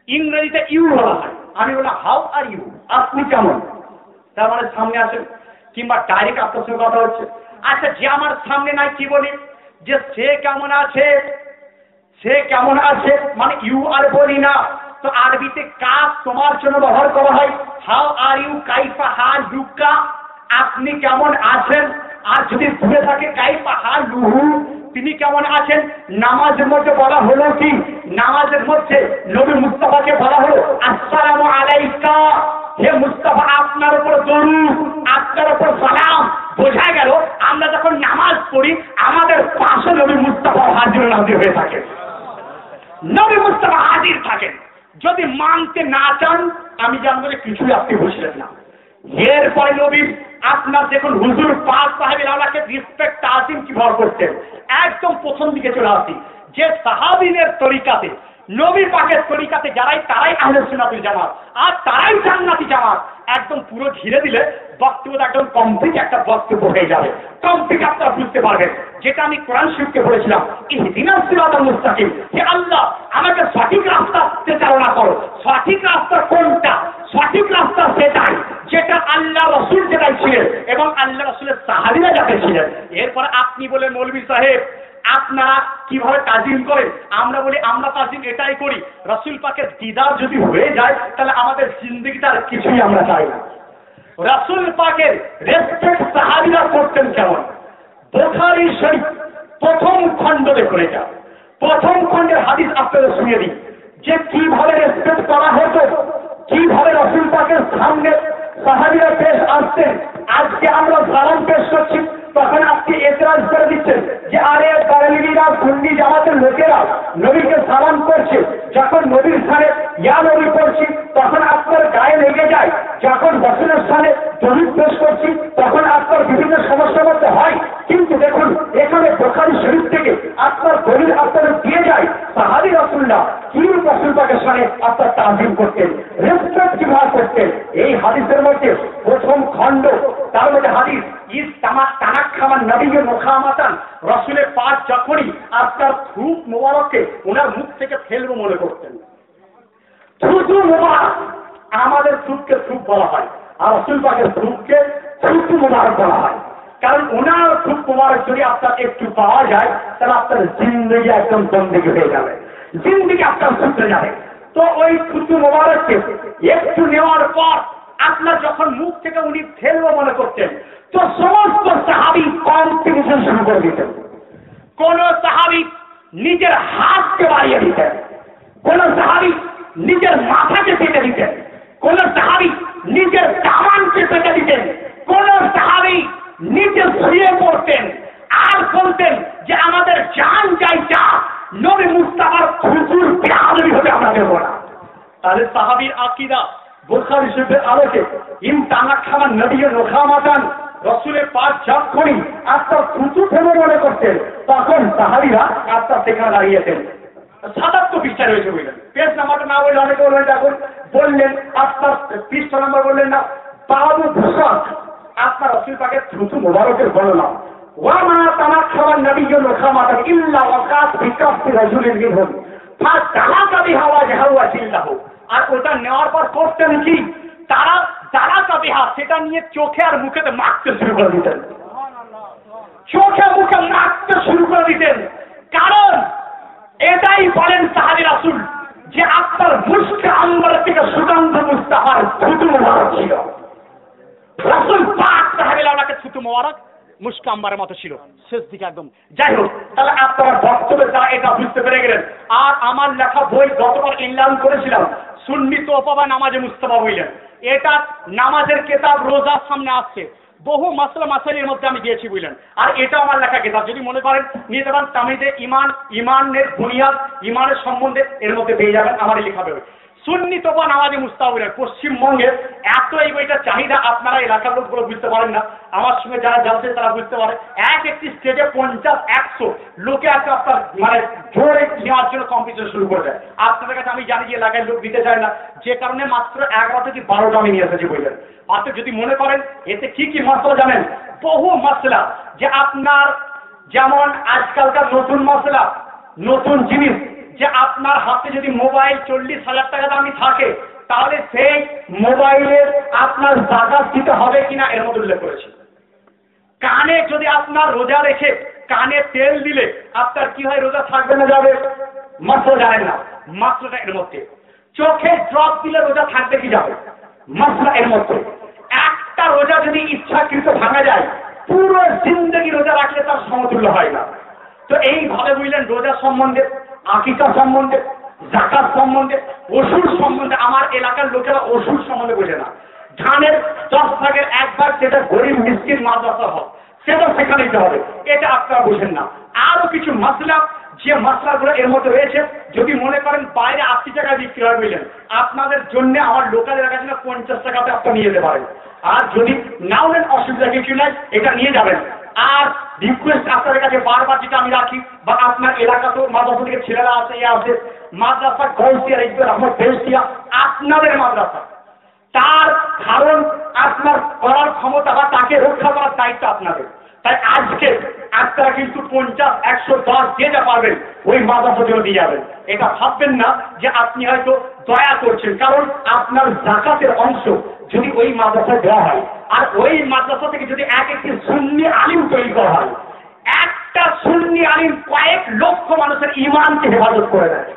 ইংরেজিতে ইউ বলা হয়। আমি বললাম হাউ আর ইউ, আপনি কেমন, তার মানে সামনে আসেন, কিংবা ডাইরেক্ট আপনার সঙ্গে কথা হচ্ছে। আচ্ছা যে আমার সামনে নাই কি বলি যে সে কেমন আছে, সে কেমন আছে, মানে ইউ আর বলি না, তো আরবিতে কাজ তোমার জন্য ব্যবহার করা হয়। হাউ আর ইউ, কাইফা হাল ইউকা, আপনি কেমন আছেন। আর যদি দূরে থাকে কাইফা হাল লুহু, তিনি কেমন আছেন। নামাজের মধ্যে বলা হলো কি, নামাজের মধ্যে নবী মুস্তাফাকে বলা হলো আসসালামু আলাইকা, হে মুস্তাফা আপনার উপর দরুদ, আপনার উপর সালাম। বোঝা গেল আমরা যখন নামাজ পড়ি আমাদের পাশে নবী মুস্তাফা হাজির নাজির হয়ে থাকে, নবী মুস্তাফা হাজির থাকেন। যদি মানতে না চান আমি জানবো যে কিছুই আপনি বুঝলেন না। এরপরে নবী আপনার দেখুন হুজুর পাক সাহেবের আল্লাহকে রিসপেক্ট তাজিম কিভাবে করতেন। একদম প্রথম দিকে চলে আসি যে সাহাবীদের তরিকাতে, নবী পাকের তরিকাতে যারাই তারাই আহলে সুন্নাতুল জামাত, আর তারাই জান্নাতি জামাত। একদম পুরো ঘিরে দিলে বক্তব্য একদম কমপ্লিট একটা বক্তব্য হয়ে যাবে, কমপ্লিট আপনারা বুঝতে পারবেন। যেটা আমি কোরআন শরীফকে বলেছিলাম ইহদিনাস সিরাতাল মুস্তাকিম, হে আল্লাহ আমাকে সঠিক রাস্তাতে চালনা করো। সঠিক রাস্তা কোনটা? সঠিক রাস্তা সেটাই যেটা আল্লাহ রাসূল যেটাই ছিলেন এবং আল্লাহ রাসূলের সাহাবীরা যাতে ছিলেন। এরপরে আপনি বলে মৌলভী সাহেব আপনারা কিভাবে তাজিম করেন, আমরা বলি আমরা তাজিম এটাই করি, রাসূল পাকের দিদার যদি হয়ে যায় তাহলে আমাদের জিন্দেগিটার কিছুই আমরা চাই না। রাসূল পাকের রেসপেক্ট সাহাবীরা করতেন কেমন? বুখারী শরীফ প্রথম খণ্ড দেখুন, এটা প্রথম খণ্ডের হাদিস আপনাদের শুনিয়ে দিই যে কিভাবে রেসপেক্ট করা হতো, কিভাবে রাসূল পাকের সামনে সাহাবীরা পেশ আসতেন। আজকে আমরা সালাম পেশ করছি, তখন আপনি এতরাজ করে দিচ্ছেন যে আরে বারেলিরা সুন্নি জামাতের লোকেরা নবীকে সালাম করছে। যখন নবীর স্থানে ইয়া নবী করছি তখন আপনার গায়ে লেগে যায়। যখন রাসূলের স্থানে দরুদ পেশ করছি তখন আপনার বিভিন্ন সমস্যা মধ্যে হয়। কিন্তু দেখুন এখানে বুখারী শরীফ থেকে আপনার দলিল আপনাদের দিয়ে যায় সাহাবী রাসূলুল্লাহ কি রাসূল পাকের স্থানে আপনার তাজিম করতেন, রেসপেক্ট কিভাবে করতেন। এই হাদিসের মধ্যে প্রথম খণ্ড, তার মধ্যে হাদিস ইস তানাক খামান নবীকে মুখামাতান, রাসূলের পাক যখনই আপনার থুক মোবারককে ওনার মুখ থেকে ফেলবো মনে করতেন। থুতু মোবারক, আমাদের থুককে থুক বলা হয় আর রাসূল পাকের থুককে থুতু মোবারক বলা হয়, কারণ ওনার থুক মোবারক যদি আপনার একটু পাওয়া যায় তাহলে আপনার জিন্দেগি একদম বন্দেগি হয়ে যাবে, জিন্দেগি আপনার ছুটে যাবে। তো ওই থুতু মোবারককে একটু নেওয়ার পর আপনার যখন মুখ থেকে উনি ফেলবো মনে করতেন তো সমস্ত সাহাবী কম্পিটিশন শুরু করে দিতেন। কোন সাহাবী নিজের হাতকে বাড়িয়ে দিতেন, কোন সাহাবী নিজের মাথাকে পেতে দিতেন, কোন সাহাবী নিজের দামানকে পেতে দিতেন, কোন সাহাবী নিজে শুয়ে পড়তেন আর বলতেন যে আমাদের জান চাই যা, নবী মুস্তাফার খুচুর বেয়াদবি হতে আমরা দেব না। তাহলে সাহাবীর আকীদা বুখারী শরীফের আলোকে ইন তানাক খামান নবীকে মুখামাতান, রাসূলের পাক যখনই আপনার খুচু ফেলে মনে করতেন তখন সাহাবীরা আপনার সেখানে দাঁড়িয়েছেন। ৭৭ পৃষ্ঠা রয়েছে বুঝলেন, পেজ নাম্বারটা না বললে অনেকে বলবেন দেখুন বললেন আপনার পৃষ্ঠা নাম্বার বললেন না, বাবু ভূষণ আপনার রসুল পাকের থুতু মোবারকের বর্ণনা ওয়ামা তামাক খাবার নবীজন খামাতান ইল্লা ওয়াকাত বিকাফি রাজুলিন মিনহুম ফাতালাকা বিহাওয়া জাহাওয়া জিল্লাহ। আর ওটা নেওয়ার পর করতেন কি, তারা তালাকা বিহা সেটা নিয়ে চোখে আর মুখেতে মাখতে শুরু করে দিতেন, চোখে মুখে মাখতে শুরু করে দিতেন। কারণ এটাই বলেন সাহাবী রাসূল যে আপনার মুস্কে আম্বার থেকে সুগন্ধ মুস্তাফার থুতু মোবারক ছিল। রাসূল পাক সাহাবী লাউলাকে থুতু মোবারক মুস্কে আম্বারের মতো ছিল শেষ দিকে একদম। যাই হোক, তাহলে আপনারা বক্তব্যে তারা এটা বুঝতে পেরে গেলেন। আর আমার লেখা বই গতবার ইনলান করেছিলাম সুন্নি তোফা বা নামাজে মুস্তাফা বললেন, এটা নামাজের কিতাব রোজার সামনে আসছে, বহু মাসলা মাসাইলের মধ্যে আমি দিয়েছি বুঝলেন। আর এটা আমার লেখা কিতাব, যদি মনে করেন নিয়ে যাবেন তামিদে ইমান, ইমানের বুনিয়াদ, ইমানের সম্বন্ধে এর মধ্যে পেয়ে যাবেন আমার লেখা বই সুন্নি তোফা নামাজে মুস্তাফা বললেন। পশ্চিমবঙ্গের এত এই বইটার চাহিদা আপনারা এলাকার লোকগুলো বুঝতে পারেন না, আমার সঙ্গে যারা যাচ্ছে তারা বুঝতে পারে। একটি স্টেজে 50-100 লোকে আছে আপনার মানে জোরে নেওয়ার জন্য কম্পিটিশন শুরু করে দেয়। আপনাদের কাছে আমি জানি যে এলাকায় লোক দিতে চায় না, যে কারণে মাত্র 11 থেকে 12টা আমি নিয়ে এসেছি বললেন। অর্থাৎ যদি মনে করেন এতে কি কি মশলা জানেন, বহু মশলা, যে আপনার যেমন আজকালকার নতুন মশলা, নতুন জিনিস, যে আপনার হাতে যদি মোবাইল 40,000 টাকা দামি থাকে তাহলে সেই মোবাইলের আপনার জাকাত দিতে হবে কিনা এর মধ্যে উল্লেখ করেছি। কানে যদি আপনার রোজা রেখে কানে তেল দিলে আপনার কি হয়, রোজা থাকবে না যাবে, মশলা জানেন না, মশলাটা এর মধ্যে। চোখে ড্রপ দিলে রোজা থাকবে কি যাবে, মশলা এর মধ্যে। একটা রোজা যদি ইচ্ছাকৃত ভাঙা যায় পুরো জিন্দগি রোজা রাখলে তার সমতুল্য হয় না। তো এইভাবে বুঝলেন রোজা সম্বন্ধে, আকিকা সম্বন্ধে, যাকাত সম্বন্ধে, ওষুধ সম্বন্ধে। আমার এলাকার লোকেরা ওষুধ সম্বন্ধে বোঝে না। ধানের 10 ভাগের 1 ভাগ সেটা গরিব মিসকিন মাদ্রাসা হয়, সেটা সেখানে দিতে হবে, এটা আপনারা বোঝেন না। আরো কিছু মশলা, যে মশলাগুলো এর মধ্যে রয়েছে, যদি মনে করেন বাইরে 80 টাকা বিক্রি হয় বুঝলেন, আপনাদের জন্য আমার লোকাল এলাকার জন্য 50 টাকাতে আপনারা নিয়ে যেতে পারেন। আর যদি নাও নেন অসুবিধা কিছু নাই, এটা নিয়ে যাবেন। আর রিকোয়েস্ট আপনাদের কাছে বারবার যেটা আমি রাখি, বা আপনার এলাকাতেও মাদ্রাসা থেকে ছেলেরা আছে, আছে মাদ্রাসা গলসিয়া ইকবাল আহমদ বেহেশতিয়া আপনাদের মাদ্রাসা, তার কারণ আপনার করার ক্ষমতা বা তাকে রক্ষা করার দায়িত্ব আপনাদের। তাই আজকে আপনারা কিন্তু 50, 110 যে যা পারবেন ওই মাদ্রাসার জন্য দিয়ে যাবেন। এটা ভাববেন না যে আপনি হয়তো দয়া করছেন, কারণ আপনার যাকাতের অংশ যদি ওই মাদ্রাসায় দেওয়া হয়, আর ওই মাদ্রাসা থেকে যদি একটি সুন্নি আলিম তৈরি করা হয়, একটা সুন্নি আলিম কয়েক লক্ষ মানুষের ঈমানকে হেফাজত করে দেয়,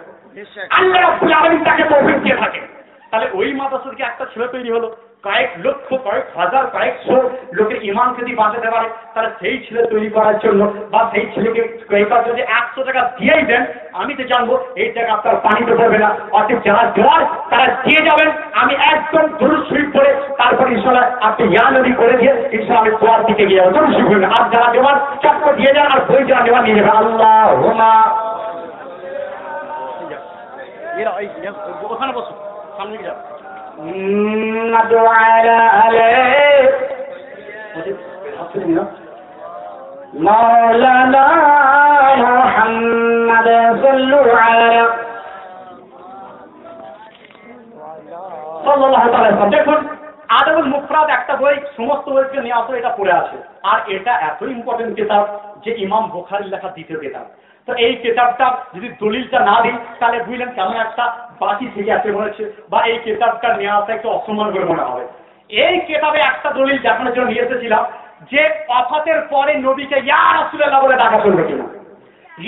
আল্লাহ রাব্বুল আলামিন তাকে তৌফিক দিয়ে থাকে। তাহলে ওই মাদ্রাসা থেকে একটা ছেলে তৈরি হলো, কয়েক লক্ষ, কয়েক হাজার, কয়েকশো লোকের ঈমান যদি বাঁচাতে পারে, তাহলে সেই ছেলে তৈরি করার জন্য বা সেই ছেলেকে কয়েকবার যদি 100 টাকা দিয়েই দেন, আমি তো জানবো এই টাকা আপনার পানিতে পড়বে না। অর্থাৎ যারা দেওয়ার তারা দিয়ে যাবেন, আমি একদম দুরূদ শরীফ পড়ে তারপর ইনশাআল্লাহ আপনি ইয়া নবী করে দিয়ে ইনশাআল্লাহ আমি দোয়ার দিকে গিয়ে যাবো। দুরূদ শরীফ পড়বেন, আর যারা দেওয়ার চক্কর দিয়ে যান, আর বই যারা দেওয়ার নিয়ে যাবেন। আল্লাহুম্মা ওখানে বসুন, সামনে গিয়ে যান। مولانا محمد صلوا على সাল্লাল্লাহু তাআলা। দেখুন আদবুল মুফরাদ একটা বই, সমস্ত বইকে নিয়ে আসো, এটা পড়ে আছে। আর এটা এত ইম্পর্টেন্ট কিতাব যে ইমাম বুখারীর লেখা দ্বিতীয় কিতাব। তো এই কিতাবটা যদি দলিলটা না দিই তাহলে বুঝলেন কেমন একটা বাকি থেকে আছে মনে হচ্ছে, বা এই কিতাবটা নিয়ে আসা একটু অসম্মান করে মনে হবে। এই কিতাবে একটা দলিল দেখানোর জন্য নিয়ে এসেছিলাম যে ওয়াফাতের পরে নবীকে ইয়া রাসূলুল্লাহ বলে ডাকা চলবে কিনা,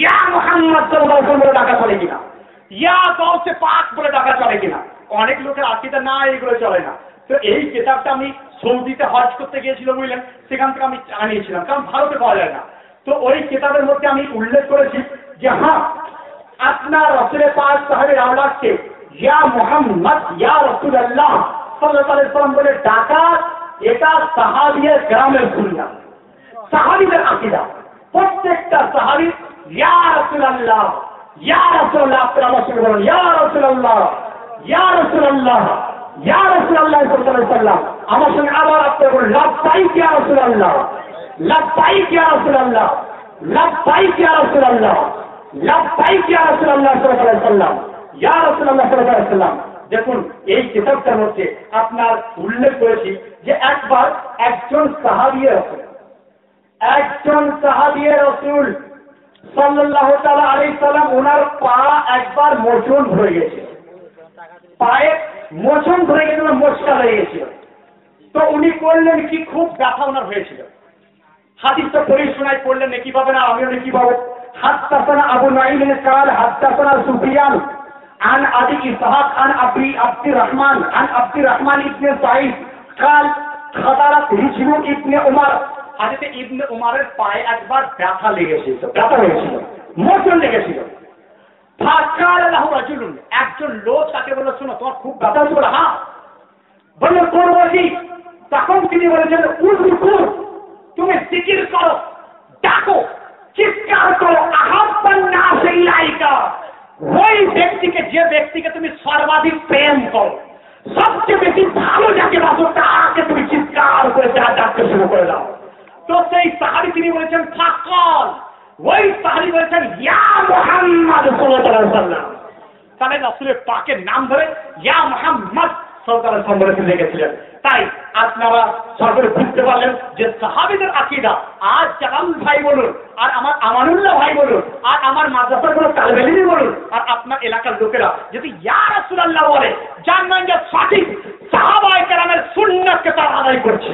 ইয়া মুহাম্মদ সাল্লাল্লাহু আলাইহি ওয়াসাল্লাম বলে ডাকা চলে কিনা, ইয়া গাউসে পাক বলে ডাকা চলে কিনা। অনেক লোকের আকীদা না, এগুলো চলে না। তো এই কিতাবটা আমি সৌদিতে হজ করতে গিয়েছিল বুঝলেন, সেখান থেকে আমি আনিয়েছিলাম, কারণ ভারতে পাওয়া যায় না। তো ওই কিতাবের মধ্যে আমি উল্লেখ করেছি যে হ্যাঁ আপনার রাসূলে পাক সাহাবীর আওলাদকে ইয়া মুহাম্মদ ইয়া রাসূলুল্লাহ সাল্লাল্লাহু আলাইহি ওয়াসাল্লাম বলে ডাকা, এটা সাহাবীদের গ্রামের সুন্নাত, সাহাবীদের আকীদা। প্রত্যেকটা সাহাবী ইয়া রাসূলুল্লাহ ইয়া রাসূলুল্লাহ আপনারা বলতে বলেন ইয়া রাসূলুল্লাহ ইয়া রাসূলুল্লাহ ইয়া রাসূলুল্লাহ সাল্লাল্লাহু আলাইহি ওয়াসাল্লাম। আমার সঙ্গে আবার আপনারা বলেন লাব্বাইক ইয়া রাসূলুল্লাহ লাব্বাইক ইয়া রাসূলুল্লাহ লাব্বাইক ইয়া রাসূলুল্লাহ লাব্বাইক ইয়া রাসূলুল্লাহ সাল্লাল্লাহু আলাইহি ওয়াসাল্লাম ইয়া রাসূলুল্লাহ সাল্লাল্লাহু আলাইহি ওয়াসাল্লাম দেখুন এই কিতাবটার মধ্যে আপনার উল্লেখ করেছি যে একবার একজন সাহাবিয়ে রাসূল সাল্লাল্লাহু তাআলা আলাইহি সাল্লাম ওনার পা একবার মোচন ধরে গেছে, পায়ে মোচন ধরে গেছিল, মোচকা লেগে গেছিল। তো উনি করলেন কি, খুব ব্যথা ওনার হয়েছিল। হাদিসটা পড়ে শোনায়, পড়লেন কি পাবেন আর আমিও কি পাবো। হাদদাসানা আবু নাঈম قال حدثنا سفيان عن ابي اسحاق عن ابي عبد الرحمن ابن سعيد قال خطرت رجل ابن عمر। হাদিসে ইবনে উমরের পায়ে একবার ব্যথা লেগেছিল, ব্যথা হয়েছিল, মোচন লেগেছিল। ফাকাল লাহু রাজুলুন, একজন লোক তাকে বলল, শোনো তোমার খুব ব্যথা হচ্ছে? বলে হ্যাঁ। বলল করবো কি? তখন তিনি বলেছেন উযকুর, তুমি জিকির করো, ডাকো, চিৎকার করো, আহাব্বান নাস ইলাইকা, ওই ব্যক্তিকে, যে ব্যক্তিকে তুমি সর্বাধিক প্রেম করো, সবচেয়ে বেশি ভালো যাকে বাসো, তাকে তুমি চিৎকার করে ডাকতে শুরু করে দাও। তো সেই সাহাবী তিনি বলেছেন ফাকাল, ওই সাহাবী বলেছেন ইয়া মুহাম্মদ সাল্লাল্লাহু আলাইহি ওয়াসাল্লাম। তাহলে রাসূলের পাকের নাম ধরে ইয়া মুহাম্মদ সাল্লাল্লাহু আলাইহি ওয়াসাল্লাম বলে লিখেছিলেন। তাই আপনারা সর্বরে বুঝতে পারলেন যে সাহাবীদের আকীদা, আজ জালাল ভাই বলুন, আর আমার আমানুল্লাহ ভাই বলুন, আর আমার মাদ্রাসার কোনো তালেব ইলম বলুন, আর আপনার এলাকার লোকেরা যদি ইয়া রাসূলুল্লাহ বলে, জানবেন যে সঠিক সাহাবায়ে কেরামের সুন্নাতকে তারা আদায় করছে,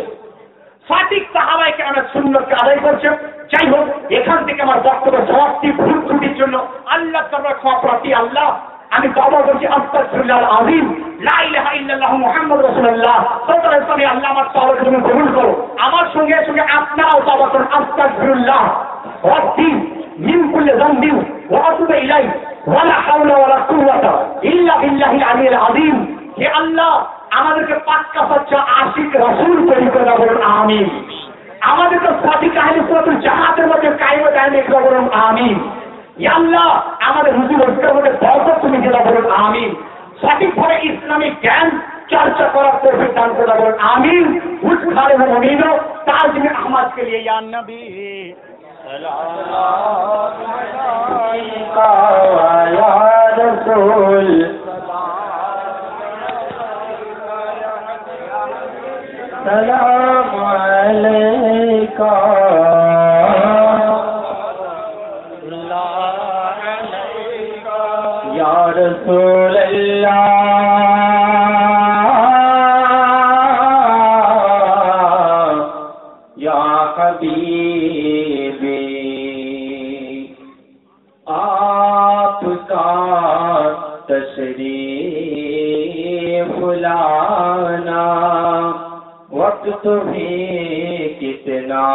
সঠিক সাহাবায়ে কেরামের সুন্নাতকে আদায় করছে। যাই হোক, এখান থেকে আমার বক্তব্য সমাপ্তি, ভুল ত্রুটির জন্য আল্লাহর দরবারে ক্ষমা প্রার্থী। আল্লাহ, আমি তওবা করছি, আস্তাগফিরুল্লাহল আযীম, লা ইলাহা ইল্লাল্লাহ মুহাম্মাদুর রাসূলুল্লাহ সাল্লাল্লাহু আলাইহি ওয়াসাল্লাম। আল্লাহ আমার তওবা তুমি কবুল করো। আমার সঙ্গে সঙ্গে আপনারাও তওবা করুন। আস্তাগফিরুল্লাহ রাব্বি মিন কুল্লি যামবিন ওয়া আতুবু ইলাইহি ওয়া লা হাওলা ওয়া লা কুওয়াতা ইল্লা বিল্লাহিল আলিয়্যিল আযীম। হে আল্লাহ, আমাদেরকে পাক্কা সচ্চা আশিক রাসূল তৈরি করে দাও, বলুন আমিন। আমাদেরকে সঠিক আহলে সুন্নাতুল জামাতের মধ্যে কায়েম দায়েম করে বলুন আমিন। ইয়া আল্লাহ, আমাদের রুজি রোজগারের মধ্যে বরকত তুমি দিয়ে দাও, বলুন আমিন। সঠিকভাবে ইসলামিক জ্ঞান চর্চা করার তৌফিক দান করে দাও, বলুন আমিন। উসখারে মুমিনো তাজমে আহমদ के लिए या नबी सलाम अलैका या रसूल सलाम अलैका या रसूल अल्लाह या हबीबी। आपका तशरीफ लाना वक्त भी कितना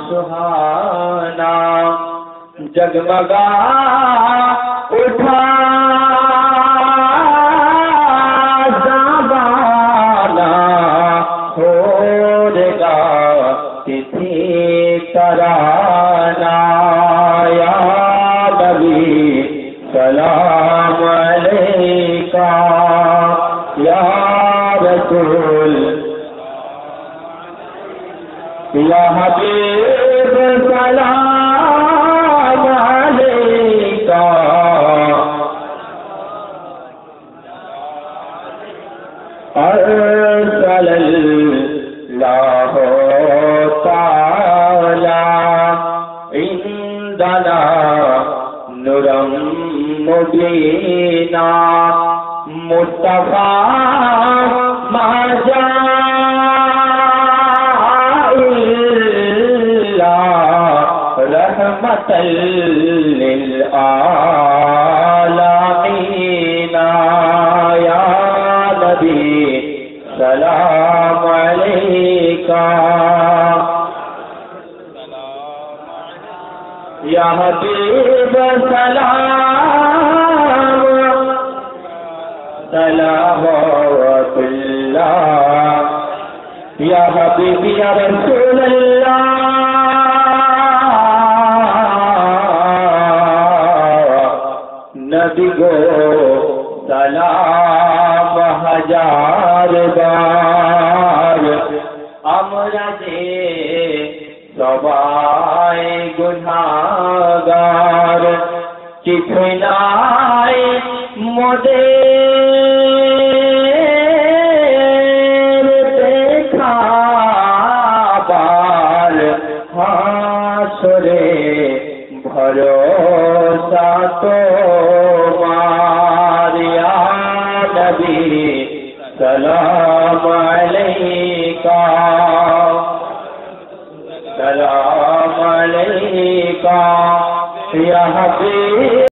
सुहाना, जगमगा उठा ज़बाना होगा किसी तराना। या नबी सलाम अलैका या रसूल या हबीब सलाम अलैका। अरसलल्लाहु ताला इंदना नूरम मुबीना मुस्तफा माजा रहमतल लिल आलमीन। या नबी सलाम अलैका या हबीब सलाम सलावतुल्लाह या हबीबी या रसूल अल्लाह। नबी गो सलाम हजार बार, আমরা যে সবাই গুনাহগার, কিছুই নাই মোদের তোমার ইয়া নবী সালাম আলাইকা সালাম আলাইকা ইয়া হাবিব